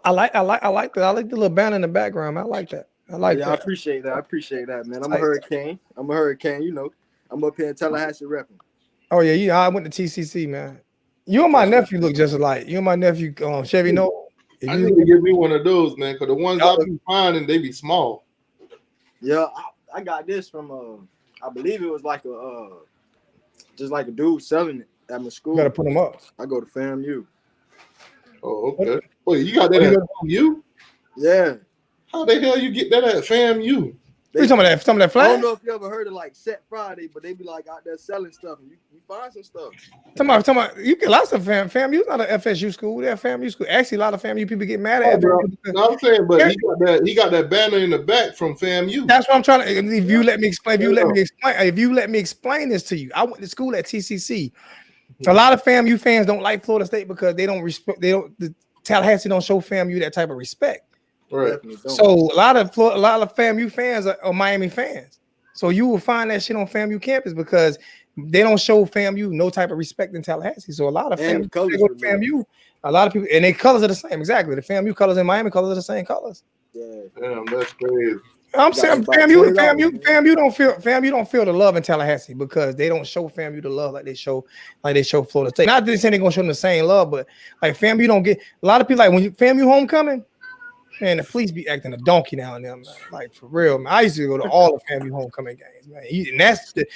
I like the little band in the background. I like that. I appreciate that, man. I'm a hurricane. You know. I'm up here in Tallahassee repping. Oh yeah, I went to TCC, man. You and my nephew look just alike. You and my nephew, Chevy No. I need to give me one of those, man, because the ones I've been finding, they be small. Yeah, I got this from I believe it was like just like a dude selling it at my school. You gotta put them up. I go to FAMU. Oh, okay. Wait, you got that at FAMU? Yeah. How the hell you get that at FAMU? Some of that flag? I don't know if you ever heard of like Set Friday, but they be like out there selling stuff and you find some stuff. Talking about you get lots of FAMU's not an FSU school, they're FAMU school. Actually, a lot of FAMU people get mad at FAMU. No, I'm saying, but he got that banner in the back from FAMU. That's what I'm trying to. If you let me explain this to you, I went to school at TCC. A lot of FAMU fans don't like Florida State because they don't respect. The Tallahassee don't show FAMU that type of respect. Right. So a lot of FAMU fans are Miami fans. So you will find that shit on FAMU campus because they don't show FAMU no type of respect in Tallahassee. So a lot of FAMU, a lot of people, and their colors are the same. Exactly. The FAMU colors and Miami colors are the same colors. Yeah. Damn, that's crazy. I'm saying FAMU don't feel the love in Tallahassee because they don't show FAMU the love like they show Florida State. Not that saying they're gonna show them the same love, but like FAMU don't get a lot of people like when FAMU homecoming. Man, the police be acting a donkey now and then, man. Like for real, man. I used to go to all the FAMU homecoming games, man. And that's the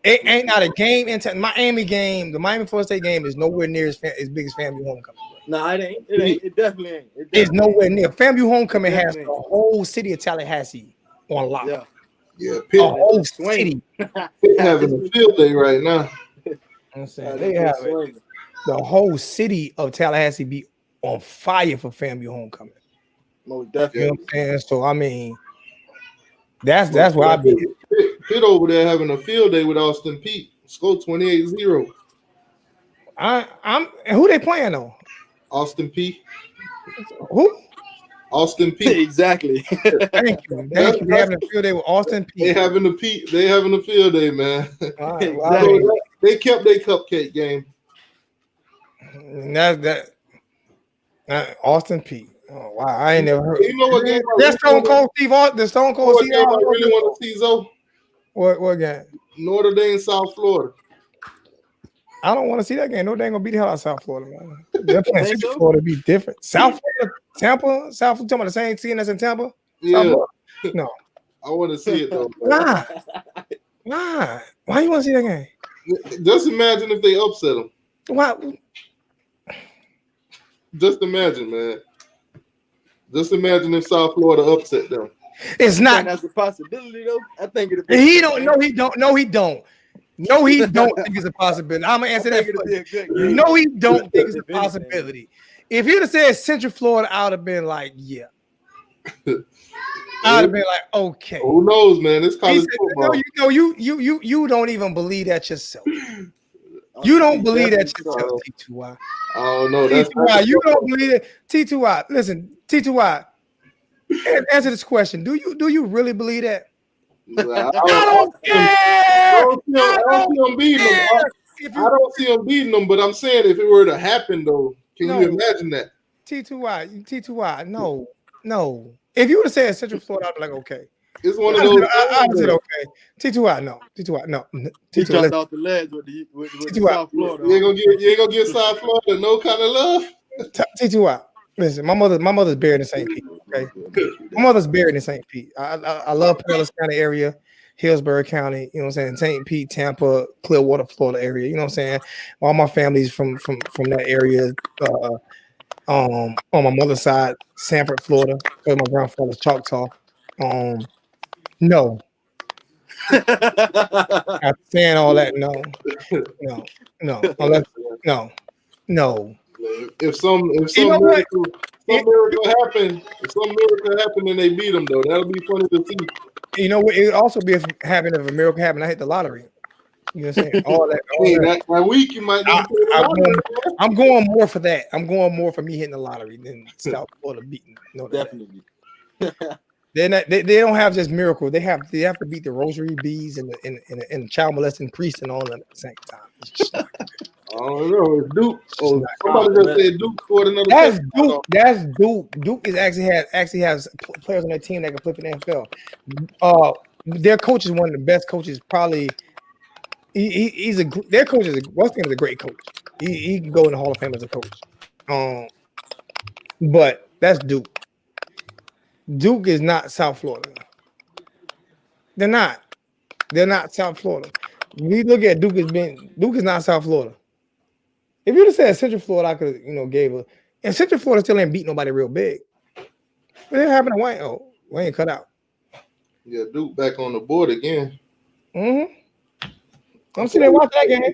it ain't not a game in Miami game. The Miami Florida State game is nowhere near as big as FAMU homecoming. No, it ain't. It definitely ain't. It's nowhere near. FAMU homecoming has the whole city of Tallahassee on lock. Yeah, the whole city. Pitt having a field day right now. I'm saying they have it. The whole city of Tallahassee be on fire for FAMU homecoming. Most definitely. You know what I'm saying? So I mean, that's where I be. Pitt over there having a field day with Austin Peay. Score 28-0. I'm who they playing though? Austin Peay. Who? Austin Peay. Exactly. Thank you. Thank you. They having a field day with Austin They Peay. having a field day, man. All right, well, Exactly. So they kept their cupcake game. and Austin Peay. Oh wow, I ain't never heard. You know what game? That's Stone Cold Steve Austin. The Stone Cold What Steve game I Austin. really want to see, Zoe? What game? Notre Dame, South Florida. I don't want to see that game. No, they ain't gonna beat the hell out of South Florida, man. They're playing Think Central so? Florida be different. South Florida, Tampa, South Florida, talking about the same team that's in Tampa. South Yeah, Florida? No. I want to see it though. man. Why? Why you want to see that game? Just imagine if they upset them. Why? Just imagine, man. Just imagine if South Florida upset them. It's And not. that's a possibility, though. I think it'll He don't. No, he don't. No, he don't. No, he don't think it's a possibility. I'm gonna answer that. It'll For be you. a good game. No, he don't think it's a If anything. possibility. If he'd have said Central Florida, I would have been like, yeah. I would have been like, okay. Who knows, man? It's He college said, football. no, you don't even believe that yourself. You don't believe that yourself, T2Y. I don't know. That's T2Y, you don't believe it. T2Y, listen, T2Y. Answer this question. Do you really believe that? I don't care. I don't see them beating them. If I don't see them beating them, but I'm saying if it were to happen, though, can No. you imagine that? T2Y, no. If you would have said Central Florida, I'd be like, okay. It's one of those. I said okay. T2Y, no. T2Y, no. He T2Y, jumped listen. off the ledge with the T2Y. South Florida. You ain't gonna give South Florida no kind of love. T2Y. Listen, my mother's buried in St. Pete. Okay, my mother's buried in St. Pete. I love Pinellas County area, Hillsborough County. You know what I'm saying? St. Pete, Tampa, Clearwater, Florida area. You know what I'm saying? All my family's from that area. On my mother's side, Sanford, Florida, because my grandfather's Choctaw. No. After saying all that, no. Unless, no. If some You know what? miracle happen, and they beat them though, that'll be funny to see. You know what? It would also be if a miracle happened. I hit the lottery. You know what I'm saying? All that. Hey, that week you might. I'm going more for that. I'm going more for me hitting the lottery than South Florida beating. No, Definitely. they don't have just miracle. They have to beat the rosary bees and the child molesting priest and all of them at the same time. It's just not good. I don't know. It's Duke. Oh, somebody just said Duke scored another. That's touchdown. Duke. That's Duke. Duke is actually has players on their team that can play for the NFL. Their coach is one of the best coaches. Probably, their coach is Weston is a great coach. He can go in the Hall of Fame as a coach. But that's Duke. Duke is not South Florida. They're not. They're not South Florida. We look at Duke is not South Florida. If you'd have said Central Florida, I could gave a. And Central Florida still ain't beat nobody real big. What happened to Wayne? Oh, Wayne cut out. Yeah, Duke back on the board again. I'm sitting there watching that game.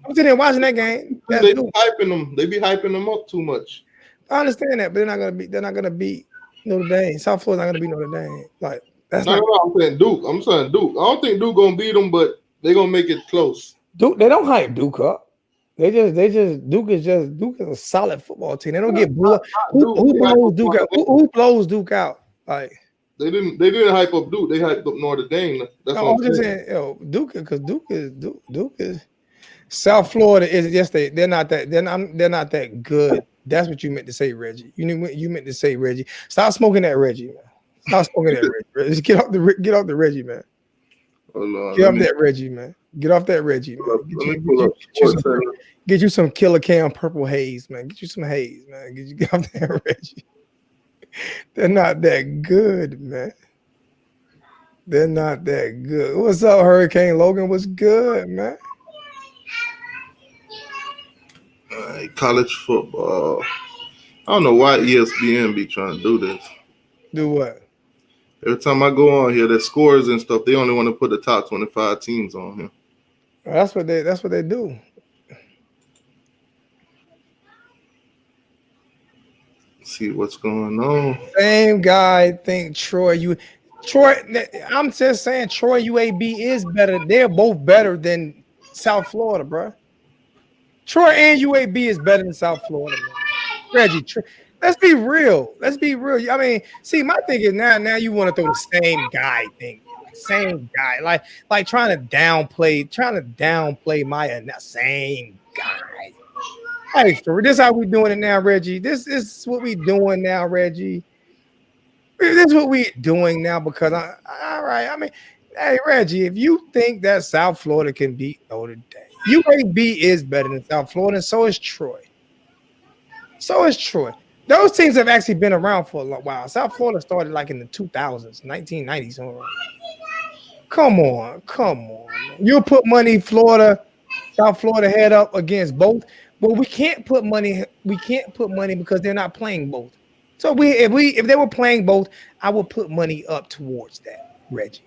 I'm sitting there watching that game. That's They be Duke. hyping them. They be hyping them up too much. I understand that, but they're not gonna beat Notre Dame. South Florida's not gonna beat Notre Dame. Like that's No, I'm saying Duke. I don't think Duke gonna beat them, but they're gonna make it close. Duke. They don't hype Duke up. They just Duke is a solid football team. They don't get blown. Who blows Duke out? Who blows Duke out? Like they didn't hype up Duke. They hyped up Notre Dame. That's no, what I'm just saying, Duke, because Duke is South Florida is just they're not that good. That's what you meant to say, Reggie. You meant to say, Reggie. Stop smoking that Reggie, man. Stop smoking that Reggie. Just get off the Reggie, man. Get off that Reggie, man. Get off that Reggie, man. Get you some Killer Cam purple haze, man. Get you some haze, man. Get off that Reggie. They're not that good, man. They're not that good. What's up, Hurricane Logan? What's good, man? College football. I don't know why ESPN be trying to do this. Do what? Every time I go on here, the scores and stuff, they only want to put the top 25 teams on here. That's what they do. See what's going on. Same guy think Troy. I'm just saying Troy UAB is better. They're both better than South Florida, bro. Troy and UAB is better than South Florida, man. Reggie, Let's be real. Let's be real. I mean, see, my thing is now you want to throw the same guy thing, same guy, like trying to downplay Maya, that same guy. Hey, so this is how we doing it now, Reggie. This is what we doing now, Reggie. This is what we doing now because all right. I mean, hey, Reggie, if you think that South Florida can beat Notre Dame, UAB is better than South Florida, and so is Troy. So is Troy. Those teams have actually been around for a long while. South Florida started like in the 2000s, 1990s. Come on. You put money South Florida head up against both, but we can't put money because they're not playing both. So if they were playing both, I would put money up towards that, Reggie.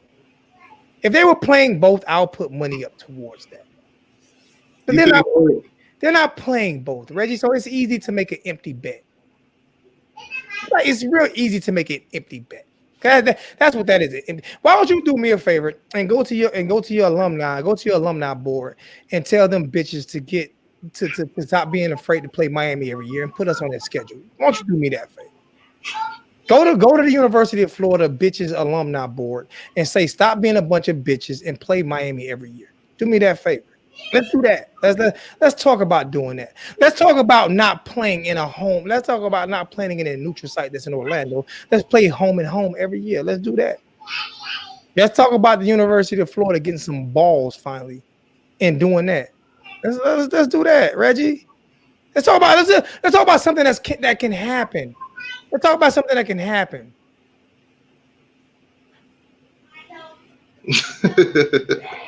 If they were playing both, I'll put money up towards that. But they're not playing both, Reggie. So it's easy to make an empty bet. Like, it's real easy to make an empty bet. That's what that is. Why don't you do me a favor and go to your alumni board and tell them bitches to stop being afraid to play Miami every year and put us on that schedule. Why don't you do me that favor? Go to the University of Florida bitches alumni board and say stop being a bunch of bitches and play Miami every year. Do me that favor. Let's do that. Let's talk about doing that. Let's talk about not playing in a home. Let's talk about not playing in a neutral site that's in Orlando. Let's play home and home every year. Let's do that. Let's talk about the University of Florida getting some balls finally and doing that. Let's do that, Reggie. Let's talk about something that can happen. Let's talk about something that can happen.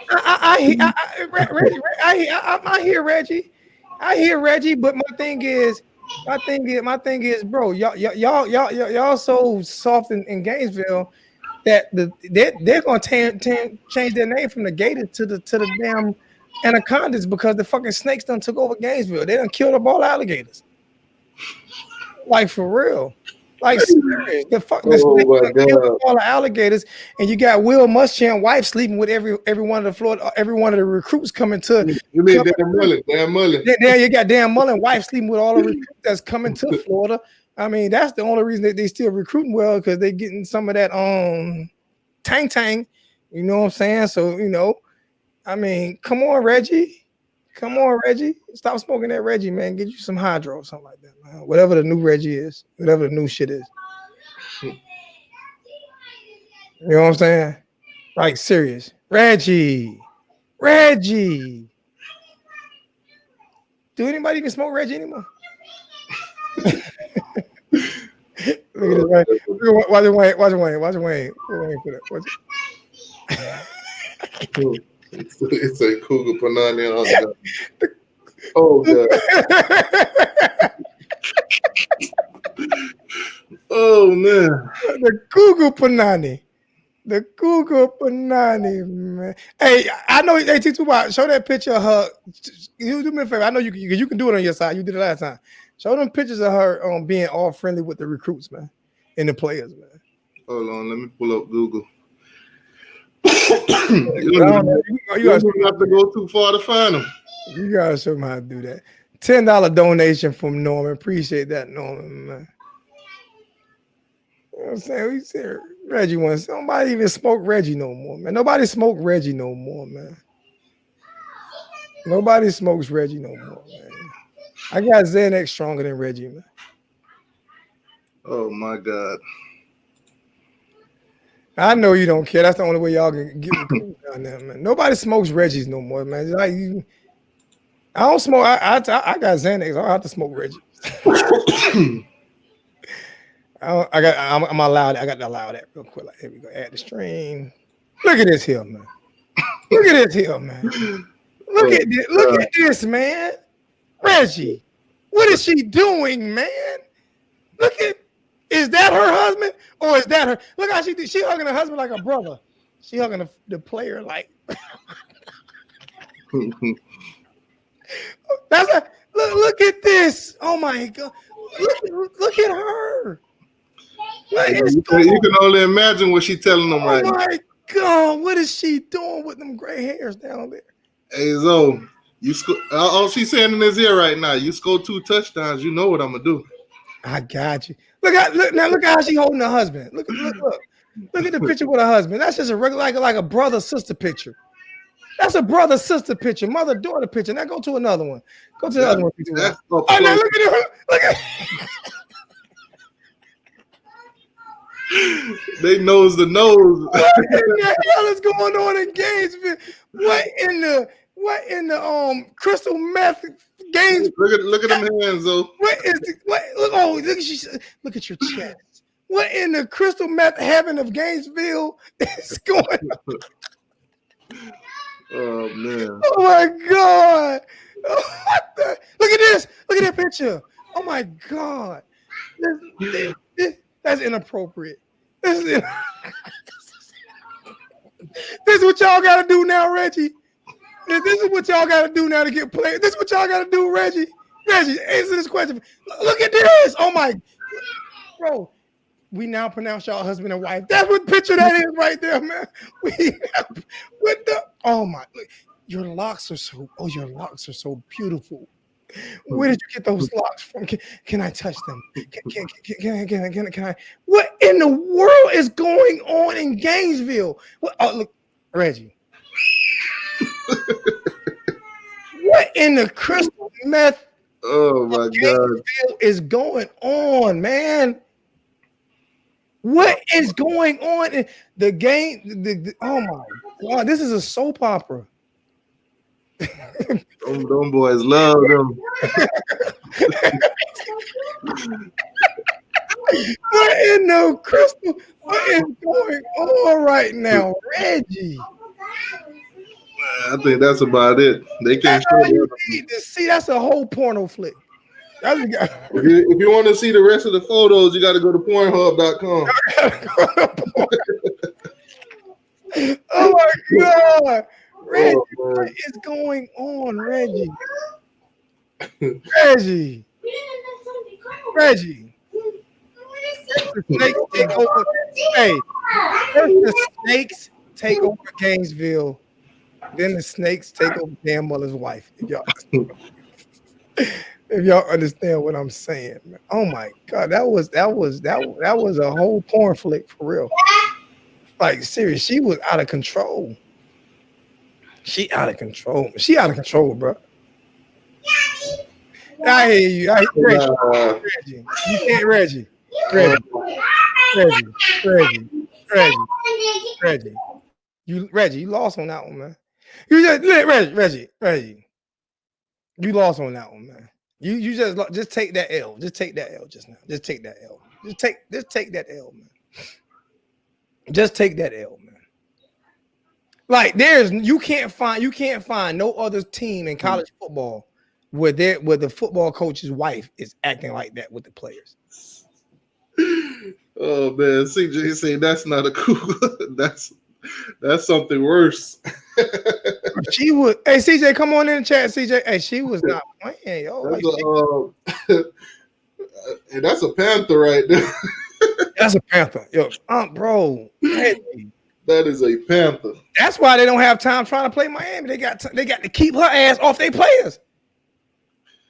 I hear Reggie. I hear Reggie, but my thing is, bro, y'all so soft in Gainesville that they're gonna change their name from the Gators to the damn Anacondas because the fucking snakes done took over Gainesville. They done killed up all the alligators. Like for real. Like serious. The snakes killed all the alligators, and you got Will Muschamp wife sleeping with every one of the recruits coming to. You mean Dan Mullen? There you got Dan Mullen wife sleeping with all the recruits that's coming to Florida. I mean, that's the only reason that they still recruiting well because they getting some of that tang. You know what I'm saying? So I mean, come on, Reggie. Stop smoking that Reggie, man. Get you some hydro or something like that, man. Whatever the new Reggie is, whatever the new shit is. You know what I'm saying? Like, serious. Reggie. Do anybody even smoke Reggie anymore? Look at this, right? Watch Wayne. It's a Cougar Panani. Oh god. Oh man. The Cougar Panani, man. Hey, I know. Hey, T2, show that picture of her. You do me a favor. I know you can do it on your side. You did it last time. Show them pictures of her being all friendly with the recruits, man, and the players, man. Hold on, let me pull up Google. You have to go too far to find them. You gotta show them how to do that. $10 donation from Norman. Appreciate that, Norman, man. You know what I'm saying? We said Reggie once. Nobody even smoke Reggie no more, man. Nobody smoke Reggie no more, man. Nobody smokes Reggie no more, man. I got Xanax stronger than Reggie, man. Oh my God. I know you don't care. That's the only way y'all can get down there, man. Nobody smokes Reggie's no more, man. Like I don't smoke. I got Xanax. I don't have to smoke Reggie. I'm allowed. I got to allow that real quick. Like, here we go. Add the stream. Look at this here, man. Look at this, man. Reggie, what is she doing, man? Look at. Is that her husband or is that her? Look how she hugging her husband like a brother. She hugging the player like. Look at this. Oh my God. Look at her. You can only imagine what she's telling them right now. Oh my God. What is she doing with them gray hairs down there? Hey, Zo, all she's saying in his ear right now, you score 2 touchdowns, you know what I'm going to do. I got you. Look at how she holding her husband. Look at the picture with her husband. That's just a regular like a brother sister picture. That's a brother sister picture, mother daughter picture. Now go to another one. Go to the other one. Oh, now look at her. Look at. They nose to nose. What in the hell is going on in Gainesville? What in the crystal meth games? Look at them hands though. Look at your chest. What in the crystal meth heaven of Gainesville is going on? Oh man. Oh my God. Look at this. Look at that picture. Oh my God. That's inappropriate. This is what y'all gotta do now, Reggie. This is what y'all gotta do now to get played. This is what y'all gotta do, Reggie. Reggie, answer this question. Look at this. Oh my, bro. We now pronounce y'all husband and wife. That's what picture that is right there, man. Oh my, look, your locks are so beautiful. Where did you get those locks from? Can I touch them? Can I? What in the world is going on in Gainesville? Look, Reggie. What in the crystal meth? Oh my God! Is going on, man? What is going on in the game? Oh my God! This is a soap opera. Them boys love them. What in the crystal? What is going on right now, Reggie? I think that's about it. They can't show you. See, that's a whole porno flick. If you want to see the rest of the photos, you got to go to Pornhub.com. Oh my God, Reggie, what is going on, Reggie? Reggie. The snakes take over. Hey, first the snakes take over Gainesville, then the snakes take over Dan Muller's wife. If y'all understand what I'm saying, man. Oh my God, that was a whole porn flick for real. Like serious, she was out of control. She out of control, bro. I hear you. Reggie. You can't, Reggie. Reggie, you lost on that one, man. You just Reggie. You lost on that one, man. You just take that L. Just take that L just now. Just take that L. Just take that L, man. Just take that L, man. Like you can't find no other team in college football where the football coach's wife is acting like that with the players. Oh man, CJ saying that's not a cool. That's something worse. She would. Hey CJ, come on in the chat. CJ, hey, she was not playing, yo. And that's a Panther right there. That's a Panther, yo. Bro, that is a Panther. That's why they don't have time trying to play Miami. They got to keep her ass off their players.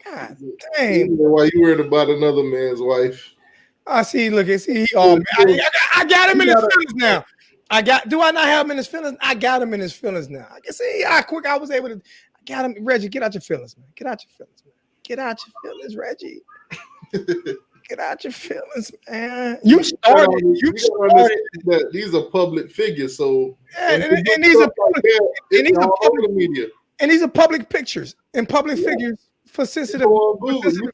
God dang. Why you worried about another man's wife? I see. Look, see. Oh, man. I got him in his feelings now. Do I not have him in his feelings? I got him in his feelings now. I can see how quick I was able to. I got him. Reggie, get out your feelings, man. Get out your feelings, man. Get out your feelings, Reggie. Get out your feelings, man. You started that these are public figures, so and these are public media, and these are public pictures and public figures for sensitive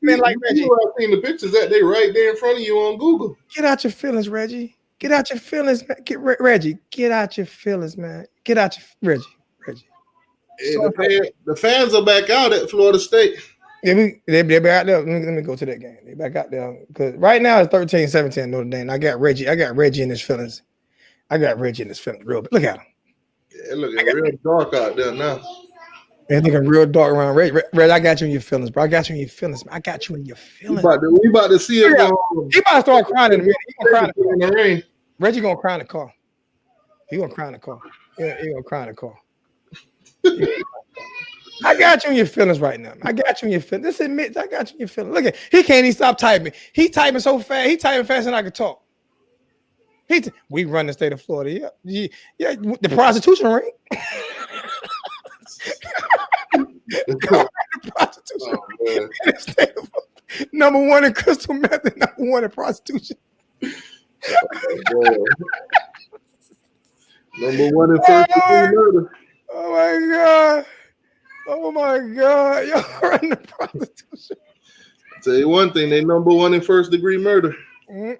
men like Reggie. I've seen the pictures that they right there in front of you on Google. Get out your feelings, Reggie. Get out your feelings, man. Reggie. Get out your feelings, man. Get out your Reggie. Hey, the fans are back out at Florida State. Yeah, they're back out there. Let me go to that game. They're back out there because right now it's 13-17 Notre Dame. I got Reggie in his feelings. Real bit. Look at him. Yeah, looking real dark out there now. Man, looking real dark around Reggie. I got you in your feelings, bro. I got you in your feelings. We about to see it. He about to start crying in a minute. He gonna cry in the rain. Reggie gonna cry in the car. He gonna cry in the car. Yeah, he gonna cry in the car. I got you in your feelings right now. I got you in your feelings. This admits I got you in your feelings. Look at he can't even stop typing. He typing so fast. He typing faster than I can talk. We run the state of Florida. Yeah, the prostitution ring. The prostitution ring. Number one in crystal meth and number one in prostitution. Number one in first degree murder. Oh my God. Oh my God. Y'all run the prostitution. Tell you one thing, they number one in first degree murder.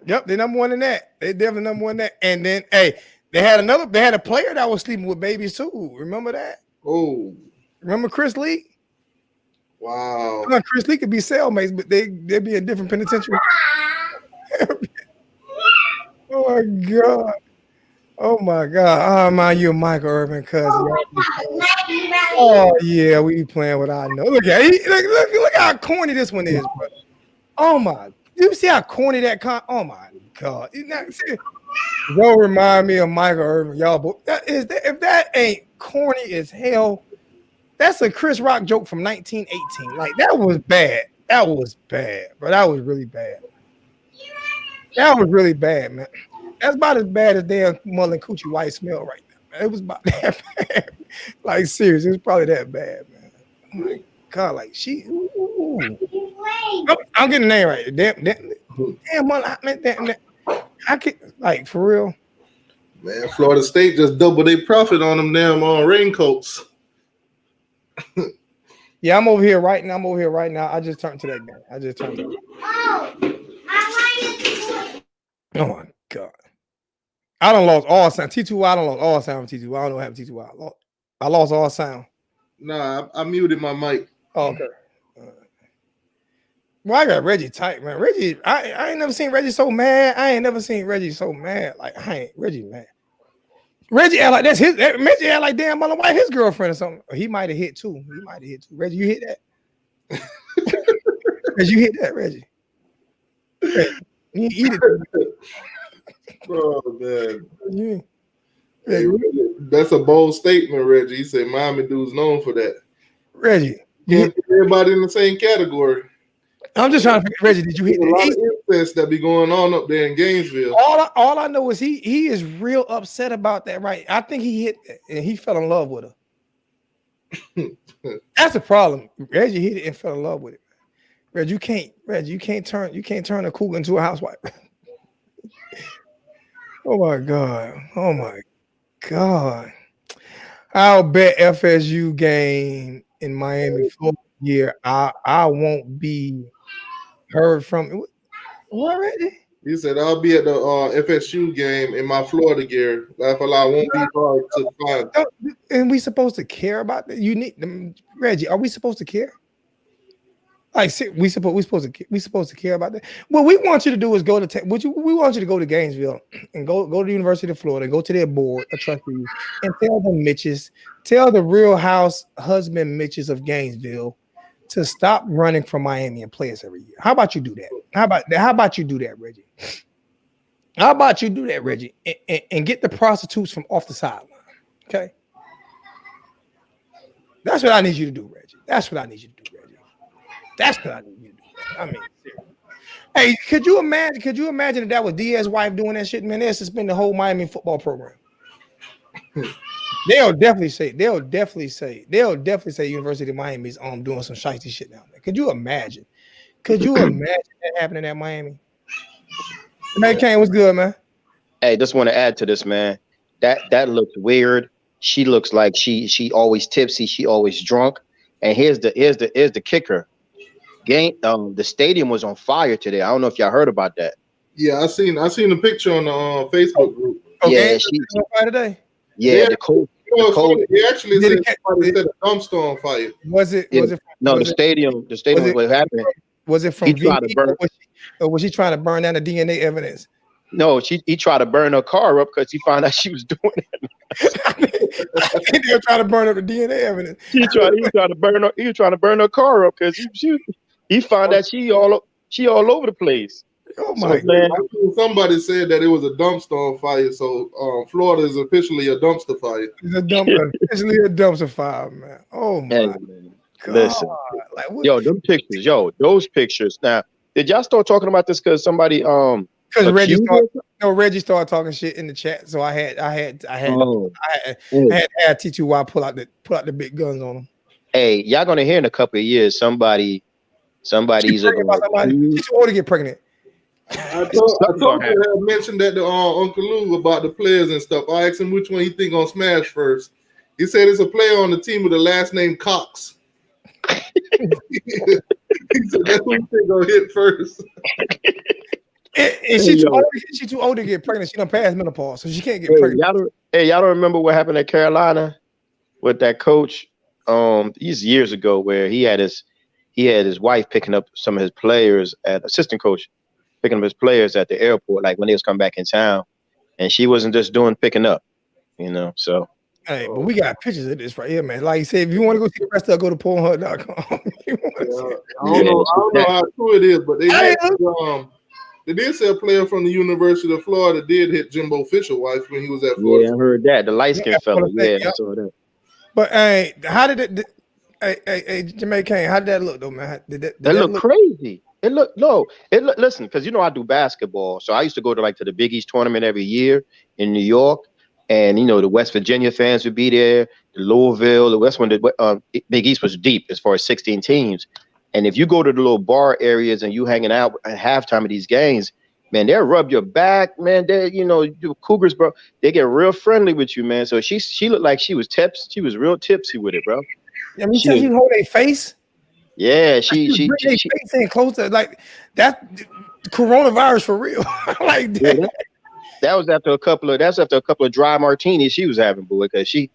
Yep, they number one in that. They definitely number one in that. And then they had a player that was sleeping with babies too. Remember that? Oh. Remember Chris Lee? Wow. Chris Lee could be cellmates, but they'd be in different penitentiary. Oh my God. Oh my God. I'll mind you of Michael Irvin, cousin. Oh yeah, we be playing what I know. Look at look how corny this one is, bro. Oh my, you see how corny that oh my God. Don't remind me of Michael Irvin, y'all. But if that ain't corny as hell, that's a Chris Rock joke from 1918. Like that was bad. That was bad, bro. That was really bad. That was really bad, man. That's about as bad as damn Mullen Coochie White smell right now. Man. It was about that bad. Like serious, it was probably that bad, man. Oh my God, like she. I'm getting the name right. Damn, Mullen, man, I could like for real. Man, Florida State just doubled their profit on them damn raincoats. Yeah, I'm over here right now. I just turned to that game. Oh my God. I done lost all sound. T2Y, I done lost all sound from T2Y. I don't know what happened to T2Y. I lost all sound. Nah, I muted my mic. Oh, okay. Well, I got Reggie tight, man. Reggie, I ain't never seen Reggie so mad. Like, Reggie mad. Reggie act like that's his. Reggie act like damn Mullen White his girlfriend or something. He might have hit too. Reggie, you hit that? Reggie, you hit that, Reggie? You eat it. Oh man. Hey, that's a bold statement, Reggie. He said Miami dude's known for that. Reggie. Can't put everybody in the same category. I'm just trying to figure, Reggie, did you hit a lot of incest that be going on up there in Gainesville? All I know is he is real upset about that, right? I think he hit it and he fell in love with her. That's the problem. Reggie hit it and fell in love with it. Reggie, you can't turn a cougar into a housewife. Oh my God. I'll bet FSU game in Miami, Florida year. I won't be heard from. What, Reggie? He said I'll be at the FSU game in my Florida gear. I won't be hard to find. And we supposed to care about that? You need them, Reggie. Are we supposed to care? Like we supposed to care about that. What we want you to do is go to we want you to go to Gainesville and go to the University of Florida and go to their board of trustees and tell the Real House husband Mitches of Gainesville to stop running from Miami and play us every year. How about you do that? How about you do that, Reggie? How about you do that, Reggie, and get the prostitutes from off the sideline? Okay, that's what I need you to do, Reggie. That's what I need you to do, Reggie. That's what I need you to do. I mean, seriously. Hey, could you imagine if that was Diaz's wife doing that shit, man? They'll suspend the whole Miami football program. They'll definitely say University of Miami is doing some shitey shit down there. Could you imagine? That happening at Miami? Man, Kane, what's good, man? Hey, just want to add to this, man. That looks weird. She looks like she always tipsy. She always drunk. And here's the kicker. The stadium was on fire today. I don't know if y'all heard about that. Yeah, I seen the picture on the Facebook group. Okay, she on fire today. Yeah, the cold. He actually said somebody set a dumpster on fire. Was it? The stadium. What happened? Was it from VP, or was she trying to burn down the DNA evidence? No, he tried to burn her car up because he found out she was doing it. I think they were trying to burn up the DNA evidence. He was trying to burn her car up because he found that she all over the place. Oh my God! Somebody said that it was a dumpster on fire, so Florida is officially a dumpster fire. It's officially a dumpster fire, man. Oh my! Hey, man. God. Listen, Like, what? yo, them pictures, those pictures. Now, did y'all start talking about this because somebody Because accused Reggie started talking shit in the chat, so I had Oh, to have T2Y pull out the big guns on him. hey, y'all gonna hear in a couple of years somebody's either somebody. She's too old to get pregnant. I told you I had mentioned that to Uncle Lou about the players and stuff. I asked him which one he think gonna smash first. He said it's a player on the team with the last name Cox. He said that's who he think gonna hit first. And she too old to get pregnant. She done passed menopause, so she can't get pregnant. Y'all don't remember what happened at Carolina with that coach? These years ago, where he had his wife picking up some of his players at assistant coach, picking up his players at the airport, like when they was coming back in town, and she wasn't just doing picking up, So. Hey, but we got pictures of this right here, man. Like you said, if you want to go see the rest of it, go to Pornhub.com. I don't know how true it is, but they did say a player from the University of Florida did hit Jimbo Fisher's wife when he was at Florida. Yeah, I heard that. The light-skinned fella. Yeah, I saw that. But hey, how did it? Hey, Jermaine Kane, how did that look though, man? Did that look crazy? It looked listen, because I do basketball, so I used to go to the Big East tournament every year in New York, and the West Virginia fans would be there, the Louisville, the West one. The Big East was deep as far as 16 teams, and if you go to the little bar areas and you hanging out at halftime of these games, man, they'll rub your back, man. They, the Cougars, bro, they get real friendly with you, man. So she looked like she was real tipsy with it, bro. I mean, she hold a face. Yeah, she face in close to like that coronavirus for real. Like that. Yeah, that was after a couple of dry martinis she was having, boy, because she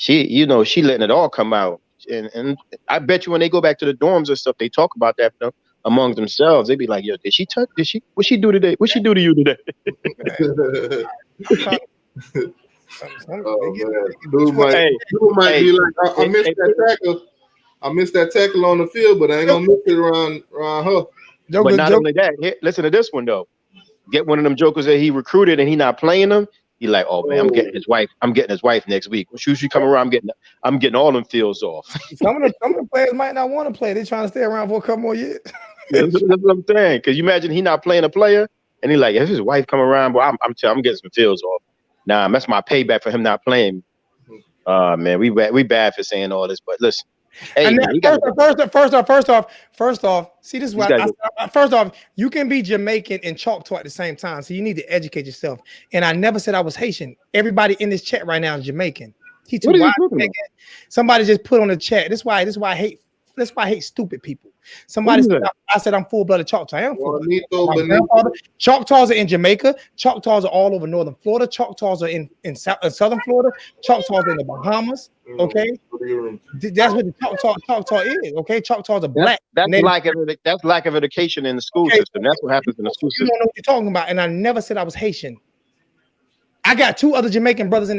letting it all come out. And I bet you when they go back to the dorms and stuff, they talk about that among themselves. They be like, yo, what'd she do today? What'd she do to you today? Dude might be like, I missed that tackle. I missed that tackle on the field, but I ain't gonna miss it around her. But not only that, listen to this one though. Get one of them jokers that he recruited and he not playing them. He like, oh man, I'm getting his wife next week. When she come around, I'm getting all them fields off. Some of the players might not want to play. They're trying to stay around for a couple more years. That's what I'm saying. Because you imagine he not playing a player, and he like, if his wife come around, but I'm getting some fields off. Nah, that's my payback for him not playing. Man, we bad for saying all this, but listen. Hey, and man, first off, see, this is what first off, you can be Jamaican and Choctaw at the same time, so you need to educate yourself. And I never said I was Haitian. Everybody in this chat right now is Jamaican. Somebody just put on the chat. That's why I hate stupid people. Somebody said I said I'm full-blooded Choctaw. I am full-blooded. Choctaws are in Jamaica. Choctaws are all over northern Florida. Choctaws are in southern Florida. Choctaws are in the Bahamas. Okay, that's what the Choctaw is. Okay, Choctaws are black. That's lack of education in the school system. That's what happens in the school system. You don't know what you're talking about. And I never said I was Haitian. I got two other Jamaican brothers in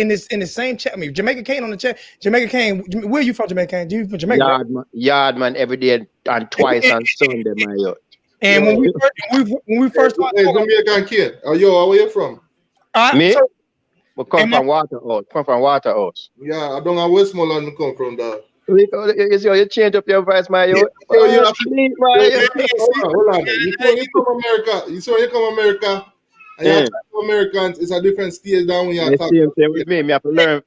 the same chat. I mean, Jamaica Kane on the chat. Jamaica Kane, where are you from, Jamaica Kane? You from Jamaica? Yardman every day and twice on Sunday, my yacht. And when we first started, Jamaican kid. Where you from? Me? We come from Waterhouse. Yeah, I don't know where Westmoreland come from, dog. You change up your voice, my yacht. Hold on. You saw you come America. And Americans, it's a different stage down when you're talking. With me. I have to learn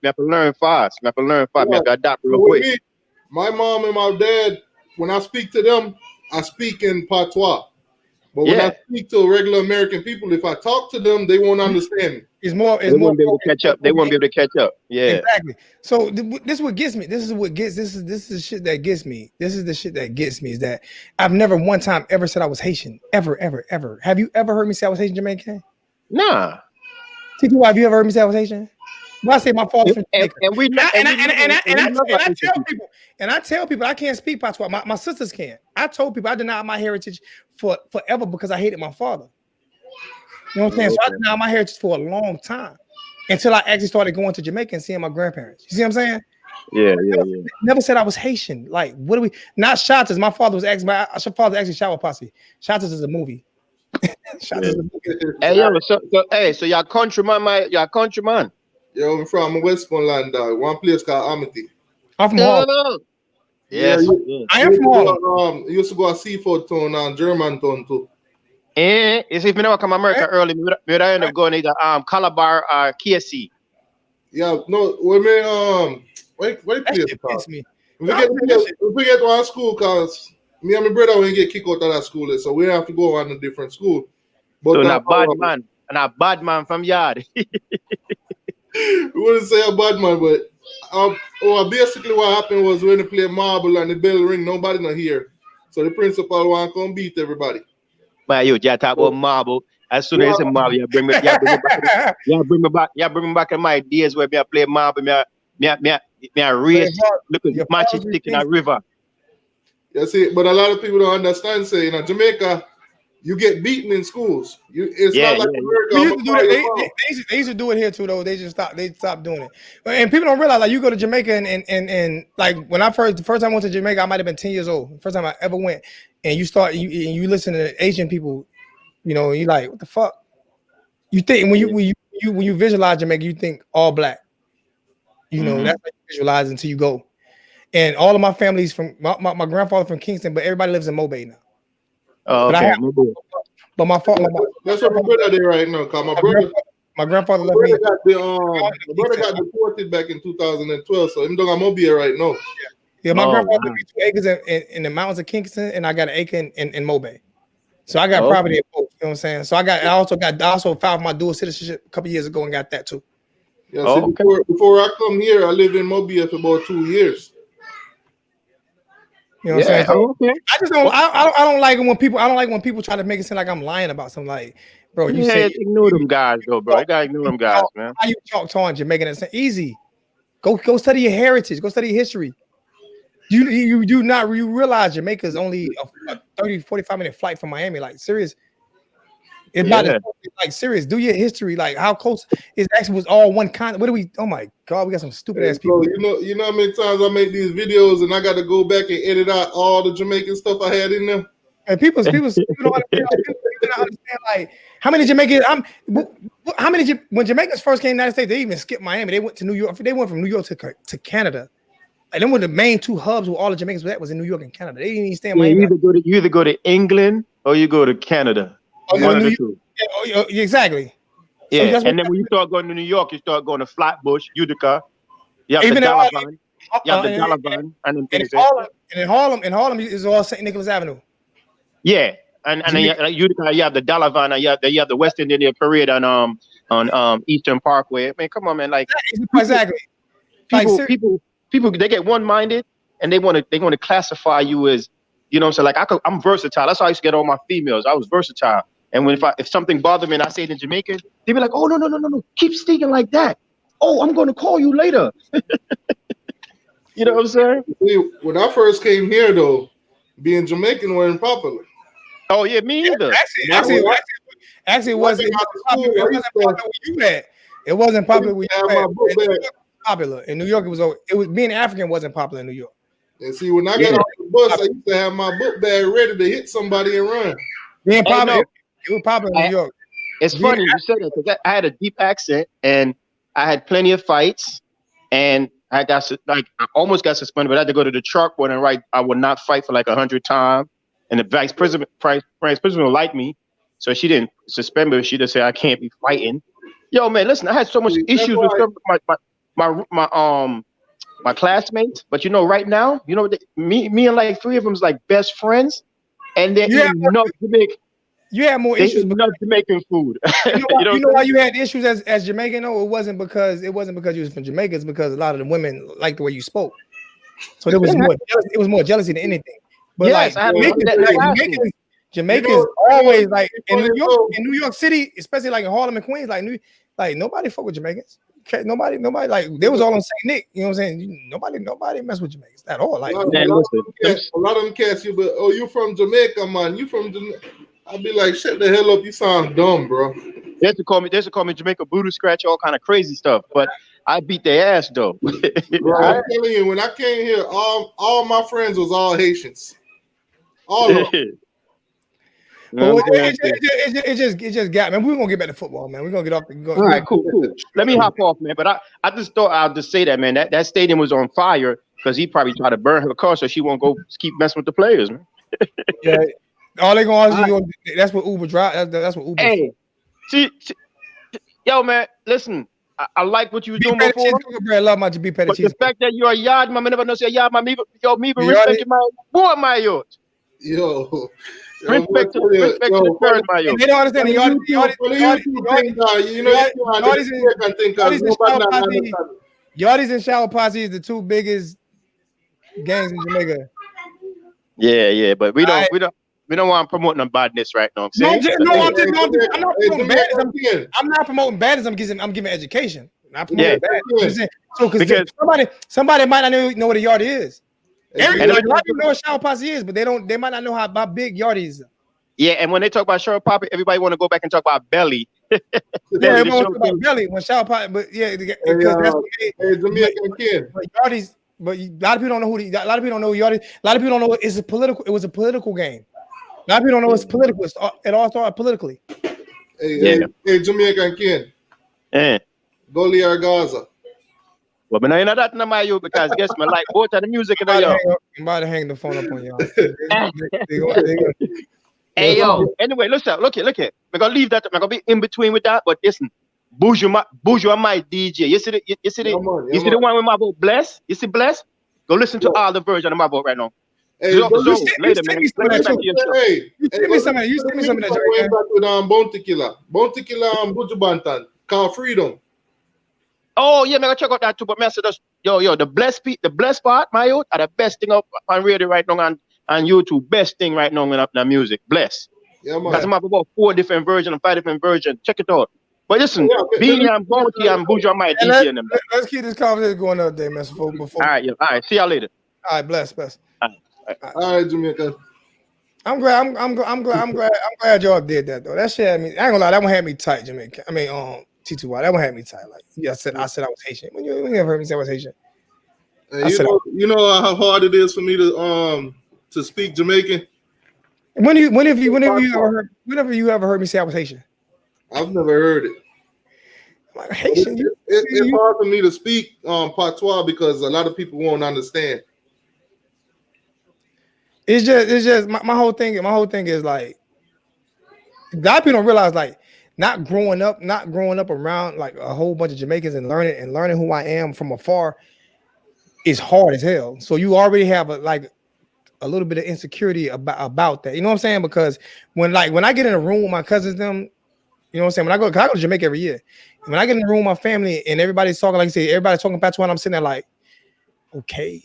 fast. I have to adapt real quick. Me, my mom and my dad, when I speak to them, I speak in patois. But when I speak to regular American people, if I talk to them, they won't understand me. They won't be able to catch up. They won't be able to catch up. Yeah, exactly. So this is what gets me. This is the shit that gets me. This is the shit that gets me is that I've never one time ever said I was Haitian. Ever. Have you ever heard me say I was Haitian, Jamaican? Nah. T2Y, have you ever heard me say I was Haitian? Well, I say my father's from Jamaica. And I tell people I can't speak patois. My sisters can. I told people I denied my heritage for forever because I hated my father. You know what I'm saying? So I denied my heritage for a long time until I actually started going to Jamaica and seeing my grandparents. You see what I'm saying? Yeah. Never said I was Haitian. Like, what do we? Not Shotters. My father was actually Shower Posse. Shotters is a movie. So y'all countryman, Yo, I'm from Westmoreland, dog. One place called Amity. I'm from Harlem. Yes. I am from Harlem. You used to go to Seafood Town and Germantown too. Eh, you see, if me never come America early, me would end up going either Calabar or KSC. Yeah, no, when me what That place shit called? pissed me. We get to our school because me and my brother we get kicked out of that school, so we have to go on a different school. But So not bad man, and a bad man from yard. we wouldn't say a bad man, but basically what happened was when they play marble and the bell ring, nobody not here. So the principal want to come beat everybody. Man, you just talk about marble. As soon as you say marble, you bring me back. You bring me back in my days where I play marble. Me race. Look at matches stick in a river. You see, but a lot of people don't understand. Say in Jamaica, you get beaten in schools. It's not like America. We used to do that. They used to do it here too, though. They stopped doing it. And people don't realize, like, you go to Jamaica and like when the first time I went to Jamaica, I might have been 10 years old. First time I ever went, and you listen to Asian people, you know, you like, what the fuck? You think when you visualize Jamaica, you think all black. You know, that's what you visualize until you go. And all of my family's from my grandfather from Kingston, but everybody lives in Mobay now. Oh, okay. But my father, that's what my brother did right now. Cause my grandfather left me. My brother got deported back in 2012, so I'm doing Mobile right now. Yeah, my grandfather left me 2 acres in the mountains of Kingston, and I got an acre in Mobay. So I got property in both. You know what I'm saying? So I also filed my dual citizenship a couple years ago and got that too. Yeah. So before I come here, I lived in Mobile for about 2 years. You know what I'm saying? So I just don't. I don't like it when people. I don't like when people try to make it seem like I'm lying about something. Like, bro, you say ignore them guys, though, bro. You gotta ignore them guys, man. How you Choctaw and Jamaican? It's easy. Go study your heritage. Go study your history. You do not realize Jamaica is only a 30-45 minute flight from Miami. Like, serious. It's not like serious. Do your history. Like, how close is actually was all one kind. What do we? Oh my God, we got some stupid ass people. You know how many times I make these videos and I got to go back and edit out all the Jamaican stuff I had in there. And people don't understand. People don't understand. Like, how many Jamaicans? How many when Jamaicans first came to the United States? They even skipped Miami. They went to New York. They went from New York to Canada. And then, the main 2 hubs where all the Jamaicans were at was in New York and Canada. They didn't even stay in Miami. You either go to England or you go to Canada. One of the two. Yeah, exactly. Yeah, so and then when you start going to New York, you start going to Flatbush, Utica. You have the Dalavan. And in Harlem is all St. Nicholas Avenue. Yeah, and then Utica, you have the Dalavan, and you have the West Indian Parade on Eastern Parkway. I mean, come on, man. Like exactly. People, they get one-minded, and they want to classify you as, you know what I'm saying? Like I'm versatile. That's how I used to get all my females. I was versatile. And if something bothered me and I say it in Jamaican, they'd be like, "Oh no, keep speaking like that. Oh, I'm going to call you later." You know what I'm saying? When I first came here, though, being Jamaican wasn't popular. Oh yeah, me either. Actually, it wasn't popular where you at. It wasn't popular where you at. It was popular in New York. It was being African wasn't popular in New York. And see, when I got off the bus, I used to have my book bag ready to hit somebody and run. Being popular. It was popular in New York. It's funny you said that because I had a deep accent and I had plenty of fights, and I almost got suspended, but I had to go to the chalkboard and write I would not fight for like 100 times. And the vice president liked me, so she didn't suspend me. She just said I can't be fighting. Yo, man, listen, I had so much issues with my classmates, but you know, right now, you know, me and like 3 of them is like best friends, and they're enough to make. You had more issues because Jamaican food. You know why you had issues as Jamaican? No, it wasn't because you was from Jamaica. It's because a lot of the women liked the way you spoke. So there was more jealousy than anything. But yes, Jamaicans always like in New York City, especially like in Harlem and Queens, like nobody fuck with Jamaicans. Nobody like they was all on St. Nick. You know what I'm saying? Nobody mess with Jamaicans at all. Like a lot of them cats you, but you from Jamaica, man. You from Jamaica. I'd be like, shut the hell up, you sound dumb, bro. They used to call me Jamaica Voodoo Scratch, all kind of crazy stuff. But I beat their ass though. Bro, I'm telling you, when I came here, all my friends was all Haitians. All of them. It just got, man. We're gonna get back to football, man. We're gonna get off. All right, cool. Let me hop off, man. But I just thought I'll just say that, man. That stadium was on fire, because he probably tried to burn her car so she won't go keep messing with the players, man. Yeah. All they gonna ask you, that's what Uber drive. That's what Uber. Hey, see, yo, man, listen. I like what you was doing before. I love my beef patty But cheese. the fact that you're a yard, man, I never know say yard, man. Me Yardie. respect you, man. Boy, my yacht. Yo. Respect to the third, my yacht. They don't understand the Yardie's and Shower Posse is the two biggest gangs in Jamaica. Yeah, but we don't want to promote no badness right now. I'm not promoting badness. I'm not promoting badness. I'm giving education. Not promoting badness. So because somebody might not know what a Yardie is. A lot of people know what Shower Posse is, but they might not know how big Yardie is. Yeah, and when they talk about Shower Posse, everybody want to go back and talk about Belly. Everyone talk about Belly when Shower Posse, but yeah, because that's what Yardies. But a lot of people don't know a lot of people don't know Yardie. A lot of people don't know it's a political. It was a political game. A lot of people don't know it's political. It all started politically. Hey, Jamaican Ken. Goliar Gaza. Well, but I know that in my you because guess me like both of the music in the yo. I'm about to hang the phone up on y'all. Hey yo. Anyway, look here. We're gonna leave that. We're gonna be in between with that. But listen, Bourgeois my DJ. You see the one with my vote Bless? You see Bless? Go listen to all the version of my vote right now. Hey, you send me some of that. With Bounty Killer and Buju Banton. Call Freedom. Oh yeah, man, go check out that too. But message us, yo, the blessed part, my youth, are the best thing up on radio right now on YouTube. Best thing right now in the music. Bless. Yeah, man. Because I'm about 4 different versions and 5 different versions. Check it out. But listen, Beanie and Bounty and Bourgeois my DJ in them. Let's keep this conversation going up there, man. Before. All right. See y'all later. All right, bless. All right, Jamaica. I'm glad y'all did that though. That shit had me. I ain't gonna lie, that one had me tight, Jamaica. I mean, T2Y, that one had me tight. Like, yeah, I said I was Haitian. When you ever heard me say I was Haitian? You know how hard it is for me to speak Jamaican. Whenever you ever heard me say I was Haitian? I've never heard it. Like, Haitian. It's hard for me to speak patois because a lot of people won't understand. It's just my whole thing is like a lot of people don't realize like not growing up around like a whole bunch of Jamaicans and learning who I am from afar is hard as hell. So you already have a little bit of insecurity about that. You know what I'm saying? Because when I get in a room with my cousins, them, you know what I'm saying? When I go to Jamaica every year, when I get in the room with my family and everybody's talking, like you say, everybody's talking patois, and I'm sitting there like, okay.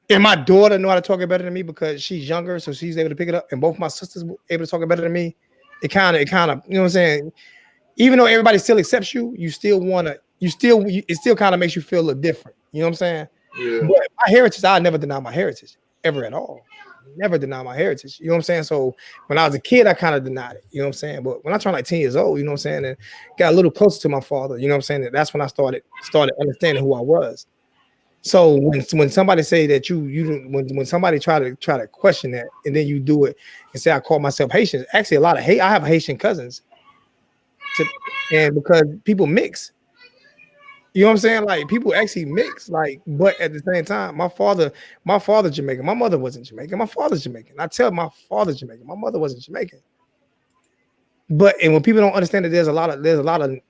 And my daughter know how to talk it better than me because she's younger, so she's able to pick it up. And both my sisters were able to talk it better than me. It kind of, you know what I'm saying? Even though everybody still accepts you, it still kind of makes you feel a little different. You know what I'm saying? Yeah. But my heritage, I never deny my heritage ever at all. Never deny my heritage. You know what I'm saying? So when I was a kid, I kind of denied it. You know what I'm saying? But when I turned like 10 years old, you know what I'm saying, and got a little closer to my father, you know what I'm saying? That's when I started understanding who I was. So when somebody say that when somebody try to question that and then you do it and say I call myself Haitian, actually a lot of hate. I have Haitian cousins, and because people mix, you know what I'm saying? Like people actually mix, like, but at the same time, my father's Jamaican. My mother wasn't Jamaican. My father's Jamaican. I tell my father's Jamaican. My mother wasn't Jamaican. But and when people don't understand that there's a lot of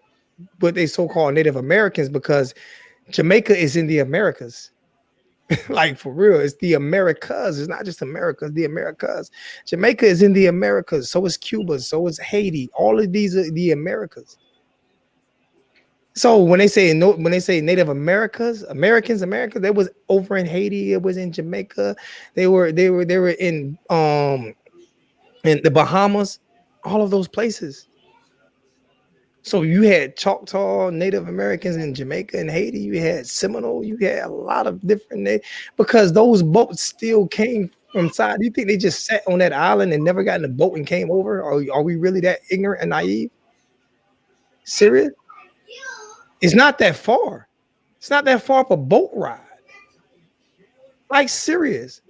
what they so-called Native Americans because Jamaica is in the Americas. Like for real, it's the Americas. It's not just America, it's the Americas. Jamaica is in the Americas. So is Cuba. So is Haiti. All of these are the Americas. So when they say Native Americans, they was over in Haiti. It was in Jamaica. They were in the Bahamas. All of those places. So you had Choctaw Native Americans in Jamaica and Haiti. You had Seminole. You had a lot of different because those boats still came from side. Do you think they just sat on that island and never got in a boat and came over? Or are we really that ignorant and naive? Serious? It's not that far. It's not that far for a boat ride. Like serious.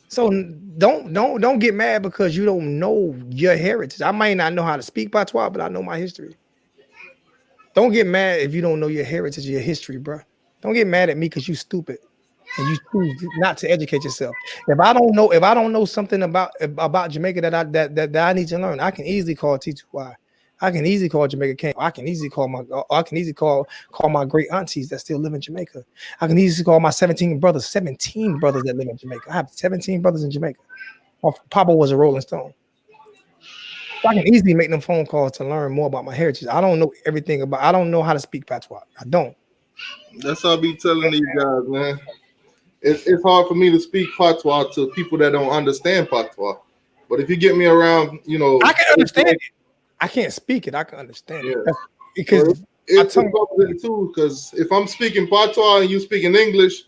So don't get mad because you don't know your heritage. I might not know how to speak patois, but I know my history. Don't get mad if you don't know your heritage, your history, bro. Don't get mad at me because you stupid. and you choose not to educate yourself. If I don't know something about Jamaica that I need to learn, I can easily call T2Y. I can easily call Jamaica King. I can easily call my great aunties that still live in Jamaica. I can easily call my 17 brothers that live in Jamaica. I have 17 brothers in Jamaica. My papa was a Rolling Stone. So I can easily make them phone calls to learn more about my heritage. I don't know everything about. I don't know how to speak patois. I don't. That's what I be telling these guys, man. It's hard for me to speak patois to people that don't understand patois. But if you get me around, you know, I can understand it. I can't speak it. I can understand it. Because it's too. Because if I'm speaking patois and you speaking English,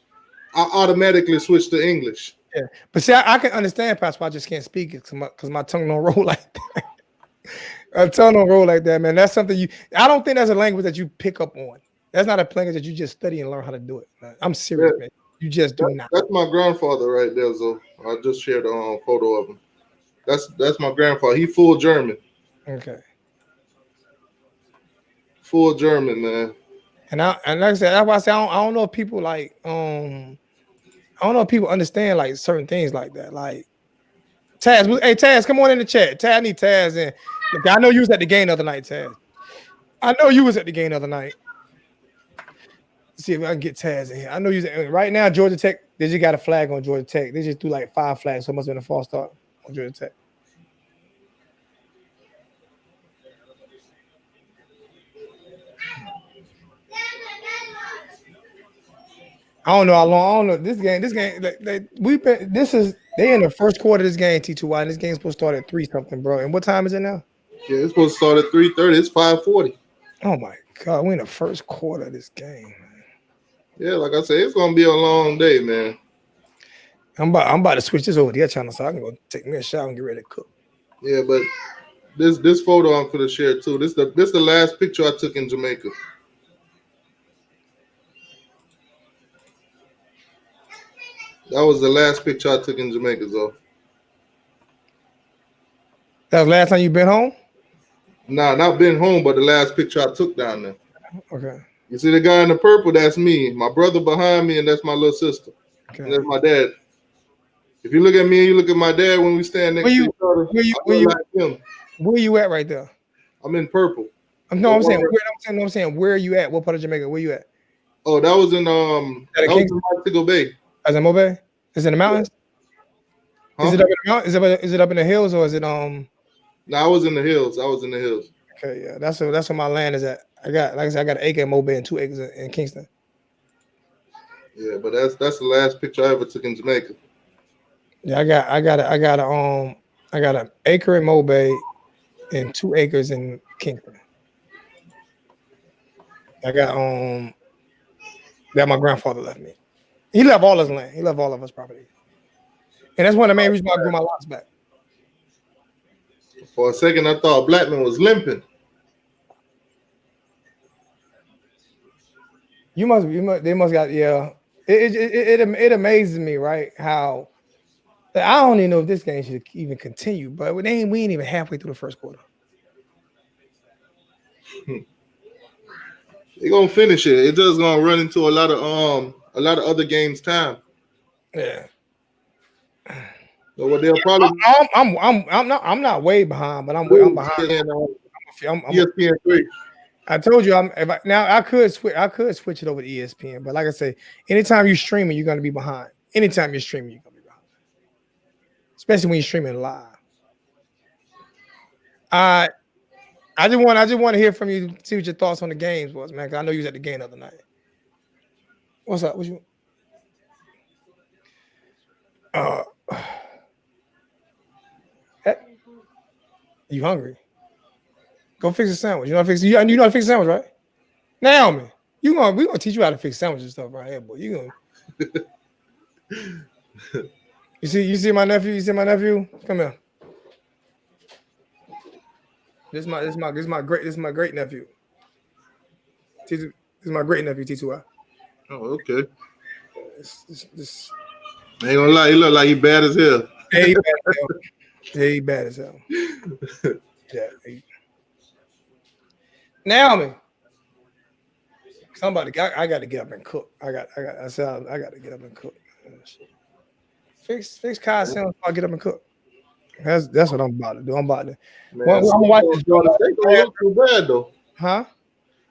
I automatically switch to English. Yeah, but see, I can understand patois. I just can't speak it because my tongue don't roll like that. My tongue don't roll like that, man. That's something I don't think that's a language that you pick up on. That's not a language that you just study and learn how to do it. Man. I'm serious, man. You just do not. That's my grandfather right there, so I just shared a photo of him. That's my grandfather. He full German. Okay. Full German, man. And like I said, that's why I say I don't know if people like I don't know if people understand like certain things like that. Like Taz, hey Taz, come on in the chat. Taz, I need Taz in. Look, I know you was at the game the other night, Taz. I know you was at the game the other night. Let's see if I can get Taz in here. I know you right now. Georgia Tech, they just got a flag on Georgia Tech. They just threw like 5 flags, so it must have been a false start on Georgia Tech. I don't know how long. I don't know this game. They in the first quarter of this game, T2Y, and this game's supposed to start at 3 something, bro. And what time is it now? Yeah, it's supposed to start at 3:30. It's 5:40. Oh my God, we're in the first quarter of this game, man. Yeah, like I said, it's gonna be a long day, man. I'm about to switch this over to your channel so I can go take me a shower and get ready to cook. Yeah, but this photo I'm gonna share too. This the last picture I took in Jamaica. That was the last picture I took in Jamaica, though. That was the last time you been home? Nah, not been home, but the last picture I took down there. Okay. You see the guy in the purple? That's me. My brother behind me, and that's my little sister. Okay. And that's my dad. If you look at me and you look at my dad when we stand next to each other, where you at right there? I'm in purple. I'm saying where are you at? What part of Jamaica? Where you at? Oh, that was in Montego Bay. As in Mobile? Is it in the mountains? Huh? Is it up in the mountains? Is it up in the hills or is it No, I was in the hills. Okay, yeah, that's where my land is at. I got, like I said, I got an acre in Mobile and 2 acres in Kingston. Yeah, but that's the last picture I ever took in Jamaica. Yeah, I got an acre in Mobile and 2 acres in Kingston. I got that my grandfather left me. He left all his land. He left all of us property. And that's one of the main reasons why I grew my locks back. For a second, I thought Blackman was limping. They must got, yeah. It amazes me, right? How I don't even know if this game should even continue, but we ain't even halfway through the first quarter. They're gonna finish it. It's just gonna run into a lot of other games time. Yeah. So what they'll probably I'm not way behind, but I'm behind. I'm ESPN 3. I told you I could switch it over to ESPN, but like I say, anytime you're streaming, you're gonna be behind. Anytime you're streaming, you're gonna be behind. Especially when you're streaming live. I just want to hear from you, see what your thoughts on the games was, man. Cause I know you was at the game the other night. What's up? What you hungry? Go fix a sandwich. You know how to fix you know how to fix a sandwich, right? Naomi, we gonna teach you how to fix sandwiches and stuff right here, boy. You gonna you see my nephew? You see my nephew? Come here. This is my great nephew. This is my great nephew, T2Y. Oh, okay. This I ain't gonna lie, he look like he bad as hell. He bad as hell. Yeah. Naomi. Somebody, I got to get up and cook. I got to get up and cook. Fix Kai Sims. I'll get up and cook. That's what I'm about to do. I'm about to. Man, I'm gonna watch this. Florida State don't look too bad though. Huh?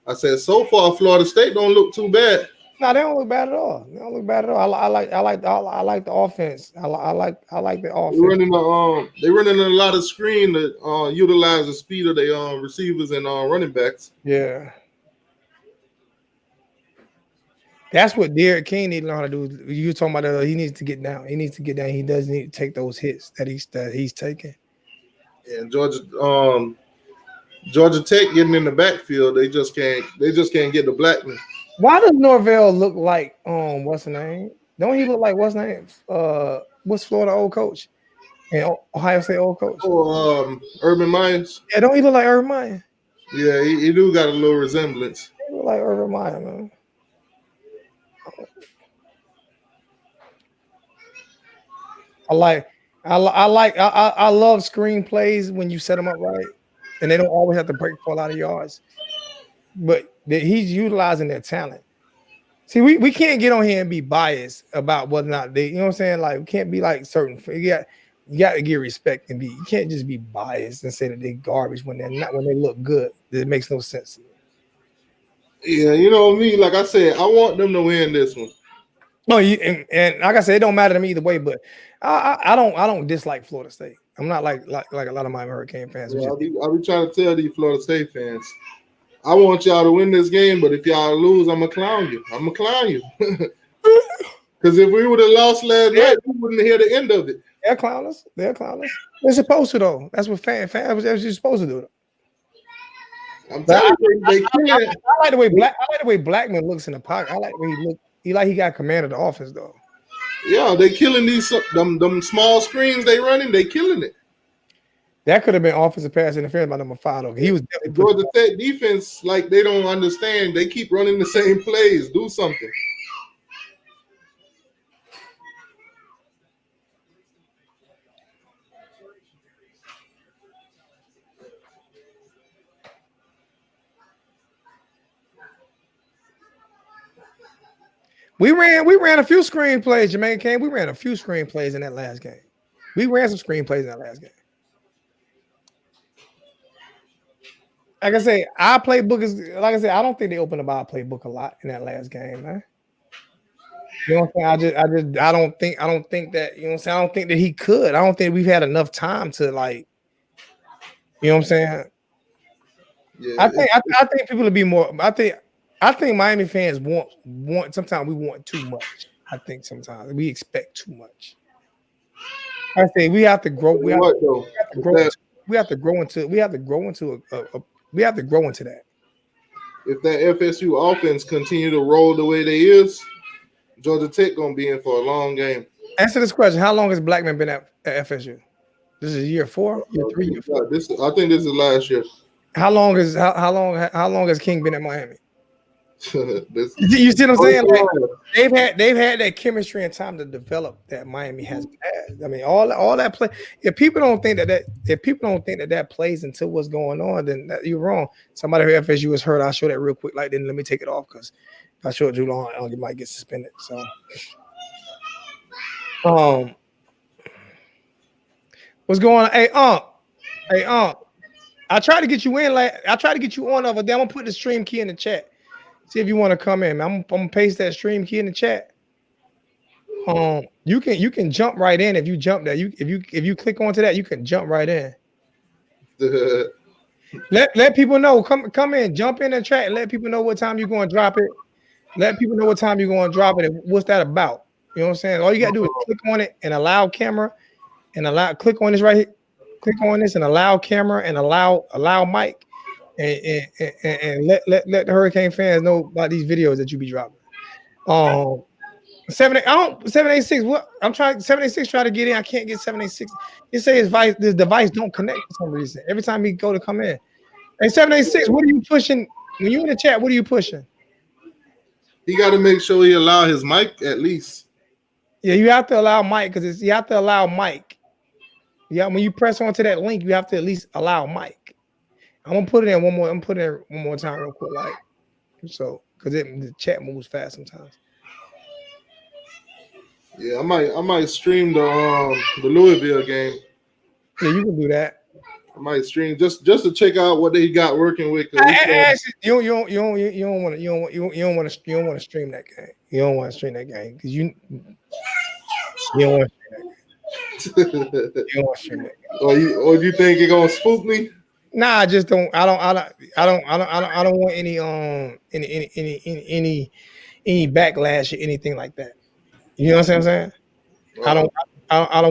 I said so far Florida State don't look too bad. No, they don't look bad at all. They don't look bad at all. I like the offense. I like the offense. They running a lot of screen to utilize the speed of their receivers and running backs. Yeah. That's what Derek King needs to learn how to do. You talking about that? He needs to get down. He needs to get down. He does need to take those hits that he's taking. And Georgia Tech getting in the backfield, they just can't get the Blackman. Why does Norvell look like what's the name? Don't he look like what's the name? What's Florida old coach and Ohio State old coach? Oh, Urban Myers. Yeah, don't he look like Urban Meyer? Yeah, he do got a little resemblance. He look like Urban Meyer, man. I love screenplays when you set them up right, and they don't always have to break for a lot of yards. But he's utilizing their talent. See, we can't get on here and be biased about whether or not they, you know what I'm saying? Like, we can't be like certain. You got to give respect and you can't just be biased and say that they're garbage when they're not, when they look good. It makes no sense. Yeah, you know me. Like I said, I want them to win this one. No, and like I said, it don't matter to me either way. But I don't dislike Florida State. I'm not like a lot of my Hurricane fans. Yeah, I'll be trying to tell these Florida State fans, I want y'all to win this game, but if y'all lose, I'm gonna clown you. Because if we would have lost last night, we wouldn't hear the end of it. They're clowners. They're supposed to though. That's what fans you're supposed to do. I'm telling you, they can't. I like the way Blackman looks in the pocket. I like the way he look. He got command of the offense though. Yeah, they killing these them small screens they running. They killing it. That could have been offensive pass interference by number 5 though. He was Georgia Tech defense, like they don't understand. They keep running the same plays. Do something. We ran a few screenplays, Jermaine Kane. We ran a few screenplays in that last game. We ran some screenplays in that last game. Like I say, our playbook is like I said. I don't think they opened up our playbook a lot in that last game, man. You know what I'm saying? I don't think that, you know what I'm saying? I don't think that he could. I don't think we've had enough time to, like, you know what I'm saying? Yeah, I think people would be more. I think Miami fans want. Sometimes we want too much. I think sometimes we expect too much. I say we have to grow. We have to grow into that. If that FSU offense continue to roll the way they is, Georgia Tech gonna be in for a long game. Answer this question: how long has Blackman been at FSU? This is year 4, year 3, year 4. I think this is last year. How long has King been at Miami? You see what I'm saying? Like, they've had that chemistry and time to develop that Miami has had. I mean, all that play. If people don't think that plays into what's going on, then you're wrong. Somebody who FSU has heard. I'll show that real quick. Like, then let me take it off because if I show it too long, I might get suspended. So, what's going on? Hey, I tried to get you in. I tried to get you on over there. I'm gonna put the stream key in the chat. See if you want to come in. I'm gonna paste that stream key in the chat. You can jump right in if you jump there. If you click onto that, you can jump right in. let people know. Come in, jump in the chat. Let people know what time you're going to drop it. Let people know what time you're going to drop it and what's that about. You know what I'm saying? All you gotta do is click on it and allow camera and click on this right here. Click on this and allow camera and allow mic. And let the Hurricane fans know about these videos that you be dropping. 786. What I'm trying 786 try to get in. I can't get 786. It says this device don't connect for some reason. Every time we go to come in. Hey, 786, what are you pushing? When you're in the chat, what are you pushing? He got to make sure he allow his mic at least. Yeah, you have to allow mic because you have to allow mic. Yeah, when you press onto that link, you have to at least allow mic. I'm gonna put it in one more. I'm putting it in one more time real quick. Like, So because the chat moves fast sometimes. Yeah, I might stream the Louisville game. Yeah, you can do that. I might stream just to check out what they got working with. Actually, you don't want to stream that game. You don't want to stream that game because you don't want to stream that game. You don't want to stream that game. Or you think you're gonna spook me? Nah, I just don't. I don't want any any backlash or anything like that. You know what I'm saying? I don't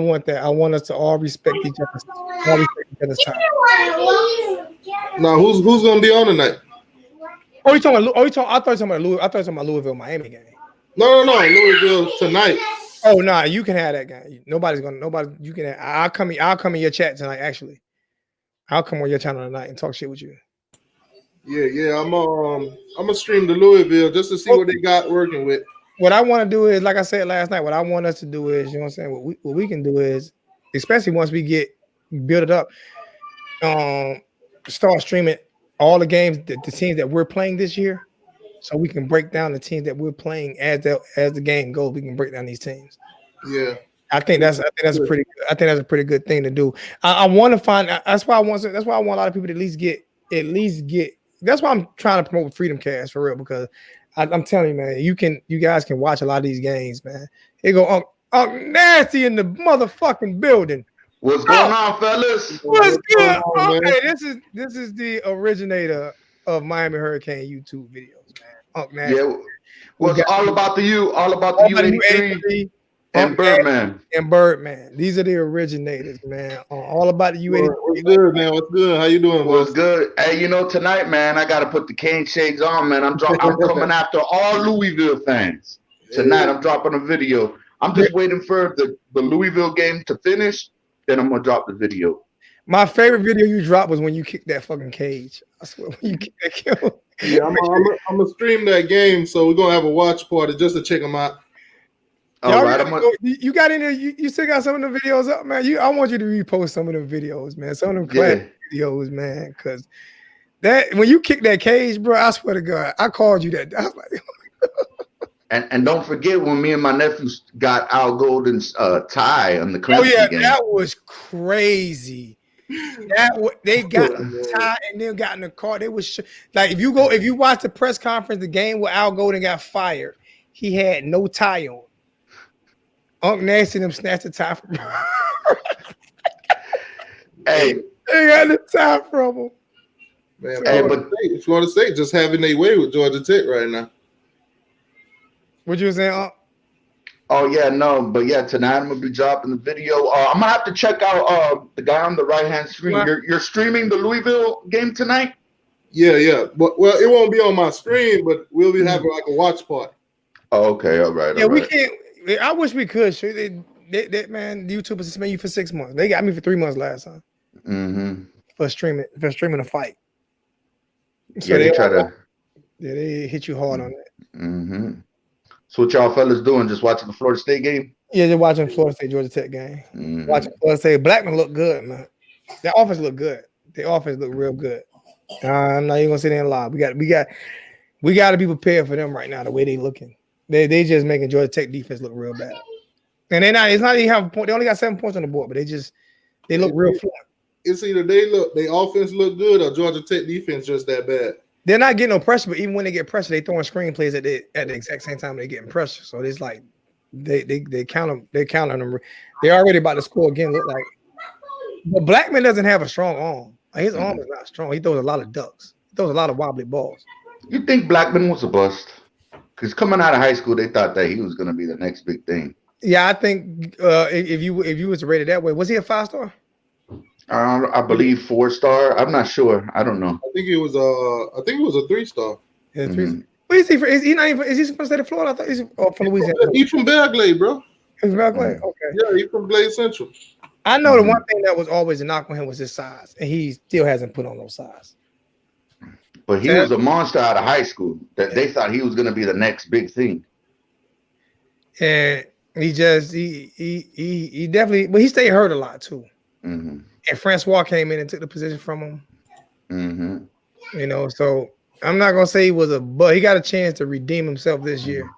want that. I want us to all respect each other's time. Now, who's gonna be on tonight? I thought you talking about Louisville Miami game. No, Louisville tonight. Oh no, nah, you can have that game. You can. I'll come in your chat tonight. Actually, I'll come on your channel tonight and talk shit with you. Yeah. I'm gonna stream the Louisville just to see what they got working with. What I want to do is, like I said last night, what I want us to do is, you know what I'm saying? What we can do is, especially once we get built it up, start streaming all the games, the teams that we're playing this year, so we can break down the teams that we're playing as the game goes. We can break down these teams. Yeah, I think that's a pretty good thing to do. I want to find. That's why I want a lot of people to at least get. That's why I'm trying to promote Freedom Cast for real, because I'm telling you, man, you guys can watch a lot of these games, man. They go Nasty in the motherfucking building. What's going on, fellas? What's good? Okay, this is the originator of Miami Hurricane YouTube videos, man. Nasty. Yeah, what's all about the U83 and Birdman. And Birdman. These are the originators, man. All about the U83. What's good, man? What's good? How you doing? What's good? Hey, tonight, man, I got to put the cane shades on, man. I'm coming after all Louisville fans. Tonight, I'm dropping a video. I'm just waiting for the Louisville game to finish. Then I'm going to drop the video. My favorite video you dropped was when you kicked that fucking cage. I swear, when you kicked that cage. Yeah, I'm going to stream that game, so we're going to have a watch party just to check them out. All right, you got in there. You still got some of the videos up, man. I want you to repost some of the videos, man. Some of them classic videos, man. Because that when you kick that cage, bro, I swear to God, I called you that. I was like, and don't forget when me and my nephews got Al Golden's tie on the Clemson game. That was crazy. They got the tie and then got in the car. They was like if you watch the press conference, the game where Al Golden got fired, he had no tie on. Unc Nasty them snatched the tie from him. Hey, they got the tie from him. Man, Florida State just having their way with Georgia Tech right now. What you were saying, Unc? Oh yeah, no, but yeah, tonight I'm gonna be dropping the video. I'm gonna have to check out the guy on the right hand screen. What? You're streaming the Louisville game tonight? Yeah. But it won't be on my screen, but we'll be having like a watch party. Oh, okay, all right. Yeah, we can't. I wish we could. They man, YouTubers suspend you for 6 months. They got me for 3 months last time. Mm-hmm. For streaming a fight. So yeah, they hit you hard on that. Mm-hmm. So what y'all fellas doing? Just watching the Florida State game? Yeah, just watching Florida State Georgia Tech game. Mm-hmm. Watching Florida State. Blackman look good, man. Their offense look good. Their offense look real good. I'm not even gonna sit there and lie. We got to be prepared for them right now. The way they looking. They just making Georgia Tech defense look real bad. And it's not even have a point. They only got 7 points on the board, but they look real fluent. It's either their offense look good or Georgia Tech defense just that bad. They're not getting no pressure, but even when they get pressure, they throwing screenplays at the exact same time they're getting pressure. So it's like they count them. They're already about to score again. Look like, but Blackman doesn't have a strong arm. Like, his arm is not strong. He throws a lot of ducks. He throws a lot of wobbly balls. You think Blackman was a bust? Because coming out of high school, they thought that he was going to be the next big thing. Yeah, I think if you was rated that way, was he a 5-star? I believe 4-star. I'm not sure. I don't know. I think it was a 3-star. Yeah, 3-star. Where is he from? Is he from the state of Florida? I thought he's from Louisiana. He's from Belgrade, bro. He's from Belgrade. Okay. Yeah, he's from Glade Central. I know the one thing that was always a knock on him was his size, and he still hasn't put on no size. But he was a monster out of high school. That they thought he was going to be the next big thing. And he definitely, but he stayed hurt a lot too. Mm-hmm. And Francois came in and took the position from him. Mm-hmm. So I'm not gonna say he was a but he got a chance to redeem himself this year.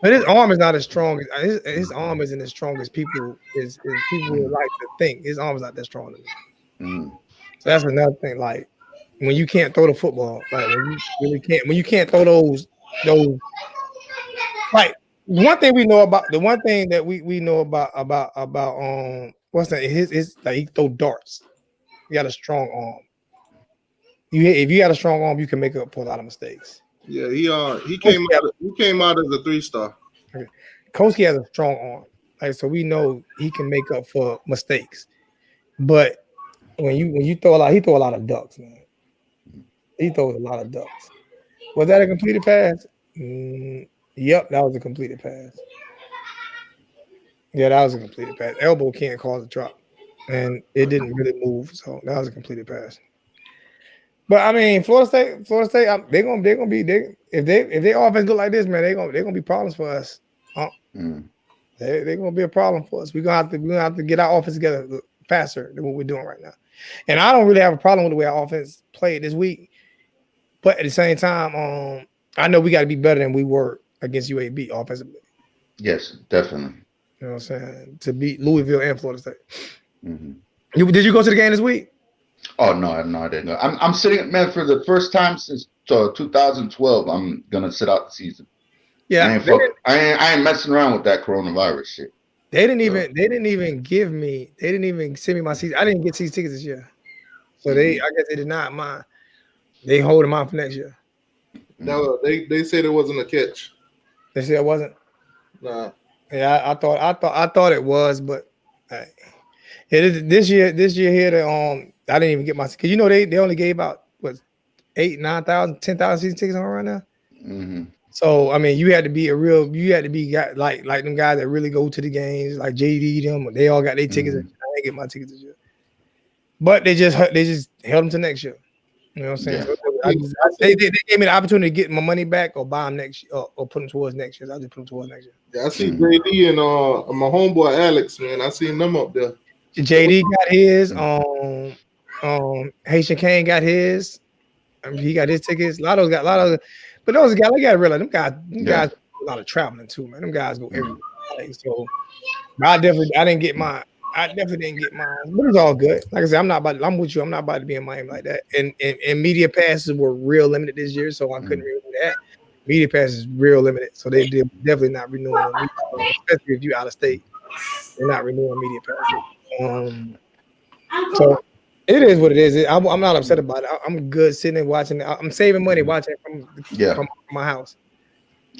But his arm is not as strong. His arm isn't as strong as people people would like to think. His arm is not that strong to me. So that's another thing. Like when you can't throw the football, like when you can't throw those like one thing we know about the one thing that we know about what's that? His like he throw darts. He got a strong arm. If you got a strong arm, you can make up for a lot of mistakes. Yeah, he came out as a 3-star. Okay. Koski has a strong arm, like so we know he can make up for mistakes. But when you throw a lot, he throw a lot of ducks, man. He throws a lot of ducks. Was that a completed pass? Yep, that was a completed pass. Yeah, that was a completed pass. Elbow can't cause a drop, and it didn't really move, so that was a completed pass. But I mean, Florida State, they're gonna be if they offense look like this, man, they're gonna be problems for us. They're gonna be a problem for us. We're gonna have to get our offense together faster than what we're doing right now. And I don't really have a problem with the way our offense played this week, but at the same time, I know we got to be better than we were against UAB offensively. Yes, definitely. You know what I'm saying? To beat Louisville and Florida State. Did you go to the game this week? Oh no, I didn't. I'm sitting, man, for the first time since 2012. I'm gonna sit out the season. Yeah, I ain't messing around with that coronavirus shit. They didn't even send me my season. I didn't get season tickets this year, so I guess they did not mind. They hold them out for next year. No, they said it wasn't a catch. They said it wasn't. Nah. Yeah, I thought it was, but this year here I didn't even get my because they only gave out 8,000, 9,000, 10,000 season tickets on right now. So I mean, you had to be like them guys that really go to the games, like JD them. They all got their tickets. I didn't get my tickets this year, but they just held them to next year. You know what I'm saying? Yeah. So they gave me the opportunity to get my money back or buy them next year or put them towards next year. So I just put them towards next year. Yeah, I see JD and my homeboy Alex, man. I seen them up there. JD got his. Haitian Kane got his. I mean, he got his tickets. Lotto's got a lot of, but those guys, I gotta realize them guys do a lot of traveling too, man. Them guys go everywhere. Like, so I definitely didn't get mine, but it's all good. Like I said, I'm with you. I'm not about to be in Miami like that. And media passes were real limited this year, so I couldn't really do that. Media passes real limited, so they did definitely not renewing them, especially if you out of state. They're not renewing media passes. So it is what it is. I'm not upset about it. I'm good sitting and watching. I'm saving money watching it from my house.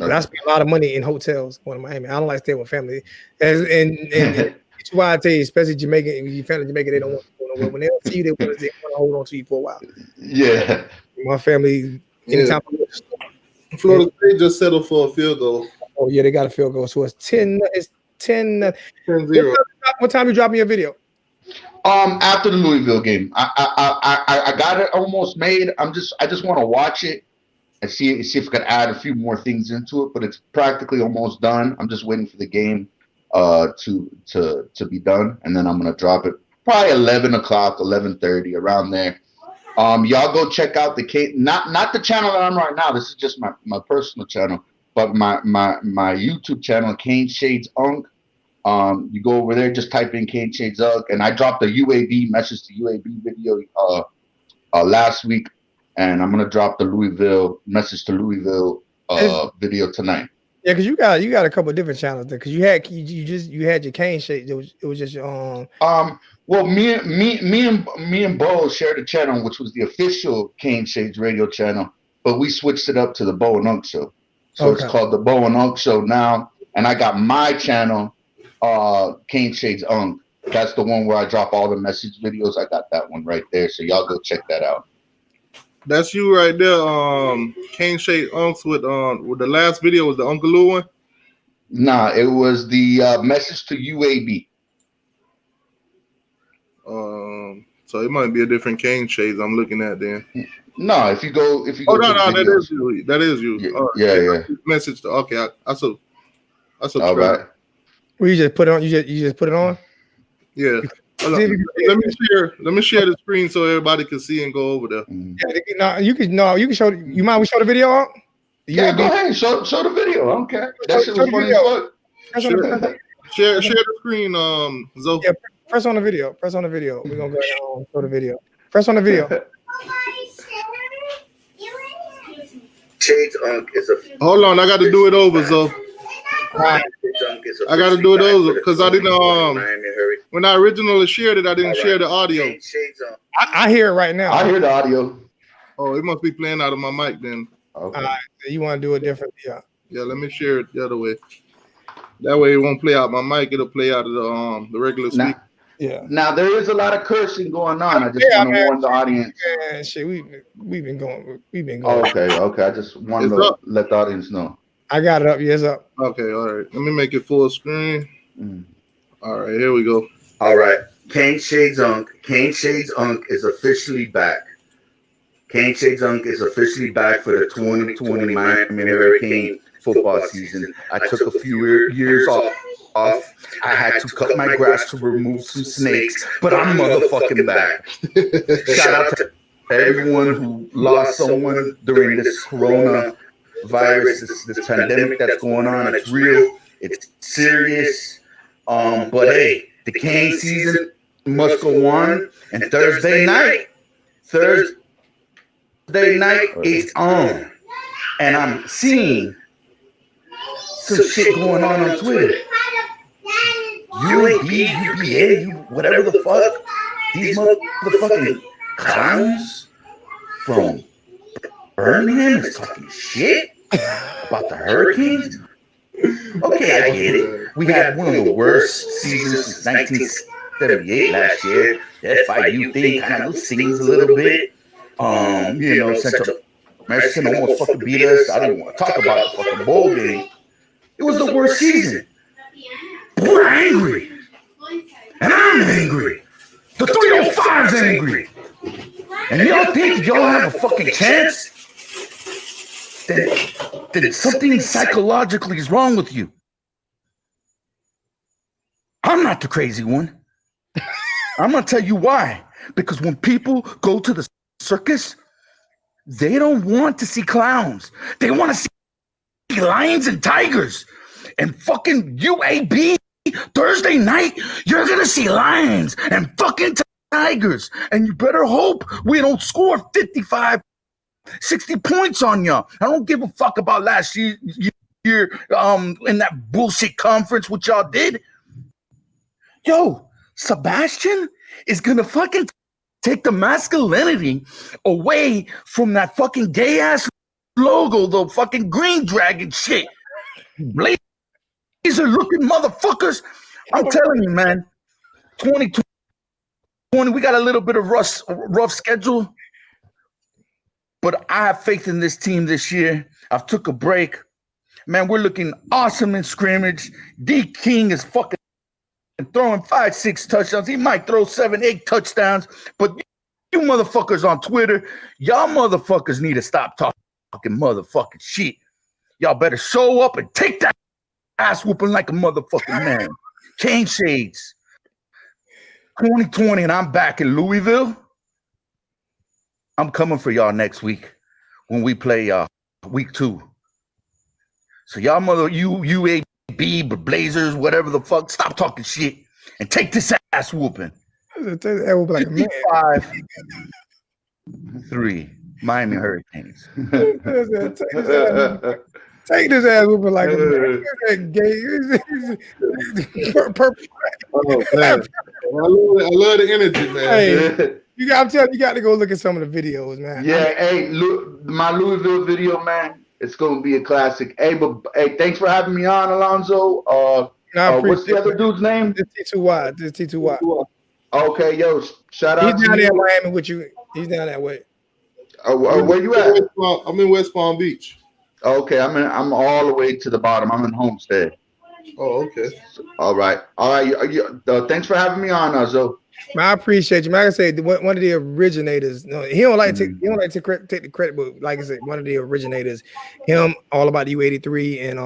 Okay. I spend a lot of money in hotels going to Miami. I don't like staying with family. And that's why I tell you, especially Jamaican, if you family Jamaican, they don't want to go nowhere. When they don't see you, they want to hold on to you for a while. Yeah. My family, anytime. Florida State just settled for a field goal. Oh yeah, they got a field goal. So it's 10. It's 10. 10-0. What time you dropping your video? After the Louisville game, I got it almost made. I just want to watch it and see if I could add a few more things into it. But it's practically almost done. I'm just waiting for the game to be done, and then I'm gonna drop it probably 11 o'clock, 11:30, around there. Y'all go check out not the channel that I'm right now. This is just my personal channel, but my YouTube channel, Kane Shades Unk. You go over there, just type in Kane Shades Unk, and I dropped a UAB message to UAB video last week, and I'm gonna drop the Louisville message to Louisville video tonight. Yeah, because you got a couple of different channels there. Because you had your Kane Shades. It was just your Well, me and Bo shared a channel, which was the official Kane Shades radio channel, but we switched it up to the Bo and Unk Show. So It's called the Bo and Unk Show now, and I got my channel, Kane Shades Unk. That's the one where I drop all the message videos. I got that one right there, so y'all go check that out. That's you right there. Kane Shades Unks with the last video was the Uncle Lou one. Nah, it was the message to UAB. So it might be a different Kane Shades I'm looking at then. No, if you go. Oh no, that is you. That is you. Yeah. Message to I saw. All right. Well, you just put it on. You just put it on. Yeah. Hold on. Let me share the screen so everybody can see and go over there. Yeah, you can show. You mind we show the video out? Yeah, go ahead. Show the video. I don't care. That shit was funny as fuck. Share the screen, Zoe. Yeah, press on the video. Press on the video. We're gonna go ahead and show the video. Press on the video. Shades Unk is a. Hold on, I got to do it over, Zoe. I got to do it over because I didn't. When I originally shared it, I didn't share the audio. I hear it right now. I hear the audio. Oh, it must be playing out of my mic then. Okay. You want to do it differently? Yeah. Yeah, let me share it the other way. That way it won't play out my mic. It'll play out of the regular speaker. Yeah. Now there is a lot of cursing going on. I just want to warn the audience. Yeah, shit, we've been going. Okay. I just wanted to let the audience know. I got it up. Yeah, it's up. Okay, all right. Let me make it full screen. All right, here we go. All right. Kane Shades Unk is officially back. Kane Shades Unk is officially back for the 2020 Miami Hurricane football season. I took a few years off. I had to cut my grass to remove some snakes, but I'm motherfucking back. Shout out to everyone who lost someone during this coronavirus, this pandemic that's going on. It's real. It's serious. But hey, the Kane season must go on. And Thursday night, it's on. And I'm seeing some shit going on Twitter. UAB, UPA, whatever the fuck. These motherfucking clowns from Birmingham is talking shit about the Hurricanes. Okay, I get it. We had one of the worst seasons since 1978 last year. The FIU thing kind of stings a little bit. Central American almost fucking beat us. I didn't want to talk about the fucking bowl game. It was the worst season. But we're angry. And I'm angry. The 305's angry. And y'all think y'all have a fucking chance? Then something psychologically is wrong with you. I'm not the crazy one. I'm going to tell you why. Because when people go to the circus, they don't want to see clowns. They want to see lions and tigers. And fucking UAB, Thursday night, you're going to see lions and fucking tigers. And you better hope we don't score 55, 60 points on y'all. I don't give a fuck about last year in that bullshit conference, what y'all did. Yo, Sebastian is going to fucking take the masculinity away from that fucking gay ass logo, the fucking green dragon shit. Blazer looking motherfuckers. I'm telling you, man, 2020, we got a little bit of rough schedule, but I have faith in this team this year. I've took a break. Man, we're looking awesome in scrimmage. D King is fucking throwing 5-6 touchdowns. He might throw 7-8 touchdowns, but you motherfuckers on Twitter, y'all motherfuckers need to stop talking motherfucking shit. Y'all better show up and take that ass whooping like a motherfucking man. Kane Shades. 2020, and I'm back in Louisville. I'm coming for y'all next week when we play week 2. So y'all UAB, Blazers, whatever the fuck, stop talking shit and take this ass whooping. Like a man. 5-3 Miami Hurricanes. Take this ass whooping like a man. Oh, man. I love the energy, man. Hey, I'm telling you, got to go look at some of the videos, man. Yeah, hey, my Louisville video, man, it's gonna be a classic. Hey, thanks for having me on, Alonzo. What's the other dude's name? This T2Y. Okay, yo, shout out. He's down there in Miami with you. He's down that way. Where you at? I'm in West Palm Beach. Okay, I'm all the way to the bottom. I'm in Homestead. Oh, okay. All right. Thanks for having me on, Zo. Man, I appreciate you. Man, like I said, one of the originators. No, he don't like to take the credit, but like I said, one of the originators. Him, all about U83, and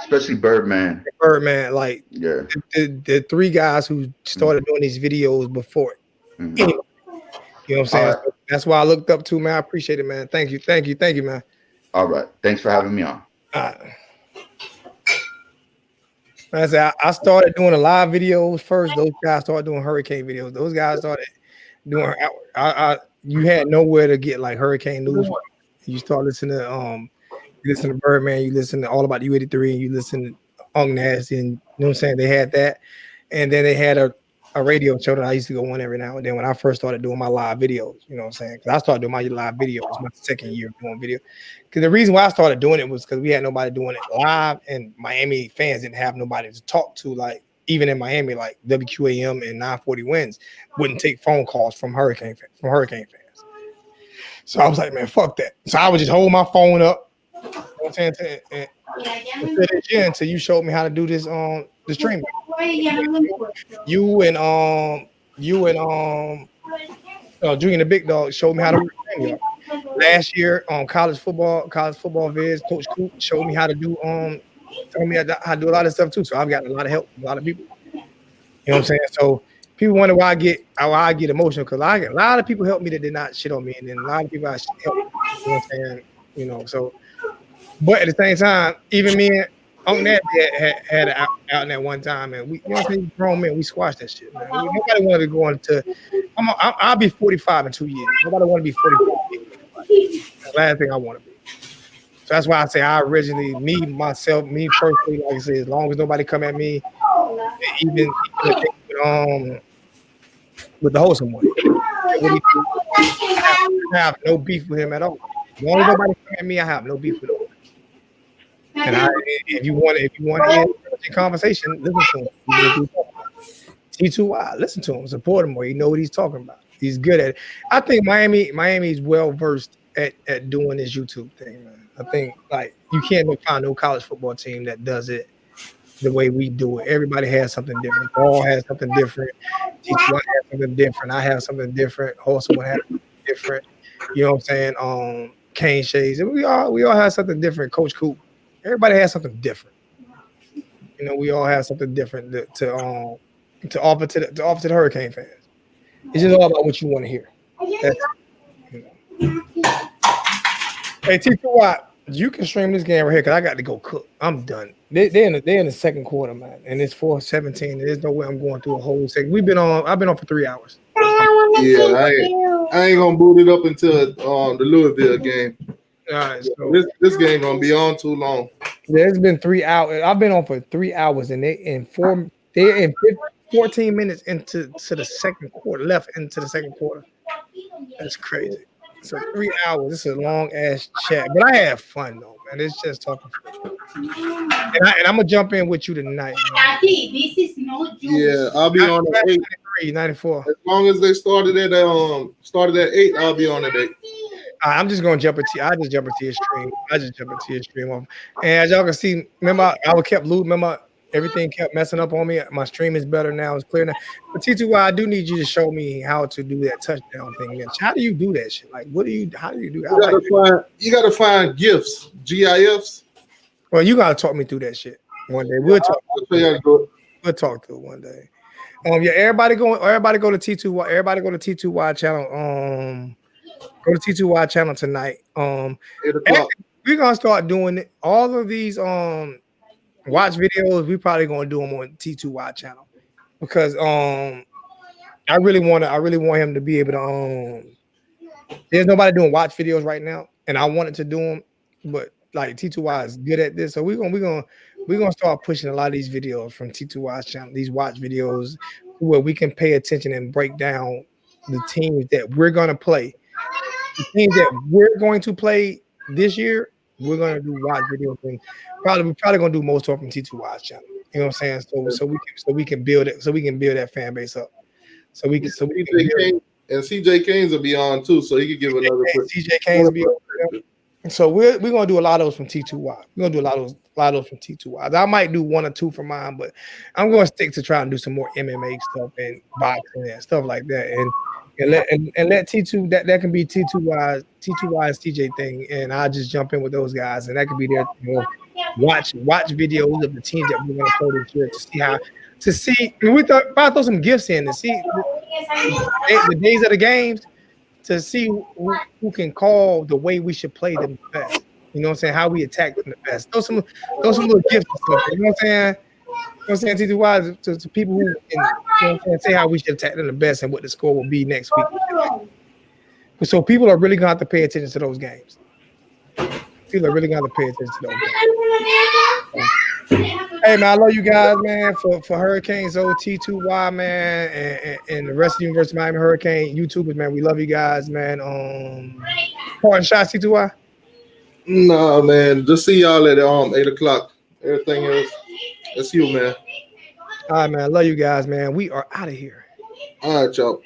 especially Birdman. Birdman, like Yeah. the three guys who started doing these videos before it. Mhm. Anyway, you know what I'm saying? All right. So that's why I looked up to, man. I appreciate it, man. Thank you, man. All right. Thanks for having me on. I started doing the live videos first. Those guys started doing hurricane videos. Those guys started doing. You had nowhere to get like hurricane news. You start listening to you listen to Birdman, you listen to All About U83, and you listen to Unk Nasty, and you know what I'm saying? They had that, and then they had a radio show that I used to go on every now and then when I first started doing my live videos. You know what I'm saying? Because I started doing my live videos. It's my second year doing video. Because the reason why I started doing it was because we had nobody doing it live, and Miami fans didn't have nobody to talk to. Like even in Miami, like WQAM and 940 Wins wouldn't take phone calls from Hurricane fans. So I was like, man, fuck that. So I would just hold my phone up. You know what I'm saying? Until you showed me how to do this on the stream. You and Junior the Big Dog showed me how to work StreamYard. Last year on college football vids, Coach Coop showed me how to do told me how to do a lot of stuff too. So I've gotten a lot of help from a lot of people. You know what I'm saying? So people wonder why I get emotional, because a lot of people helped me that did not shit on me, and then a lot of people I helped. You know what I'm saying? You know, so but at the same time, even me and Uncle Nat had it out in that one time, and we, you know what I'm saying, grown men, we squashed that shit, man. Nobody wanted to go into. I'll be 45 in 2 years. Nobody want to be 45. That's the last thing I want to be. So that's why I say I originally, me personally, like I said, as long as nobody come at me, even with the wholesome one, I have no beef with him at all. As long as nobody come at me, I have no beef with him. And if you want to hear a conversation, listen to him. T2Y, listen to him, support him, where you know what he's talking about. He's good at it. I think Miami's well versed at doing this YouTube thing, man. I think like you can't find no college football team that does it the way we do it. Everybody has something different. Paul has something different. T2Y has something different. I have something different. Wholesome has something different. You know what I'm saying? Kane Shades. We all have something different. Coach Coop. Everybody has something different. You know, we all have something different to offer to the Hurricane fans. It's just all about what you want to hear. That's, you know. Hey, T2Y, you can stream this game right here because I got to go cook. I'm done. They're in the second quarter, man, and it's 4:17. There's no way I'm going through a whole second. I've been on for 3 hours. Yeah, I ain't gonna boot it up until the Louisville game. All right, so this game gonna be on too long. Yeah, it's been 3 hours. I've been on for 3 hours, and they're in 14 minutes into the second quarter, left into the second quarter. That's crazy. So 3 hours. This is a long ass chat, but I had fun though, man. It's just talking. And I'm gonna jump in with you tonight. This is no joke. Yeah, I'll be on at 8. 94. As long as they started at 8, I'll be on at 8. I'm just gonna jump into. I just jump into your stream. And as y'all can see, remember I kept losing. Remember everything kept messing up on me. My stream is better now. It's clear now. But T2Y, I do need you to show me how to do that touchdown thing. How do you do that shit? Like, how do you do that? You gotta find GIFs, GIFs. Well, you gotta talk me through that shit one day. We'll talk. We'll talk through it one day. Yeah, everybody go to T2Y. Everybody go to T2Y channel. Go to T2Y channel tonight. We're gonna start doing it. All of these watch videos. We probably gonna do them on T2Y channel because I really want him to be able to there's nobody doing watch videos right now, and I wanted to do them, but like T2Y is good at this, so we're gonna start pushing a lot of these videos from T2Y's channel, these watch videos, where we can pay attention and break down the teams that we're gonna play. The teams that we're going to play this year, we're gonna do watch videos, and we're probably gonna do most of them from T2Y's channel. You know what I'm saying? So we can build it, so we can build that fan base up. So we can and CJ Canes will be on too, so he could give another. CJ Canes will be on. So we're gonna do a lot of those from T2Y. We're gonna do a lot of those from T2Y. I might do 1 or 2 from mine, but I'm gonna stick to trying to do some more MMA stuff and boxing and stuff like that. And let T2 that can be T2Y's TJ thing, and I just jump in with those guys, and that could be their watch videos of the teams that we're gonna play this year to see. And we thought about throw some gifts in to see the days of the games to see who can call the way we should play them the best. You know what I'm saying? How we attack them the best. Throw some little gifts and stuff. You know what I'm saying? You know what I'm saying? TTY to people who can, you know what I'm saying, say how we should attack them the best and what the score will be next week. So people are really gonna have to pay attention to those games. People are really gonna have to pay attention to those games. Hey man, I love you guys, man. For Hurricanes OT2Y, man, and the rest of the University of Miami Hurricane YouTubers, man. We love you guys, man. Parting shots, T2Y. Nah, man. Just see y'all at 8 o'clock. Everything else, that's you, man. All right, man. I love you guys, man. We are out of here. All right, y'all.